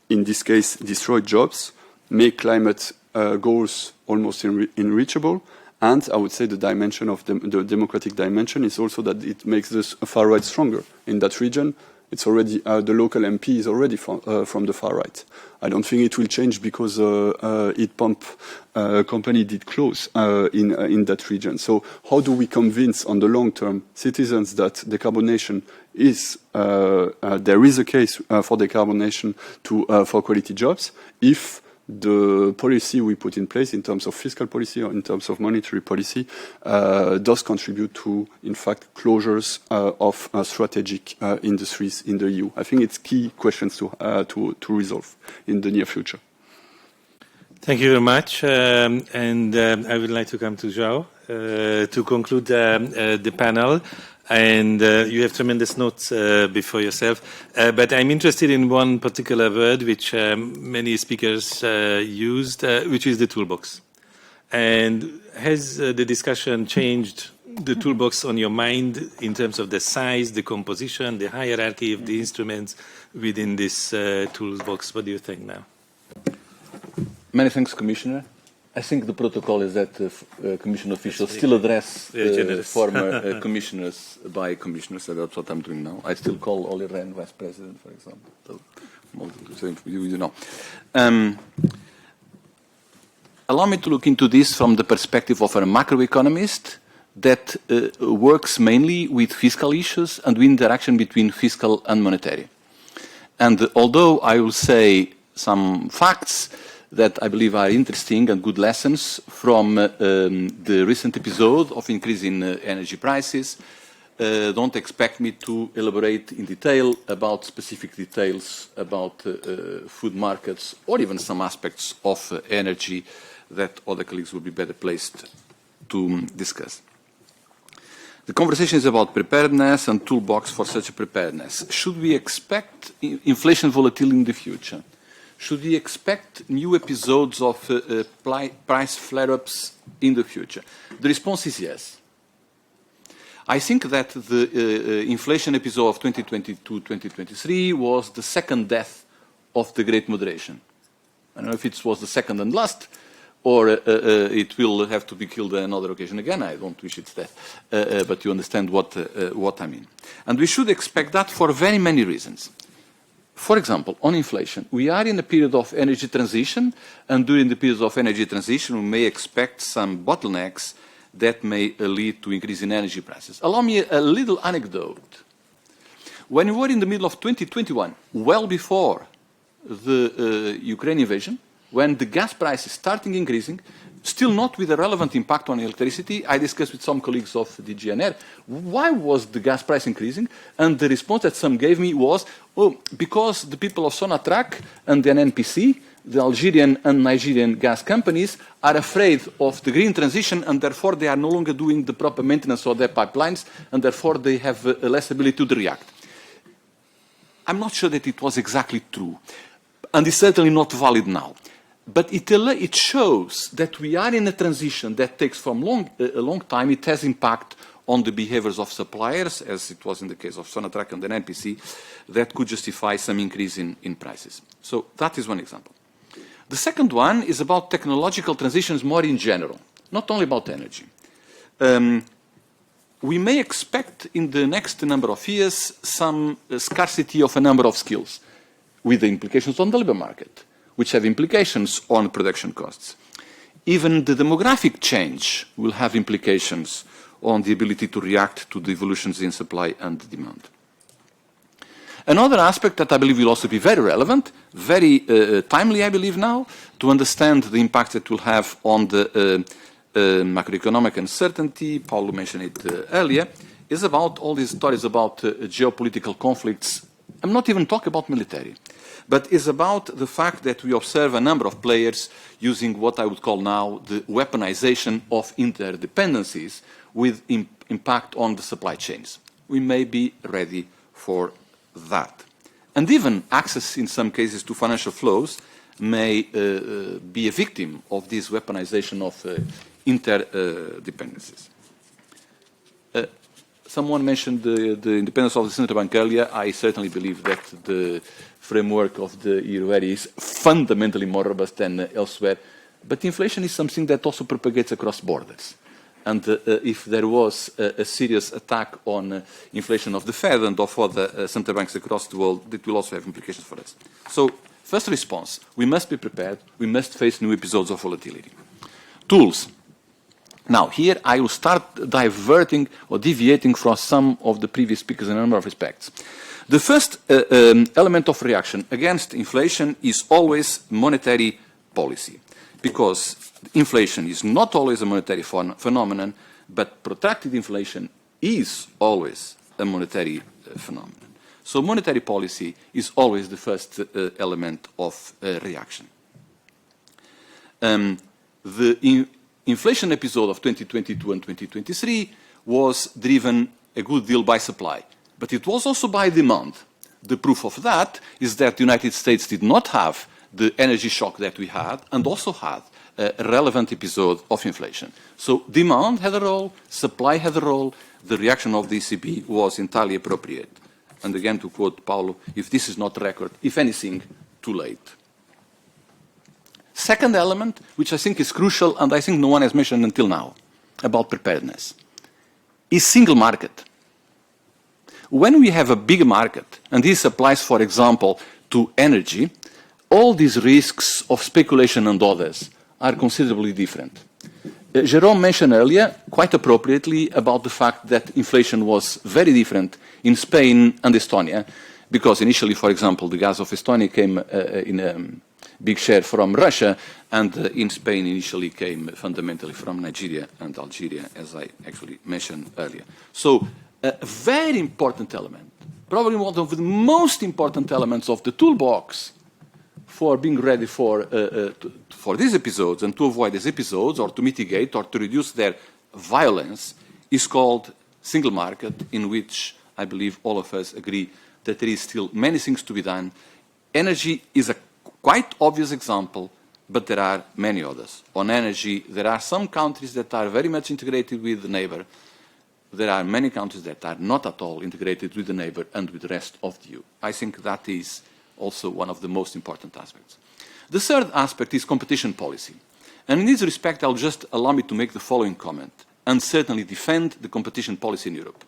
in this case, destroy jobs, make climate goals almost unreachable. And I would say the dimension of the democratic dimension is also that it makes the far right stronger in that region. It's already the local MP is already from the far right. I don't think it will change because heat pump company did close in that region. So how do we convince on the long term citizens that decarbonation is there is a case for decarbonation for quality jobs if the policy we put in place in terms of fiscal policy or in terms of monetary policy does contribute to, in fact, closures of strategic industries in the EU? I think it's key questions to resolve in the near future. Thank you very much. And I would like to come to João to conclude the panel. And you have tremendous notes before yourself. But I'm interested in one particular word which many speakers used, which is the toolbox. And has the discussion changed the toolbox on your mind in terms of the size, the composition, the hierarchy of the instruments within this toolbox? What do you think now? Many thanks, Commissioner. I think the protocol is that Commission officials still address former commissioners by commissioners, so that's what I'm doing now. I still call Olli Rehn Vice President, for example. So, you know. Allow me to look into this from the perspective of a macroeconomist that works mainly with fiscal issues and with interaction between fiscal and monetary. And although I will say some facts that I believe are interesting and good lessons from the recent episode of increasing energy prices, don't expect me to elaborate in detail about specific details about food markets or even some aspects of energy that other colleagues will be better placed to discuss. The conversation is about preparedness and toolbox for such a preparedness. Should we expect inflation volatility in the future? Should we expect new episodes of price flare-ups in the future? The response is yes. I think that the inflation episode of 2022-2023 was the second death of the Great Moderation. I don't know if it was the second and last, or it will have to be killed on another occasion again. I don't wish it's death, but you understand what I mean. And we should expect that for very many reasons. For example, on inflation, we are in a period of energy transition, and during the period of energy transition, we may expect some bottlenecks that may lead to increase in energy prices. Allow me a little anecdote. When we were in the middle of 2021, well before the Ukraine invasion, when the gas prices started increasing, still not with a relevant impact on electricity, I discussed with some colleagues of the GNR, why was the gas price increasing? And the response that some gave me was, oh, because the people of Sonatrach and then NPC, the Algerian and Nigerian gas companies, are afraid of the green transition and therefore they are no longer doing the proper maintenance of their pipelines and therefore they have less ability to react. I'm not sure that it was exactly true, and it's certainly not valid now. But it shows that we are in a transition that takes from a long time. It has impact on the behaviors of suppliers, as it was in the case of Sonatrach and then NPC, that could justify some increase in prices. So that is one example. The second one is about technological transitions more in general, not only about energy. We may expect in the next number of years some scarcity of a number of skills with the implications on the labor market, which have implications on production costs. Even the demographic change will have implications on the ability to react to the evolutions in supply and demand. Another aspect that I believe will also be very relevant, very timely I believe now, to understand the impact it will have on the macroeconomic uncertainty, Paulo mentioned it earlier, is about all these stories about geopolitical conflicts. I'm not even talking about military, but is about the fact that we observe a number of players using what I would call now the weaponization of interdependencies with impact on the supply chains. We may be ready for that. And even access, in some cases, to financial flows may be a victim of this weaponization of interdependencies. Someone mentioned the independence of the central bank earlier. I certainly believe that the framework of the euro area is fundamentally more robust than elsewhere. But inflation is something that also propagates across borders. And if there was a serious attack on inflation of the Fed and of other central banks across the world, it will also have implications for us. So, first response, we must be prepared. We must face new episodes of volatility. Tools. Now, here I will start diverting or deviating from some of the previous speakers in a number of respects. The first element of reaction against inflation is always monetary policy, because inflation is not always a monetary phenomenon, but protracted inflation is always a monetary phenomenon. So monetary policy is always the first element of reaction. The inflation episode of 2022 and 2023 was driven a good deal by supply, but it was also by demand. The proof of that is that the United States did not have the energy shock that we had and also had a relevant episode of inflation. So demand had a role, supply had a role, the reaction of the ECB was entirely appropriate. And again, to quote Paulo, if this is not record, if anything, too late. Second element, which I think is crucial, and I think no one has mentioned until now, about preparedness, is single market. When we have a big market, and this applies, for example, to energy, all these risks of speculation and others are considerably different. Jérôme mentioned earlier, quite appropriately, about the fact that inflation was very different in Spain and Estonia, because initially, for example, the gas of Estonia came in a big share from Russia, and in Spain initially came fundamentally from Nigeria and Algeria, as I actually mentioned earlier. So a very important element, probably one of the most important elements of the toolbox for being ready for these episodes and to avoid these episodes or to mitigate or to reduce their violence is called single market, in which I believe all of us agree that there is still many things to be done. Energy is a quite obvious example, but there are many others. On energy, there are some countries that are very much integrated with the neighbor. There are many countries that are not at all integrated with the neighbor and with the rest of the EU. I think that is also one of the most important aspects. The third aspect is competition policy. And in this respect, I'll just allow me to make the following comment and certainly defend the competition policy in Europe.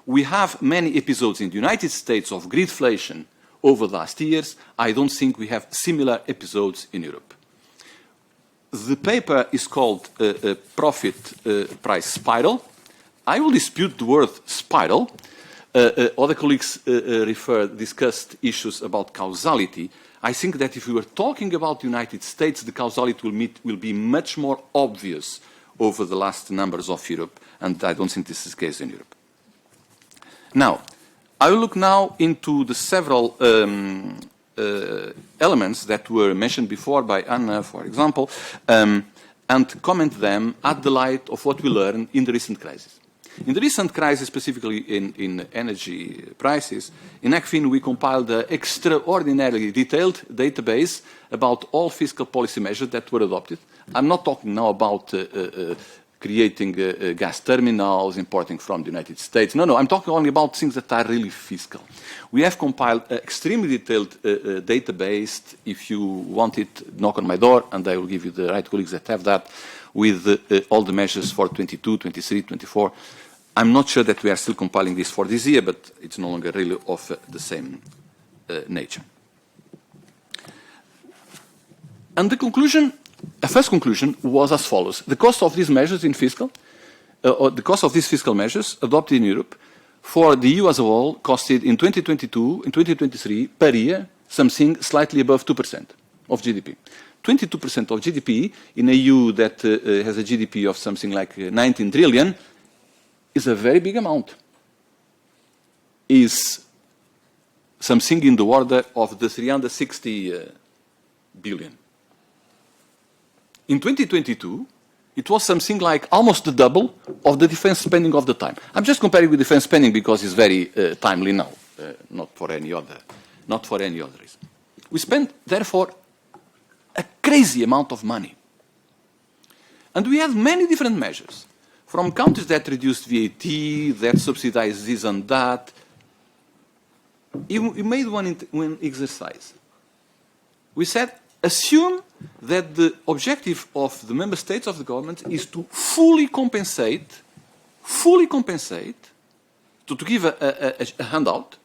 We have many episodes in the United States of greedflation over the last years. I don't think we have similar episodes in Europe. the paper is called Profit Price Spiral. I will dispute the word spiral. Other colleagues discussed issues about causality. I think that if we were talking about the United States, the causality will be much more obvious over the last numbers of Europe, and I don't think this is the case in Europe. Now, I will look now into the several elements that were mentioned before by Anna, for example, and comment them at the light of what we learned in the recent crisis. In the recent crisis, specifically in energy prices, in ECFIN we compiled an extraordinarily detailed database about all fiscal policy measures that were adopted. I'm not talking now about creating gas terminals, importing from the United States. No, I'm talking only about things that are really fiscal. We have compiled an extremely detailed database. If you want it, knock on my door, and I will give you the right colleagues that have that, with all the measures for 22, 23, 24. I'm not sure that we are still compiling this for this year, but it's no longer really of the same nature. And the conclusion, a first conclusion, was as follows. The cost of these measures in fiscal, or the cost of these fiscal measures adopted in Europe for the EU as a whole costed in 2022 and 2023 per year something slightly above 2% of GDP. 22% of GDP in a EU that has a GDP of something like 19 trillion is a very big amount. Is something in the order of the 360 billion. In 2022, it was something like almost the double of the defense spending of the time. I'm just comparing with defense spending because it's very timely now, not for any other reason. We spent, therefore, a crazy amount of money. And we have many different measures, from countries that reduced VAT, that subsidized this and that. We made one exercise. We said, assume that the objective of the member states of the government is to fully compensate, to give a handout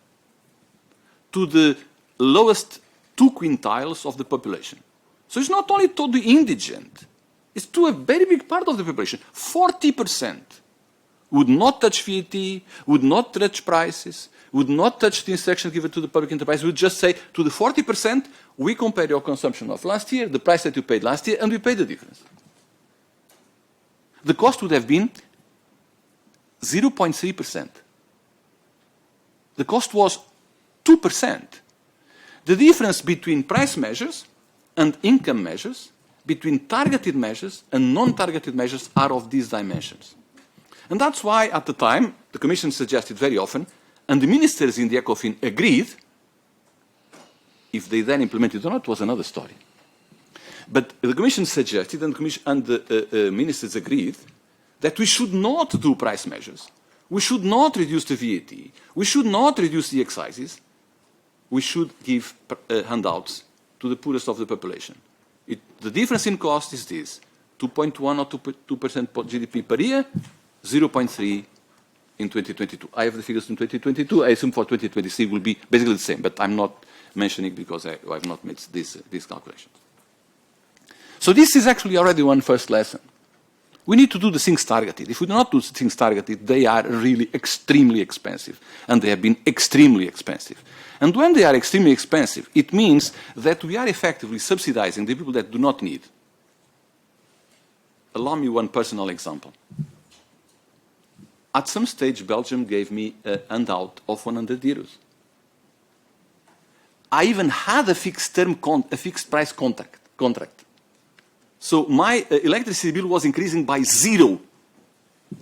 to the lowest 2 quintiles of the population. So it's not only to the indigent, it's to a very big part of the population. 40% would not touch VAT, would not touch prices, would not touch the instructions given to the public enterprise, would just say to the 40%, we compare your consumption of last year, the price that you paid last year, and we pay the difference. The cost would have been 0.3%. The cost was 2%. The difference between price measures and income measures, between targeted measures and non-targeted measures, are of these dimensions. And that's why, at the time, the Commission suggested very often, and the ministers in the ECOFIN agreed. If they then implemented it or not was another story. But the Commission suggested, and the ministers agreed, that we should not do price measures. We should not reduce the VAT. We should not reduce the excises. We should give handouts to the poorest of the population. The difference in cost is this: 2.1 or 2% GDP per year, 0.3 in 2022. I have the figures in 2022. I assume for 2023 will be basically the same, but I'm not mentioning because I have not made these calculations. So this is actually already one first lesson. We need to do the things targeted. If we do not do the things targeted, they are really extremely expensive, and they have been extremely expensive. And when they are extremely expensive, it means that we are effectively subsidizing the people that do not need. Allow me one personal example. At some stage, Belgium gave me a handout of 100 euros. I even had a fixed price contract. So my electricity bill was increasing by 0.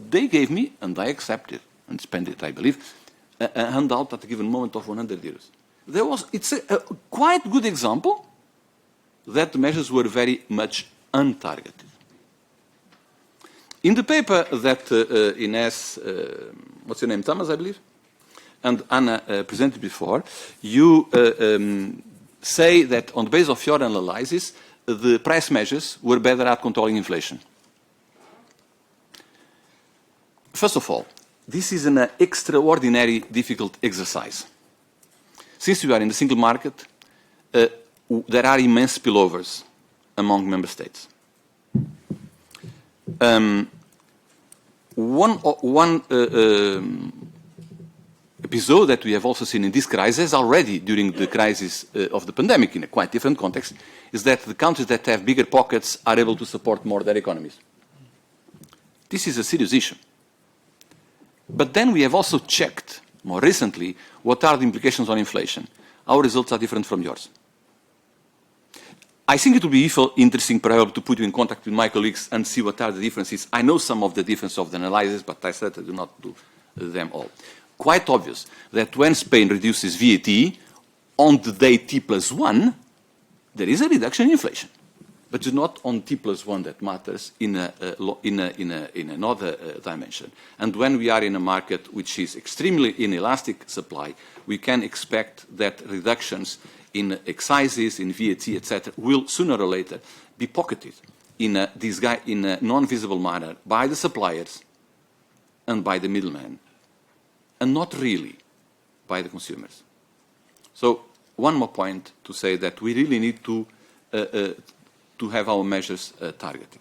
They gave me, and I accepted and spent it, I believe, a handout at a given moment of 100 euros. It's a quite good example that the measures were very much untargeted. In the paper that Ines, what's your name, Thomas, I believe, and Anna presented before, you say that on the basis of your analysis, the price measures were better at controlling inflation. First of all, this is an extraordinary difficult exercise. Since we are in the single market, there are immense spillovers among member states. One episode that we have also seen in this crisis already during the crisis of the pandemic in a quite different context is that the countries that have bigger pockets are able to support more their economies. This is a serious issue. But then we have also checked more recently what are the implications on inflation. Our results are different from yours. I think it would be interesting perhaps to put you in contact with my colleagues and see what are the differences. I know some of the differences of the analysis, but I certainly do not do them all. Quite obvious that when Spain reduces VAT, on the day T+1, there is a reduction in inflation. But it's not on T+1 that matters in another dimension. And when we are in a market which is extremely inelastic supply, we can expect that reductions in excises, in VAT, etc., will sooner or later be pocketed in a non-visible manner by the suppliers and by the middlemen, and not really by the consumers. So one more point to say that we really need to have our measures targeted.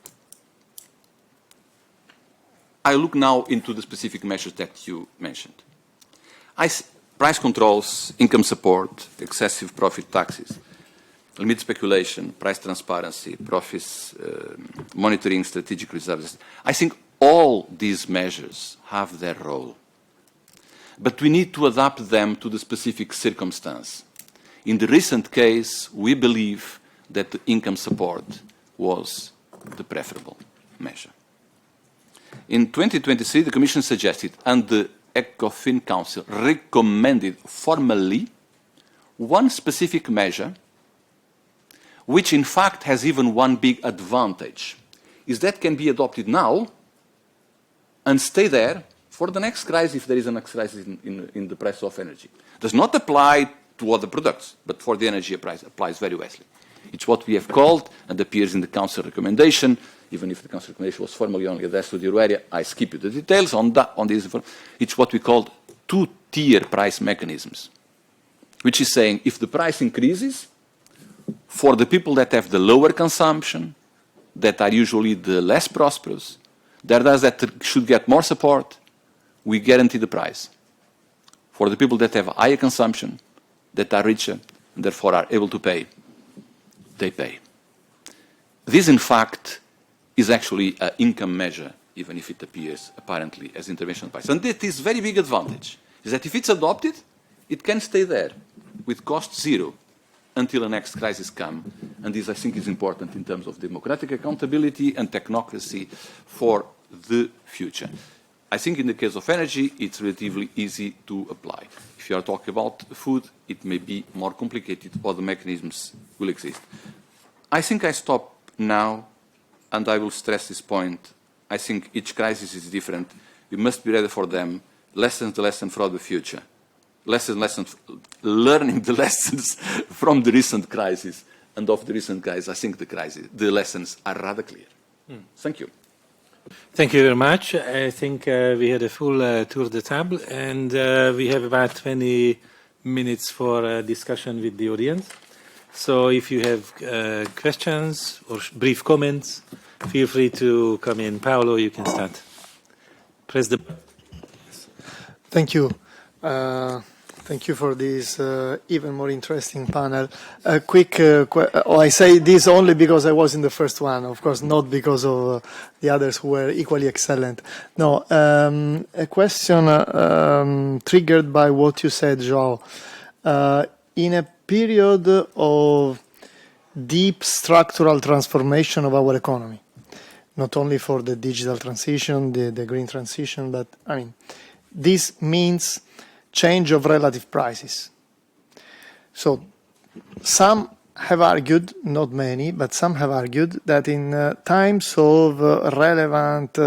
I look now into the specific measures that you mentioned. Price controls, income support, excessive profit taxes, limit speculation, price transparency, profits, monitoring strategic reserves. I think all these measures have their role. But we need to adapt them to the specific circumstance. In the recent case, we believe that the income support was the preferable measure. In 2023, the Commission suggested, and the ECOFIN Council recommended formally, one specific measure, which in fact has even one big advantage, is that can be adopted now and stay there for the next crisis if there is a next crisis in the price of energy. Does not apply to other products, but for the energy price applies very wisely. It's what we have called, and appears in the Council recommendation, even if the Council recommendation was formally only addressed to the euro area, I skip you the details on this. It's what we call two-tier price mechanisms, which is saying if the price increases, for the people that have the lower consumption, that are usually the less prosperous, that should get more support, we guarantee the price. For the people that have higher consumption, that are richer, and therefore are able to pay, they pay. This, in fact, is actually an income measure, even if it appears apparently as intervention price. And that is very big advantage, is that if it's adopted, it can stay there with cost zero until the next crisis comes. And this, I think, is important in terms of democratic accountability and technocracy for the future. I think in the case of energy, it's relatively easy to apply. If you are talking about food, it may be more complicated, or the mechanisms will exist. I think I stop now, and I will stress this point. I think each crisis is different. We must be ready for them. Lessons for the future. Learning the lessons from the recent crisis. And of the recent crisis, I think the lessons are rather clear. Thank you. Thank you very much. I think we had a full tour de table, and we have about 20 minutes for discussion with the audience. So if you have questions or brief comments, feel free to come in. Paolo, you can start. Press the button. Thank you. Thank you for this even more interesting panel. A quick, I say this only because I was in the first one, of course, not because of the others who were equally excellent. No, a question triggered by what you said, João. In a period of deep structural transformation of our economy, not only for the digital transition, the green transition, but I mean, this means change of relative prices. So some have argued, not many, but some have argued that in times of relevant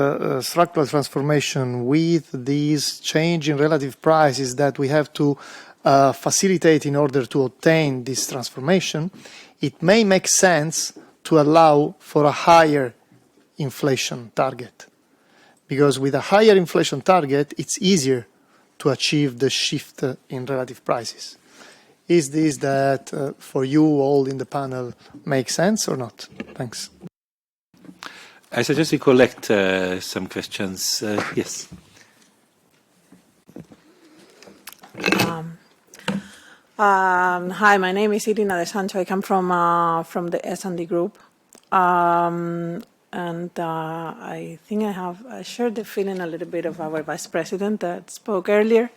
structural transformation with these change in relative prices that we have to facilitate in order to obtain this transformation, it may make sense to allow for a higher inflation target. Because with a higher inflation target, it's easier to achieve the shift in relative prices. Is this that for you all in the panel makes sense or not? Thanks. I suggest we collect some questions. Yes. Hi, my name is Irina de Sancho. I come from the S&D group. I think I shared the feeling a little bit of our vice president that spoke earlier.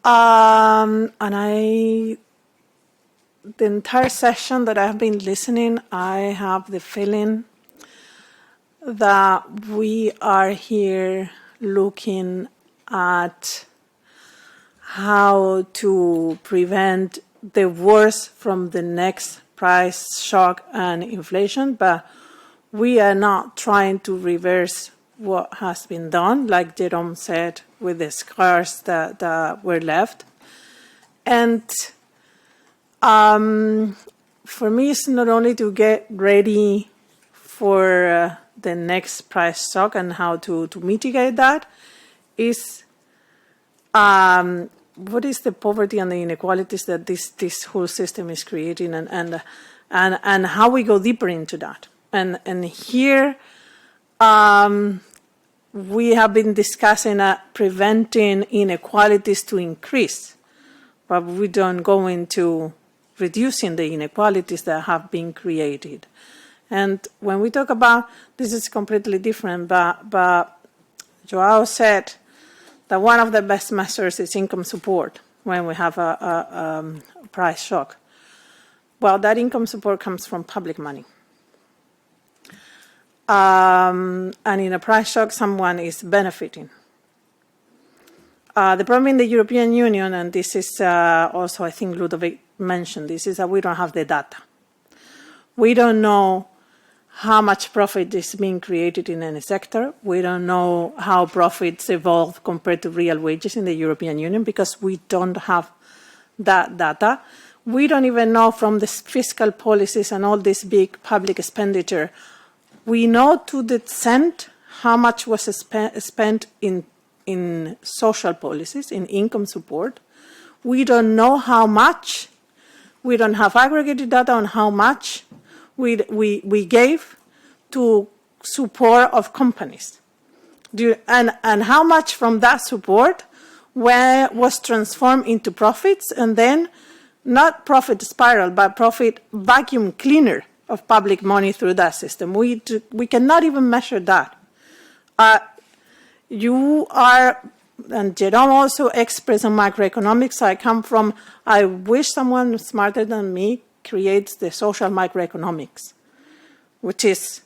The entire session that I've been listening, I have the feeling that we are here looking at how to prevent the worst from the next price shock and inflation, but we are not trying to reverse what has been done, like Jerome said, with the scars that were left. And for me, it's not only to get ready for the next price shock and how to mitigate that, is what is the poverty and the inequalities that this whole system is creating, and how we go deeper into that. And here we have been discussing preventing inequalities to increase, but we don't go into reducing the inequalities that have been created. And when we talk about this, is completely different, but Joao said that one of the best measures is income support when we have a price shock. Well, that income support comes from public money. And in a price shock, someone is benefiting. The problem in the European Union, and this is also, I think Ludovic mentioned this, is that we don't have the data. We don't know how much profit is being created in any sector. We don't know how profits evolve compared to real wages in the European Union because we don't have that data. We don't even know from the fiscal policies and all this big public expenditure. We know to the cent how much was spent in social policies, in income support. We don't know how much. We don't have aggregated data on how much we gave to support of companies. And how much from that support was transformed into profits, and then not profit spiral, but profit vacuum cleaner of public money through that system. We cannot even measure that. You are, and Jerome also expressed on macroeconomics, I wish someone smarter than me creates the social microeconomics, which is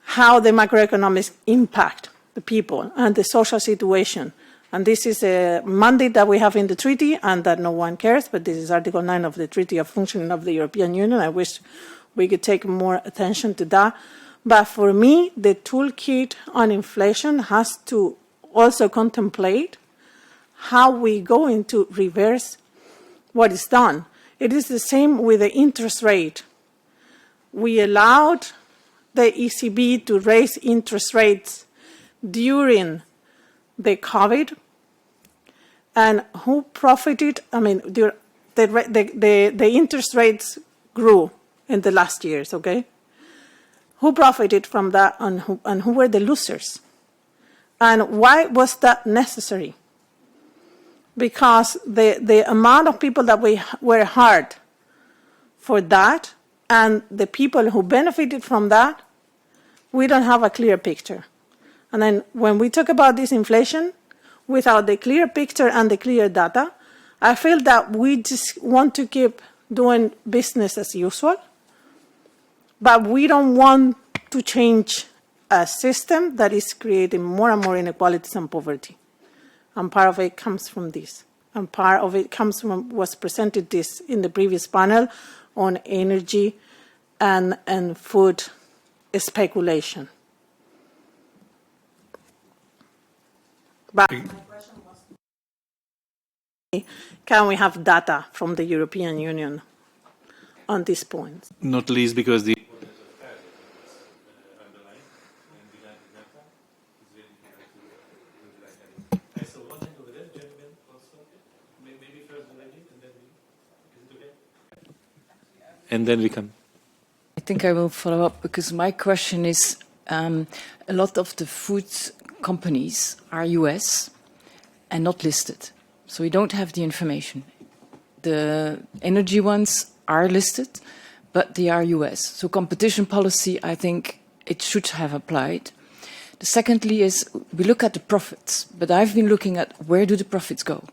how the macroeconomics impact the people and the social situation. And this is a mandate that we have in the treaty and that no one cares, but this is Article 9 of the Treaty of Functioning of the European Union. I wish we could take more attention to that. But for me, the toolkit on inflation has to also contemplate how we go into reverse what is done. It is the same with the interest rate. We allowed the ECB to raise interest rates during the COVID, and who profited? I mean, the interest rates grew in the last years, okay? Who profited from that, and who were the losers? And why was that necessary? Because the amount of people that were hard for that and the people who benefited from that, we don't have a clear picture. And then when we talk about this inflation, without the clear picture and the clear data, I feel that we just want to keep doing business as usual, but we don't want to change a system that is creating more and more inequalities and poverty. And part of it comes from this. And part of it comes from was presented this in the previous panel on energy and food speculation. But my question was, can we have data from the European Union on this point? Not least because the and then we can. I think I will follow up because my question is A lot of the food companies are US and not listed, so we don't have the information. The energy ones are listed, but they are US. So competition policy, I think it should have applied. The secondly is we look at the profits, but I've been looking at where do the profits go?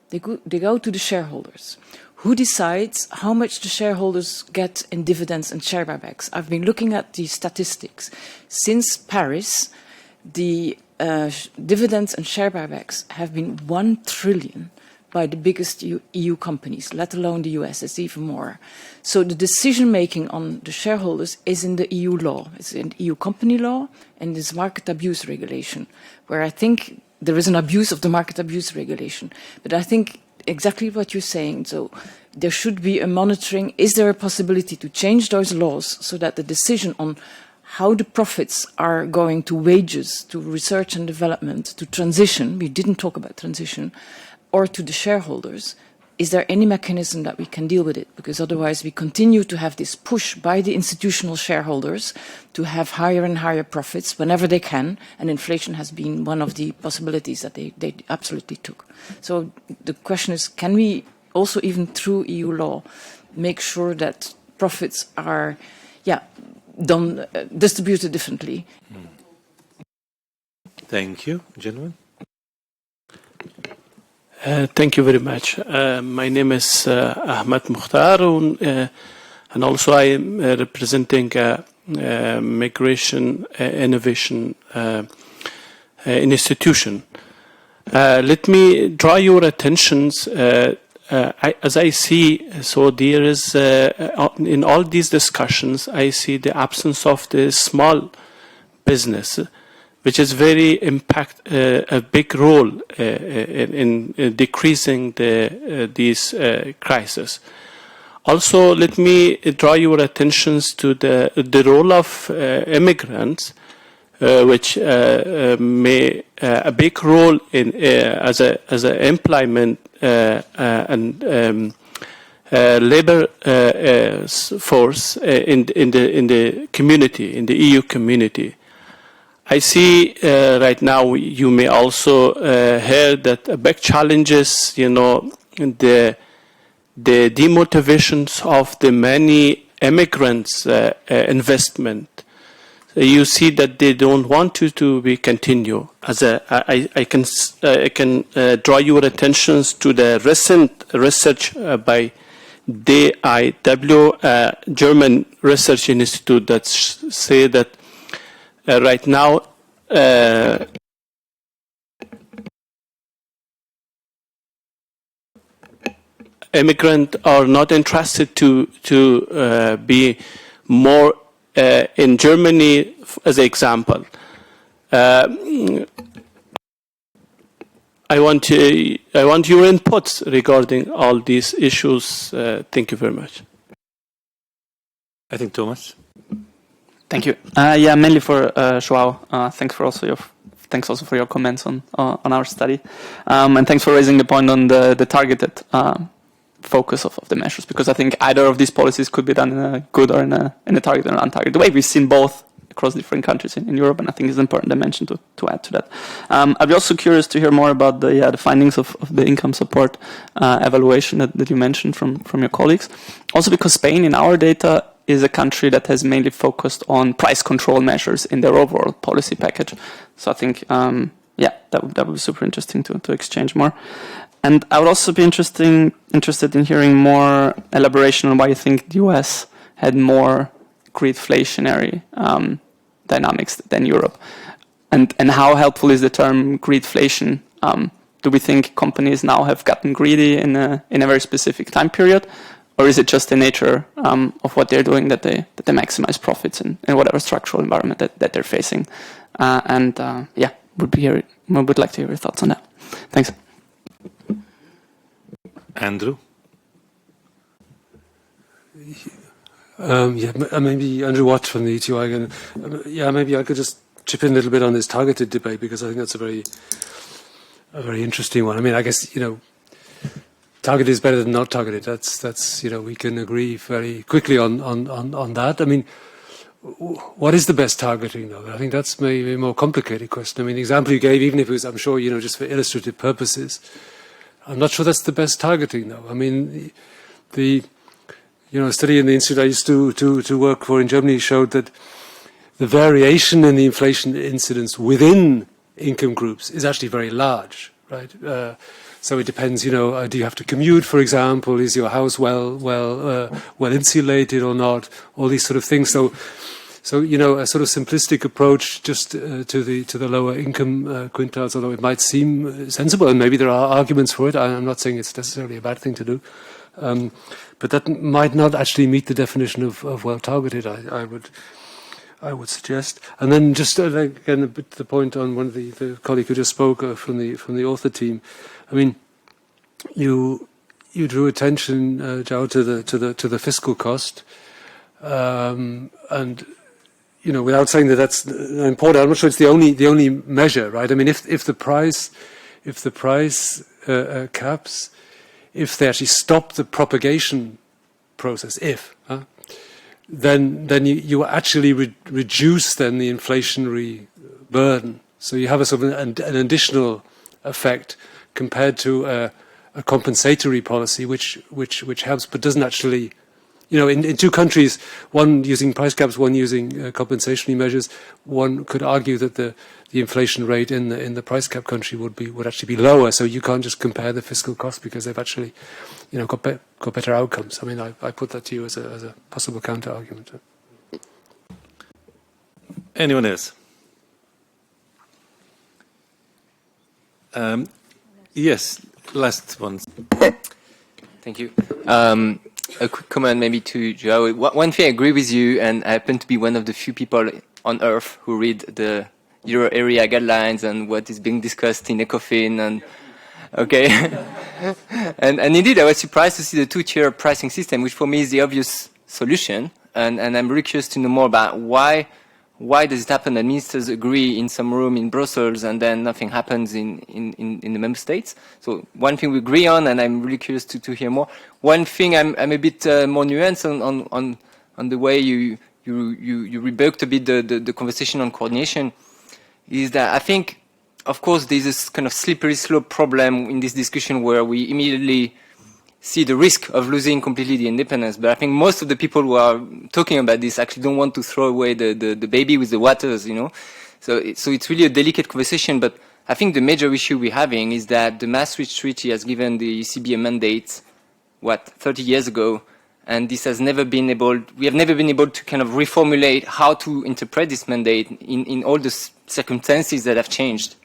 They go to the shareholders. Who decides how much the shareholders get in dividends and share buybacks? I've been looking at the statistics. Since Paris, the dividends and share buybacks have been 1 trillion by the biggest EU companies, let alone the US, it's even more. So the decision-making on the shareholders is in the EU law. It's in the EU company law and this market abuse regulation, where I think there is an abuse of the market abuse regulation. But I think exactly what you're saying. So there should be a monitoring. Is there a possibility to change those laws so that the decision on how the profits are going to wages, to research and development, to transition, we didn't talk about transition, or to the shareholders, is there any mechanism that we can deal with it? Because otherwise we continue to have this push by the institutional shareholders to have higher and higher profits whenever they can, and inflation has been one of the possibilities that they absolutely took. So the question is, can we also, even through EU law, make sure that profits are done, distributed differently? Thank you, gentlemen. Thank you very much. My name is Ahmed Mukhtar, and also I am representing Migration Innovation Institution. Let me draw your attentions. As I see, so there is, in all these discussions, I see the absence of the small business, which is very a big role in decreasing these crises. Also, let me draw your attentions to the role of immigrants, which may a big role in as a employment and labor force in the community, in the EU community. I see right now you may also hear that a big challenge is, the demotivations of the many immigrants' investment. You see that they don't want to be continue. I can draw your attentions to the recent research by DIW, German Research Institute, that say that right now, immigrants are not interested to be more in Germany, as an example. I want your inputs regarding all these issues. Thank you very much. I think Thomas. Thank you. Mainly for Joao. Thanks also for your comments on our study, and thanks for raising the point on the targeted focus of the measures, because I think either of these policies could be done in a good or in a targeted or untargeted way. We've seen both across different countries in Europe, and I think it's an important dimension to add to that. I'd be also curious to hear more about the findings of the income support evaluation that you mentioned from your colleagues. Also because Spain, in our data, is a country that has mainly focused on price control measures in their overall policy package. So I think, that would be super interesting to exchange more. And I would also be interested in hearing more elaboration on why you think the US had more greedflationary dynamics than Europe. And how helpful is the term greedflation? Do we think companies now have gotten greedy in a very specific time period? Or is it just the nature of what they're doing that they maximize profits in whatever structural environment that they're facing? Would like to hear your thoughts on that. Thanks. Andrew? Maybe Andrew Watt from the ETI again. Maybe I could just chip in a little bit on this targeted debate, because I think that's a very interesting one. I mean, I guess, targeted is better than not targeted. That's we can agree very quickly on that. I mean, what is the best targeting, though? I think that's maybe a more complicated question. I mean, the example you gave, even if it was, I'm sure, just for illustrative purposes, I'm not sure that's the best targeting, though. I mean, the study in the institute I used to work for in Germany showed that the variation in the inflation incidence within income groups is actually very large, right? So it depends, do you have to commute, for example? Is your house well insulated or not? All these sort of things. So a sort of simplistic approach just to the lower income quintiles, although it might seem sensible, and maybe there are arguments for it. I'm not saying it's necessarily a bad thing to do, but that might not actually meet the definition of well targeted. I would suggest. And then just again a bit the point on one of the colleague who just spoke from the author team. I mean, you drew attention, Zhao, to the fiscal cost, and without saying that that's important, I'm not sure it's the only measure, right? I mean, if the price caps, if they actually stop the propagation process, then you actually reduce then the inflationary burden. So you have a sort of an additional effect compared to a compensatory policy, which helps but doesn't actually. In two countries, one using price caps, one using compensatory measures, one could argue that the inflation rate in the price cap country would actually be lower. So you can't just compare the fiscal cost because they've actually, got better outcomes. I mean, I put that to you as a possible counter argument. Anyone else? Yes, last one. Thank you. A quick comment maybe to Joao. One thing I agree with you, and I happen to be one of the few people on Earth who read the Euro area guidelines and what is being discussed in ECOFIN. And okay, and indeed I was surprised to see the two-tier pricing system, which for me is the obvious solution. And I'm really curious to know more about why does it happen that ministers agree in some room in Brussels and then nothing happens in the member states? So one thing we agree on, and I'm really curious to hear more. One thing I'm a bit more nuanced on the way you rebuked a bit the conversation on coordination, is that I think, of course, there's this kind of slippery slope problem in this discussion where we immediately see the risk of losing completely the independence. But I think most of the people who are talking about this actually don't want to throw away the baby with the waters, So it's really a delicate conversation. But I think the major issue we're having is that the Maastricht Treaty has given the ECB a mandate, 30 years ago, and this has never been able. We have never been able to kind of reformulate how to interpret this mandate in all the circumstances that have changed.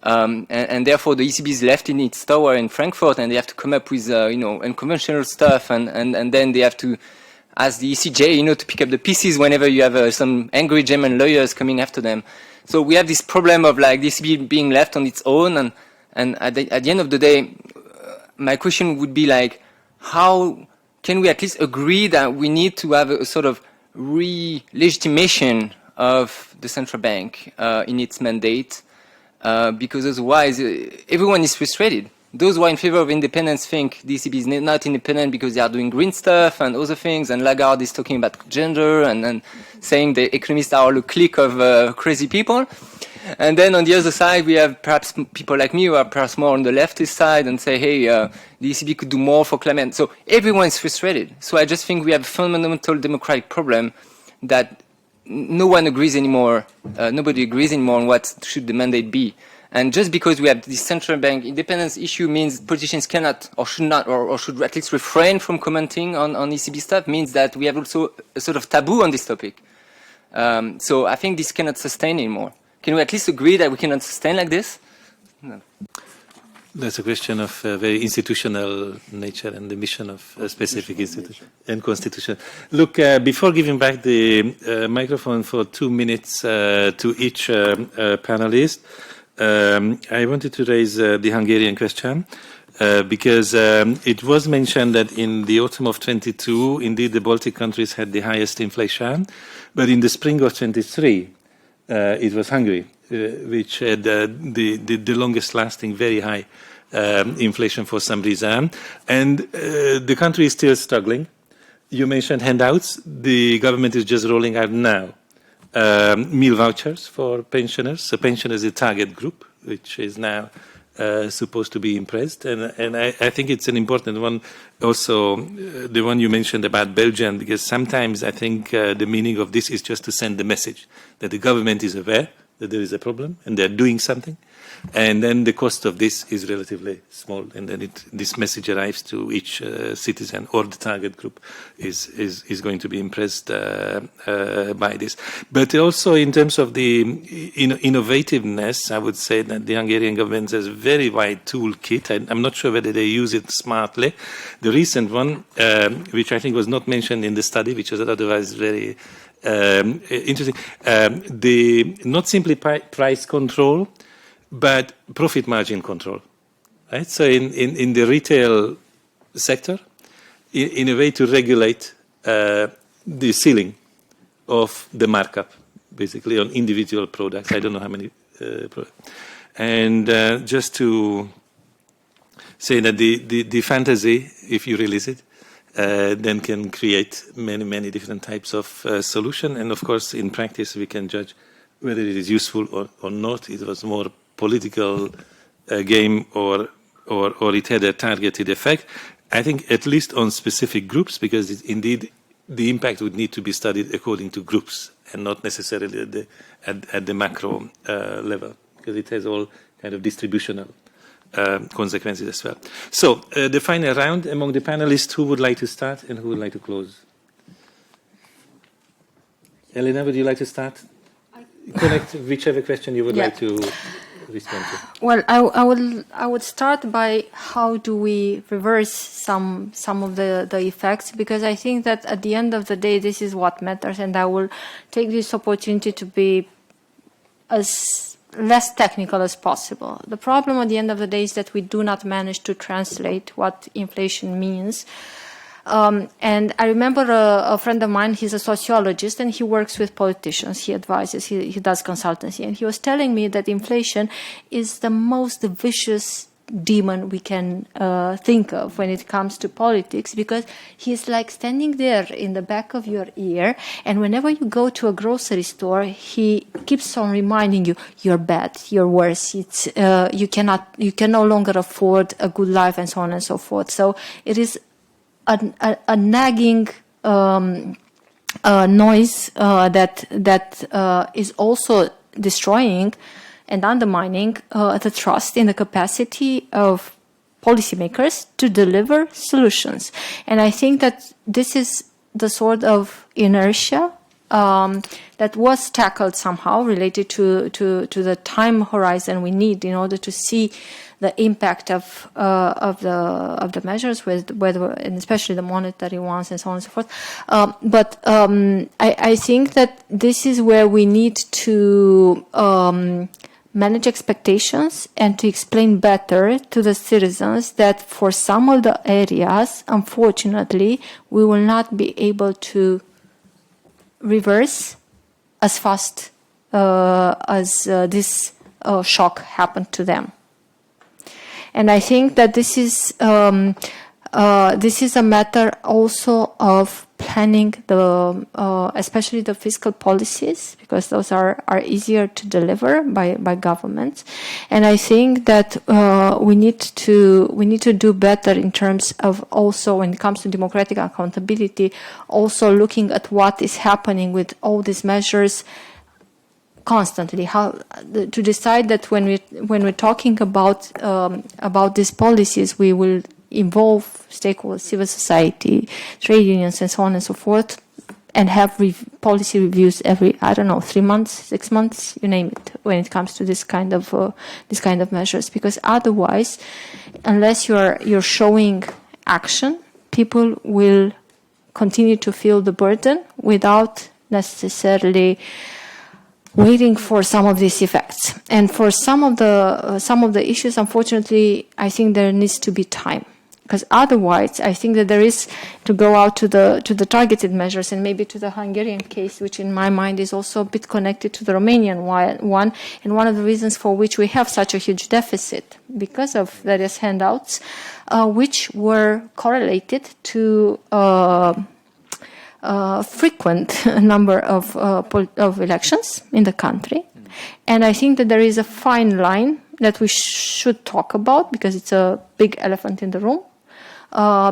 And therefore the ECB is left in its tower in Frankfurt, and they have to come up with unconventional stuff, and then they have to ask the ECJ to pick up the pieces whenever you have some angry German lawyers coming after them. So we have this problem of the ECB being left on its own, and at the end of the day, my question would be how can we at least agree that we need to have a sort of re-legitimation of the central bank in its mandate? Because otherwise everyone is frustrated. Those who are in favor of independence think the ECB is not independent because they are doing green stuff and other things, and Lagarde is talking about gender and saying the economists are all a clique of crazy people. And then on the other side, we have perhaps people like me who are perhaps more on the leftist side and say, hey, the ECB could do more for climate. So everyone is frustrated. So I just think we have a fundamental democratic problem that no one agrees anymore. Nobody agrees anymore on what should the mandate be. And just because we have this central bank independence issue means politicians cannot or should not or should at least refrain from commenting on ECB stuff, means that we have also a sort of taboo on this topic. So I think this cannot sustain anymore. Can we at least agree that we cannot sustain like this? No. That's a question of very institutional nature and the mission of a specific institution and constitution. Look, before giving back the microphone for 2 minutes to each panelist, I wanted to raise the Hungarian question because it was mentioned that in the autumn of 22, indeed the Baltic countries had the highest inflation, but in the spring of 23, it was Hungary, which had the longest lasting, very high inflation for some reason. And the country is still struggling. you mentioned handouts. The government is just rolling out now meal vouchers for pensioners. So pensioners is a target group, which is now supposed to be impressed. And I think it's an important one. Also, the one you mentioned about Belgium, because sometimes I think the meaning of this is just to send the message that the government is aware that there is a problem and they're doing something. And then the cost of this is relatively small, and then this message arrives to each citizen, or the target group is going to be impressed by this. But also in terms of the innovativeness, I would say that the Hungarian government has a very wide toolkit. I'm not sure whether they use it smartly. The recent one, which I think was not mentioned in the study, which was otherwise very interesting, the not simply price control, but profit margin control, right? So in the retail sector, in a way to regulate the ceiling of the markup, basically on individual products. I don't know how many products. And just to say that the fantasy, if you release it, then can create many different types of solution. And of course, in practice, we can judge whether it is useful or not. It was more political game or it had a targeted effect. I think at least on specific groups, because indeed the impact would need to be studied according to groups and not necessarily at the macro level, because it has all kind of distributional consequences as well. So the final round among the panelists, who would like to start and who would like to close? Elena, would you like to start? Connect whichever question you would like to respond to. Well, I would start by how do we reverse some of the effects, because I think that at the end of the day this is what matters, and I will take this opportunity to be as less technical as possible. The problem at the end of the day is that we do not manage to translate what inflation means. And I remember a friend of mine, he's a sociologist and he works with politicians, he advises, he does consultancy, and he was telling me that inflation is the most vicious demon we can think of when it comes to politics, because he's like standing there in the back of your ear, and whenever you go to a grocery store, he keeps on reminding you, you're bad, you're worse, it's you can no longer afford a good life, and so on and so forth. So it is a nagging noise that is also destroying and undermining the trust in the capacity of policymakers to deliver solutions. And I think that this is the sort of inertia that was tackled somehow, related to the time horizon we need in order to see the impact of the measures, whether and especially the monetary ones and so on and so forth. But I think that this is where we need to manage expectations and to explain better to the citizens that for some of the areas, unfortunately, we will not be able to reverse as fast as this shock happened to them. And I think that this is a matter also of planning especially the fiscal policies, because those are easier to deliver by governments. And I think that we need to do better in terms of also, when it comes to democratic accountability, also looking at what is happening with all these measures constantly, how to decide that when we're talking about these policies, we will involve stakeholders, civil society, trade unions, and so on and so forth, and have policy reviews every 3 months, 6 months, you name it, when it comes to this kind of measures. Because otherwise, unless you're showing action, people will continue to feel the burden without necessarily waiting for some of these effects. And for some of the issues, unfortunately, I think there needs to be time, because otherwise, I think that there is to go out to the targeted measures, and maybe to the Hungarian case, which in my mind is also a bit connected to the Romanian one, and one of the reasons for which we have such a huge deficit, because of various handouts, which were correlated to frequent number of elections in the country. And I think that there is a fine line that we should talk about, because it's a big elephant in the room,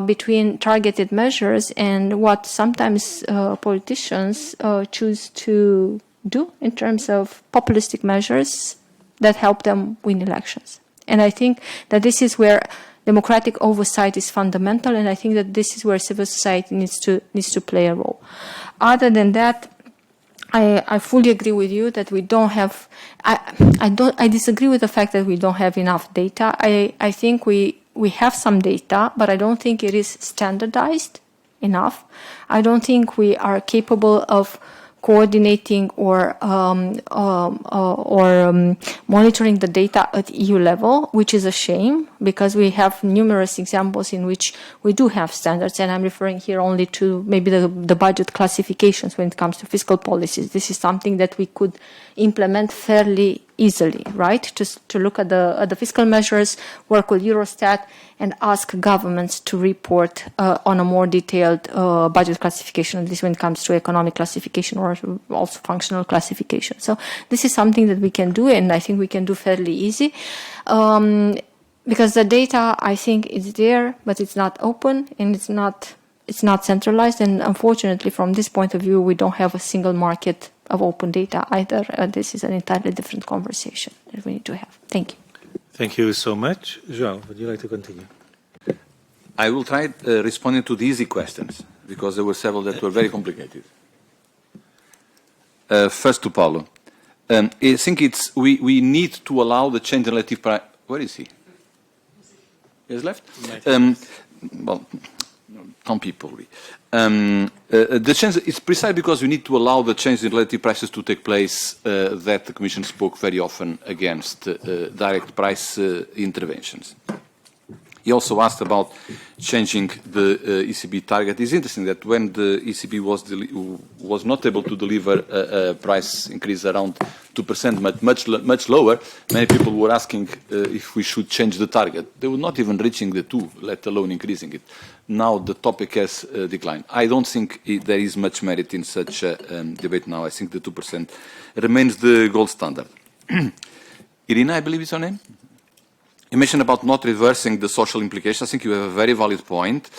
between targeted measures and what sometimes politicians choose to do in terms of populistic measures that help them win elections. And I think that this is where democratic oversight is fundamental, and I think that this is where civil society needs to play a role. Other than that, I fully agree with you that we don't have. I disagree with the fact that we don't have enough data. I think we have some data, but I don't think it is standardized enough. I don't think we are capable of coordinating or monitoring the data at EU level, which is a shame, because we have numerous examples in which we do have standards, and I'm referring here only to maybe the budget classifications when it comes to fiscal policies. This is something that we could implement fairly easily, right? Just to look at the fiscal measures, work with Eurostat, and ask governments to report on a more detailed budget classification, at least when it comes to economic classification or also functional classification. So this is something that we can do, and I think we can do fairly easy. Because the data, I think, is there, but it's not open and it's not centralized. And unfortunately, from this point of view, we don't have a single market of open data either. This is an entirely different conversation that we need to have. Thank you. Thank you so much. João, would you like to continue? I will try responding to the easy questions, because there were several that were very complicated. First to Paulo. I think we need to allow the change in relative price. Where is he? He has left? Well, some people. The change is precisely because we need to allow the change in relative prices to take place that the Commission spoke very often against direct price interventions. He also asked about changing the ECB target. It's interesting that when the ECB was not able to deliver a price increase around 2%, but much lower, many people were asking if we should change the target. They were not even reaching the 2, let alone increasing it. Now the topic has declined. I don't think there is much merit in such a debate now. I think the 2% remains the gold standard. Irina, I believe is her name? You mentioned about not reversing the social implications. I think you have a very valid point.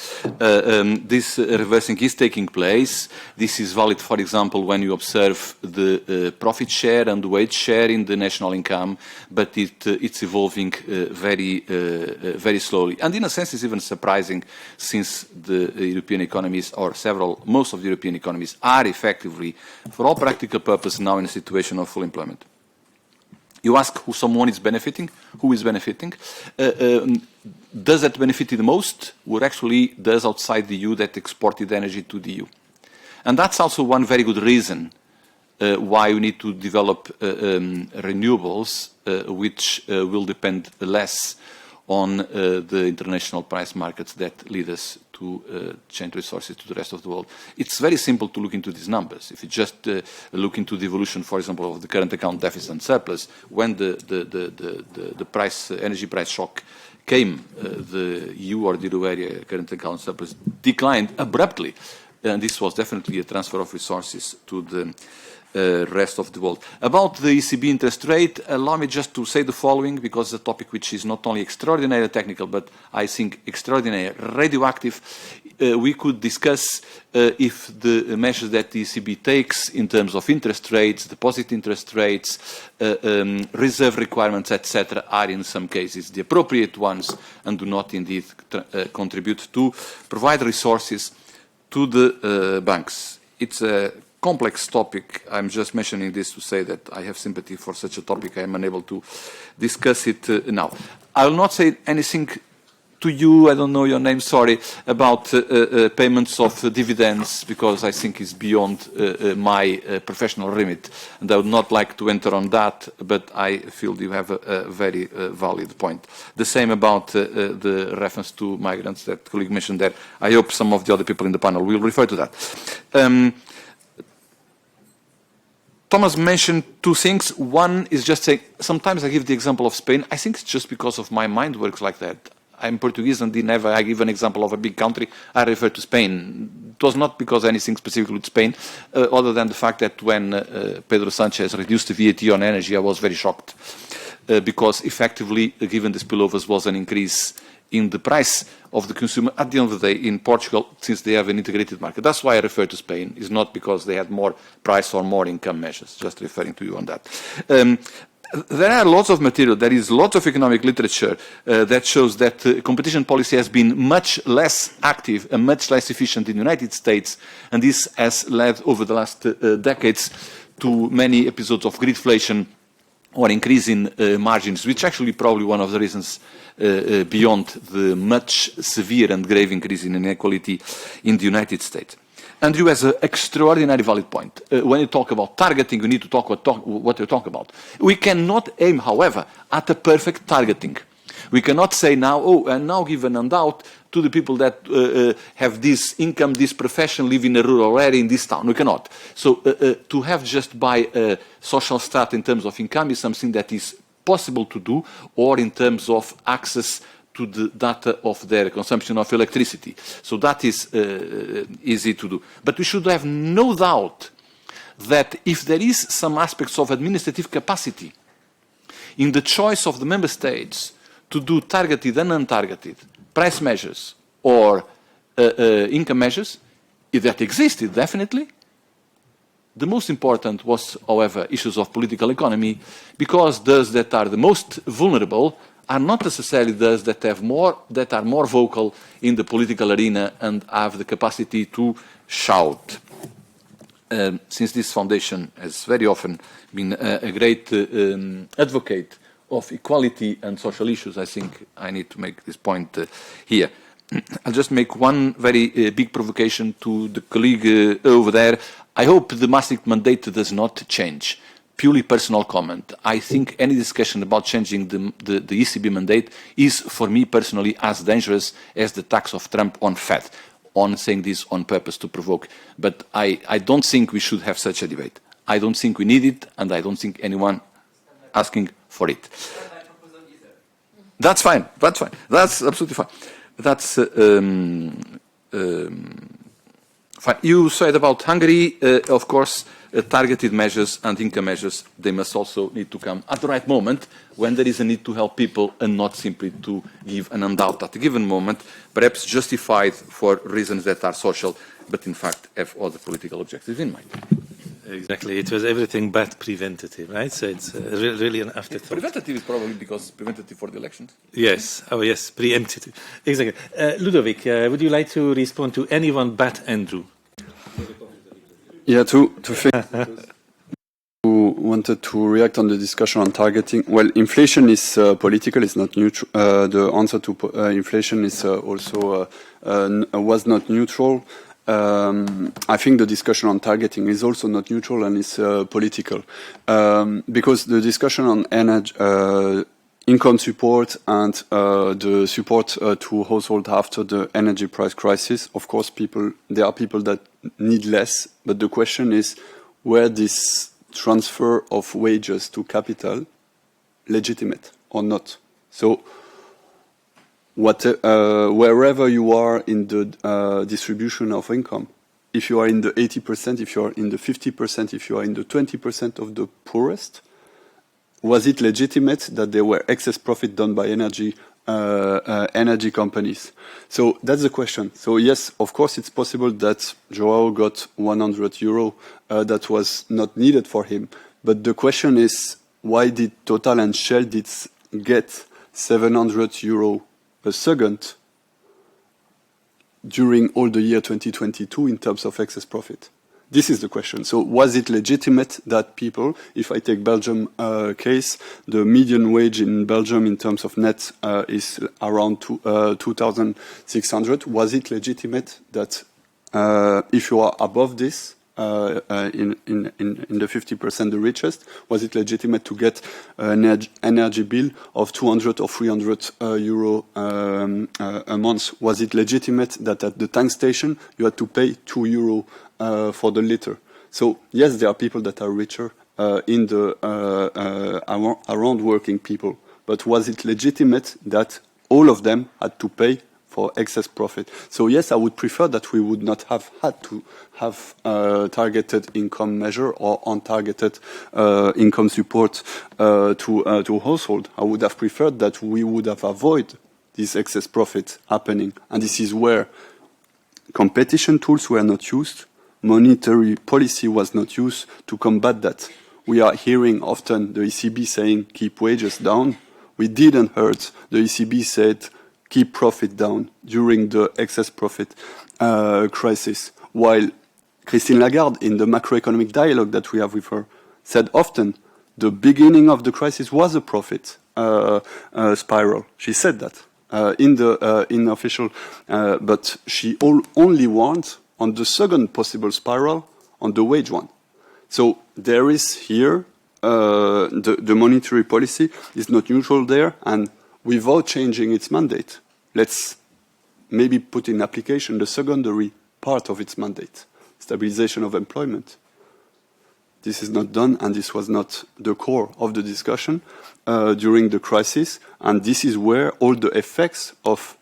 This reversing is taking place. This is valid, for example, when you observe the profit share and the wage share in the national income, but it's evolving very slowly. And in a sense, it's even surprising, since the European economies, or most of the European economies, are effectively, for all practical purposes, now in a situation of full employment. You ask who someone is benefiting, who is benefiting. Does that benefit the most? Or actually does outside the EU that exported energy to the EU? And that's also one very good reason why we need to develop renewables, which will depend less on the international price markets that lead us to change resources to the rest of the world. It's very simple to look into these numbers. If you just look into the evolution, for example, of the current account deficit and surplus, when the energy price shock came, the EU or the euro area current account surplus declined abruptly. And this was definitely a transfer of resources to the rest of the world. About the ECB interest rate, allow me just to say the following, because it's a topic which is not only extraordinarily technical, but I think extraordinarily radioactive. We could discuss if the measures that the ECB takes in terms of interest rates, deposit interest rates, reserve requirements, etc., are in some cases the appropriate ones and do not indeed contribute to provide resources to the banks. It's a complex topic. I'm just mentioning this to say that I have sympathy for such a topic. I am unable to discuss it now. I will not say anything to you, I don't know your name, sorry, about payments of dividends, because I think it's beyond my professional remit, and I would not like to enter on that, but I feel you have a very valid point. The same about the reference to migrants that colleague mentioned there. I hope some of the other people in the panel will refer to that. Thomas mentioned two things. One is just saying, sometimes I give the example of Spain. I think it's just because of my mind works like that. I'm Portuguese, and whenever I give an example of a big country, I refer to Spain. It was not because anything specific with Spain, other than the fact that when Pedro Sanchez reduced the VAT on energy, I was very shocked, because effectively, given the spillovers, was an increase in the price of the consumer. At the end of the day, in Portugal, since they have an integrated market, that's why I refer to Spain. It's not because they had more price or more income measures, just referring to you on that. There are lots of material, there is lots of economic literature that shows that competition policy has been much less active and much less efficient in the United States, and this has led over the last decades to many episodes of greedflation or increase in margins, which actually probably one of the reasons beyond the much severe and grave increase in inequality in the United States. Andrew has an extraordinary valid point. When you talk about targeting, you need to talk what you talk about. We cannot aim, however, at a perfect targeting. We cannot say now, oh, and now give an handout to the people that have this income, this profession, live in a rural area in this town. We cannot. So to have just by a social strata in terms of income is something that is possible to do, or in terms of access to the data of their consumption of electricity. So that is easy to do. But we should have no doubt that if there is some aspects of administrative capacity in the choice of the member states to do targeted and untargeted price measures or income measures, if that existed, definitely. The most important was, however, issues of political economy, because those that are the most vulnerable are not necessarily those that are more vocal in the political arena and have the capacity to shout. Since this foundation has very often been a great advocate of equality and social issues, I think I need to make this point here. I'll just make one very big provocation to the colleague over there. I hope the Maastricht mandate does not change. Purely personal comment. I think any discussion about changing the ECB mandate is, for me personally, as dangerous as the tax of Trump on fat. On saying this on purpose to provoke. But I don't think we should have such a debate. I don't think we need it, and I don't think anyone asking for it. That's fine. That's fine. That's absolutely fine. That's fine. You said about Hungary, of course, targeted measures and income measures, they must also need to come at the right moment when there is a need to help people and not simply to give an handout at a given moment, perhaps justified for reasons that are social, but in fact have other political objectives in mind. Exactly. It was everything but preventative, right? So it's really an afterthought. Preventative is probably because preventative for the elections. Yes. Oh, yes. Preemptive. Exactly. Ludovic, would you like to respond to anyone but Andrew? Yeah, to who wanted to react on the discussion on targeting. Well, inflation is political, it's not neutral. The answer to inflation is also was not neutral. I think the discussion on targeting is also not neutral and is political. Because the discussion on energy, income support and the support to households after the energy price crisis, of course, there are people that need less, but the question is where this transfer of wages to capital legitimate or not. So wherever you are in the distribution of income, if you are in the 80%, if you are in the 50%, if you are in the 20% of the poorest, was it legitimate that there were excess profit done by energy companies? So that's the question. So yes, of course, it's possible that Joao got €100 that was not needed for him. But the question is, why did Total and Shell get €700 a second during all the year 2022 in terms of excess profit? This is the question. So was it legitimate that people, if I take Belgium case, the median wage in Belgium in terms of net is around 2,600. Was it legitimate that if you are above this, in the 50%, the richest, was it legitimate to get an energy bill of 200 or 300 euro a month? Was it legitimate that at the tank station you had to pay €2 for the liter? So yes, there are people that are richer around working people, but was it legitimate that all of them had to pay for excess profit. So yes, I would prefer that we would not have had to have targeted income measure or untargeted income support to household. I would have preferred that we would have avoided this excess profit happening. And this is where competition tools were not used, monetary policy was not used to combat that. We are hearing often the ECB saying keep wages down. We didn't hear the ECB said keep profit down during the excess profit crisis. While Christine Lagarde, in the macroeconomic dialogue that we have with her, said often the beginning of the crisis was a profit spiral. She said that in official, but she only warned on the second possible spiral, on the wage one. So there is here the monetary policy is not neutral there, and without changing its mandate, let's maybe put in application the secondary part of its mandate, stabilization of employment. This is not done, and this was not the core of the discussion during the crisis, and this is where all the effects of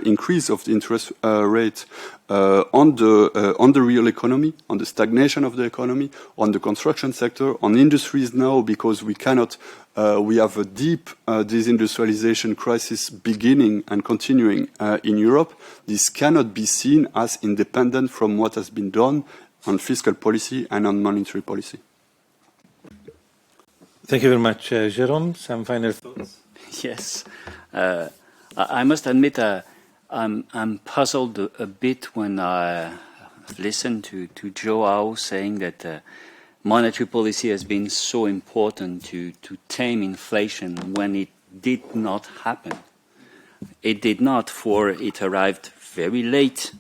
increase of the interest rate on the real economy, on the stagnation of the economy, on the construction sector, on industries now, because we cannot, we have a deep desindustrialization crisis beginning and continuing in Europe. This cannot be seen as independent from what has been done on fiscal policy and on monetary policy. Thank you very much, Jérôme. Some final thoughts? Yes. I must admit I'm puzzled a bit when I listen to João saying that monetary policy has been so important to tame inflation when it did not happen. It did not, for it arrived very late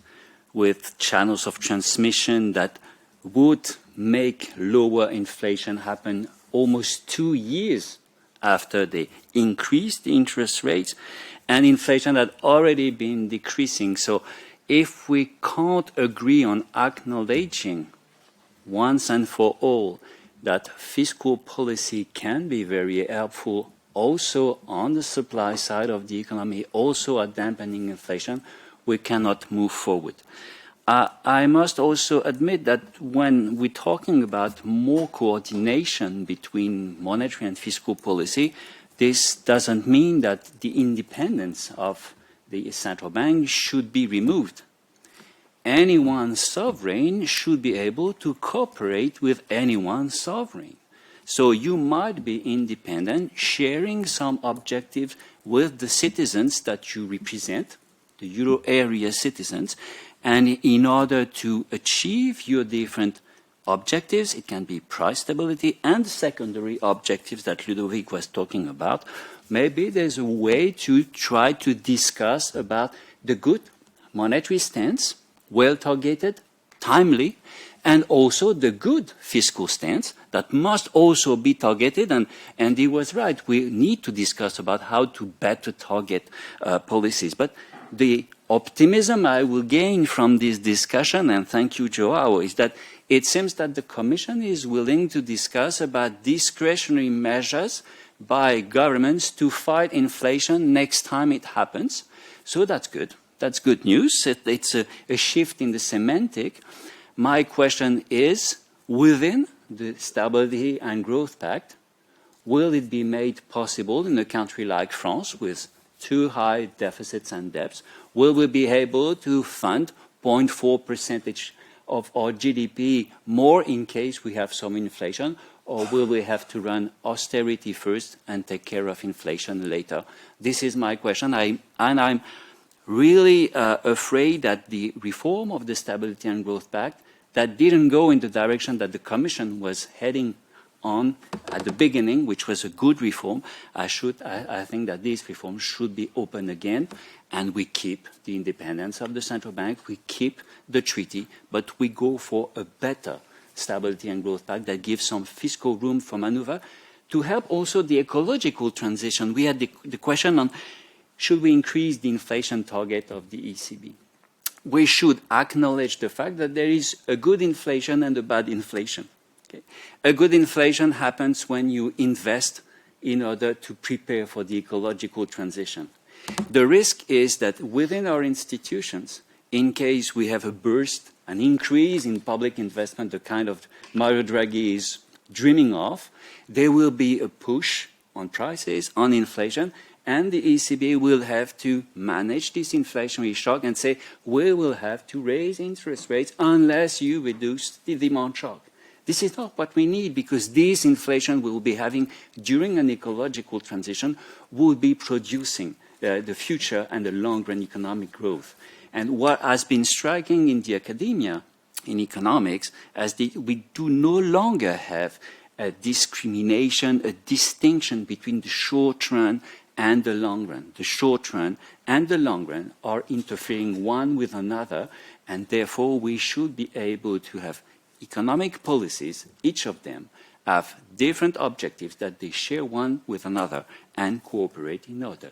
with channels of transmission that would make lower inflation happen almost 2 years after they increased the interest rates, and inflation had already been decreasing. So if we can't agree on acknowledging once and for all that fiscal policy can be very helpful also on the supply side of the economy, also at dampening inflation, we cannot move forward. I must also admit that when we're talking about more coordination between monetary and fiscal policy, this doesn't mean that the independence of the central bank should be removed. Any one sovereign should be able to cooperate with any one sovereign. So you might be independent, sharing some objectives with the citizens that you represent, the euro area citizens, and in order to achieve your different objectives, it can be price stability and secondary objectives that Ludovic was talking about, maybe there's a way to try to discuss about the good monetary stance, well-targeted, timely, and also the good fiscal stance that must also be targeted. And he was right, we need to discuss about how to better target policies. But the optimism I will gain from this discussion, and thank you, João, is that it seems that the Commission is willing to discuss about discretionary measures by governments to fight inflation next time it happens. So that's good. That's good news. It's a shift in the semantic. My question is, within the Stability and Growth Pact, will it be made possible in a country like France with too high deficits and debts, will we be able to fund 0.4% of our GDP more in case we have some inflation, or will we have to run austerity first and take care of inflation later? This is my question, I'm really afraid that the reform of the Stability and Growth Pact that didn't go in the direction that the Commission was heading on at the beginning, which was a good reform, I think that this reform should be open again, and we keep the independence of the central bank, we keep the treaty, but we go for a better Stability and Growth Pact that gives some fiscal room for maneuver to help also the ecological transition. We had the question on, should we increase the inflation target of the ECB? We should acknowledge the fact that there is a good inflation and a bad inflation. Okay. A good inflation happens when you invest in order to prepare for the ecological transition. The risk is that within our institutions, in case we have a burst, an increase in public investment, the kind of Mario Draghi is dreaming of, there will be a push on prices, on inflation, and the ECB will have to manage this inflationary shock and say, we will have to raise interest rates unless you reduce the demand shock. This is not what we need, because this inflation we will be having during an ecological transition will be producing the future and the long-run economic growth. And what has been striking in the academia, in economics, is that we do no longer have a discrimination, a distinction between the short run and the long run. The short run and the long run are interfering one with another, and therefore we should be able to have economic policies, each of them have different objectives that they share one with another and cooperate in order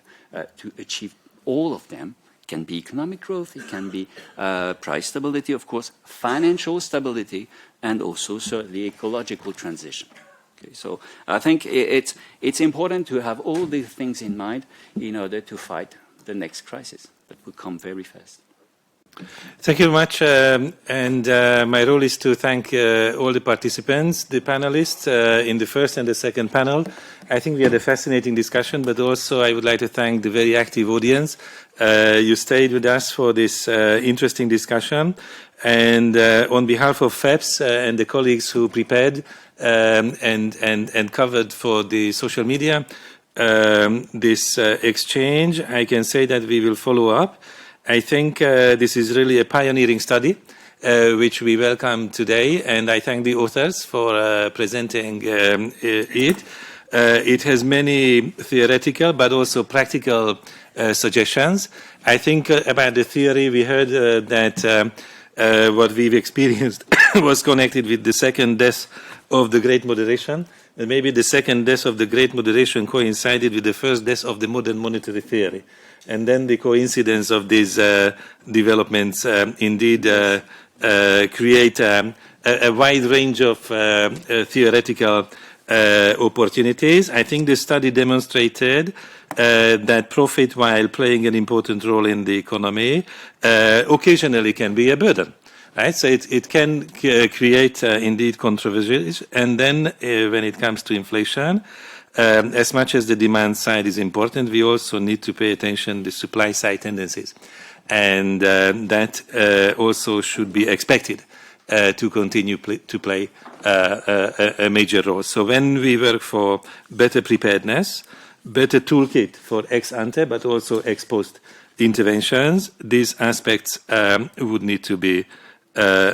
to achieve all of them. It can be economic growth, it can be price stability, of course, financial stability, and also certainly ecological transition. Okay, so I think it's important to have all these things in mind in order to fight the next crisis that will come very fast. Thank you very much. My role is to thank all the participants, the panelists in the first and the second panel. I think we had a fascinating discussion, but also I would like to thank the very active audience. You stayed with us for this interesting discussion. And on behalf of FEPS and the colleagues who prepared and covered for the social media this exchange, I can say that we will follow up. I think this is really a pioneering study, which we welcome today, and I thank the authors for presenting it. It has many theoretical but also practical suggestions. I think about the theory, we heard that what we've experienced was connected with the second death of the Great Moderation, and maybe the second death of the Great Moderation coincided with the first death of the modern monetary theory. And then the coincidence of these developments indeed create a wide range of theoretical opportunities. I think the study demonstrated that profit, while playing an important role in the economy, occasionally can be a burden. Right? So it can create indeed controversies. And then when it comes to inflation, as much as the demand side is important, we also need to pay attention to the supply side tendencies. And that also should be expected to continue to play a major role. So when we work for better preparedness, better toolkit for ex ante, but also ex post interventions, these aspects would need to be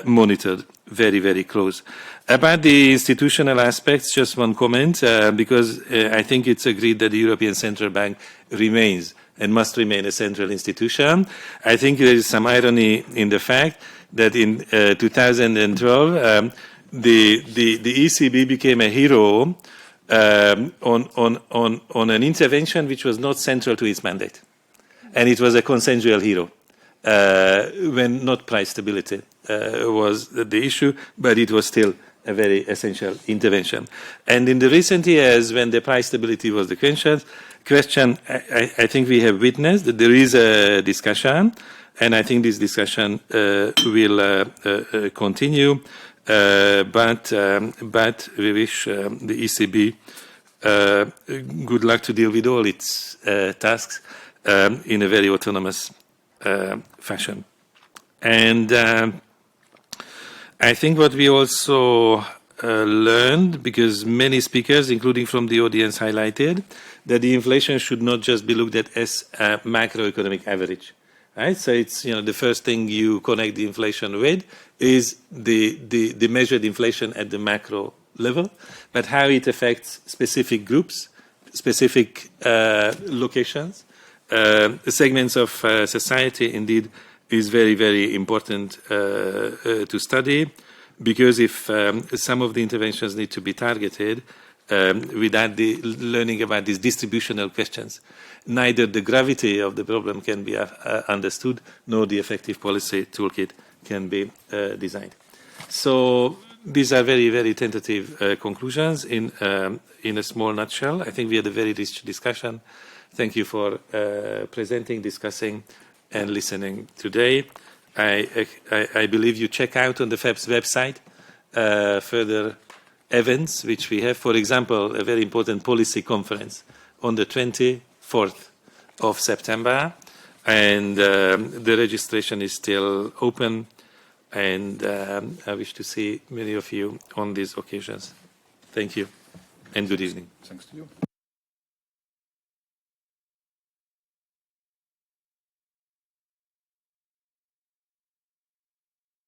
monitored very, very close. About the institutional aspects, just one comment, because I think it's agreed that the European Central Bank remains and must remain a central institution. I think there is some irony in the fact that in 2012, the ECB became a hero on an intervention which was not central to its mandate. And it was a consensual hero when not price stability was the issue, but it was still a very essential intervention. And in the recent years, when the price stability was the question, I think we have witnessed that there is a discussion, and I think this discussion will continue. But we wish the ECB good luck to deal with all its tasks in a very autonomous fashion. And I think what we also learned, because many speakers, including from the audience, highlighted that the inflation should not just be looked at as a macroeconomic average. Right? So it's, the first thing you connect the inflation with is the measured inflation at the macro level, but how it affects specific groups, specific locations, segments of society, indeed, is very, very important to study, because if some of the interventions need to be targeted without the learning about these distributional questions, neither the gravity of the problem can be understood, nor the effective policy toolkit can be designed. So these are very, very tentative conclusions in a small nutshell. I think we had a very rich discussion. Thank you for presenting, discussing, and listening today. I believe you check out on the FEPS website further events which we have. For example, a very important policy conference on the 24th of September, and the registration is still open, and I wish to see many of you on these occasions. Thank you, and good evening. Thanks to you.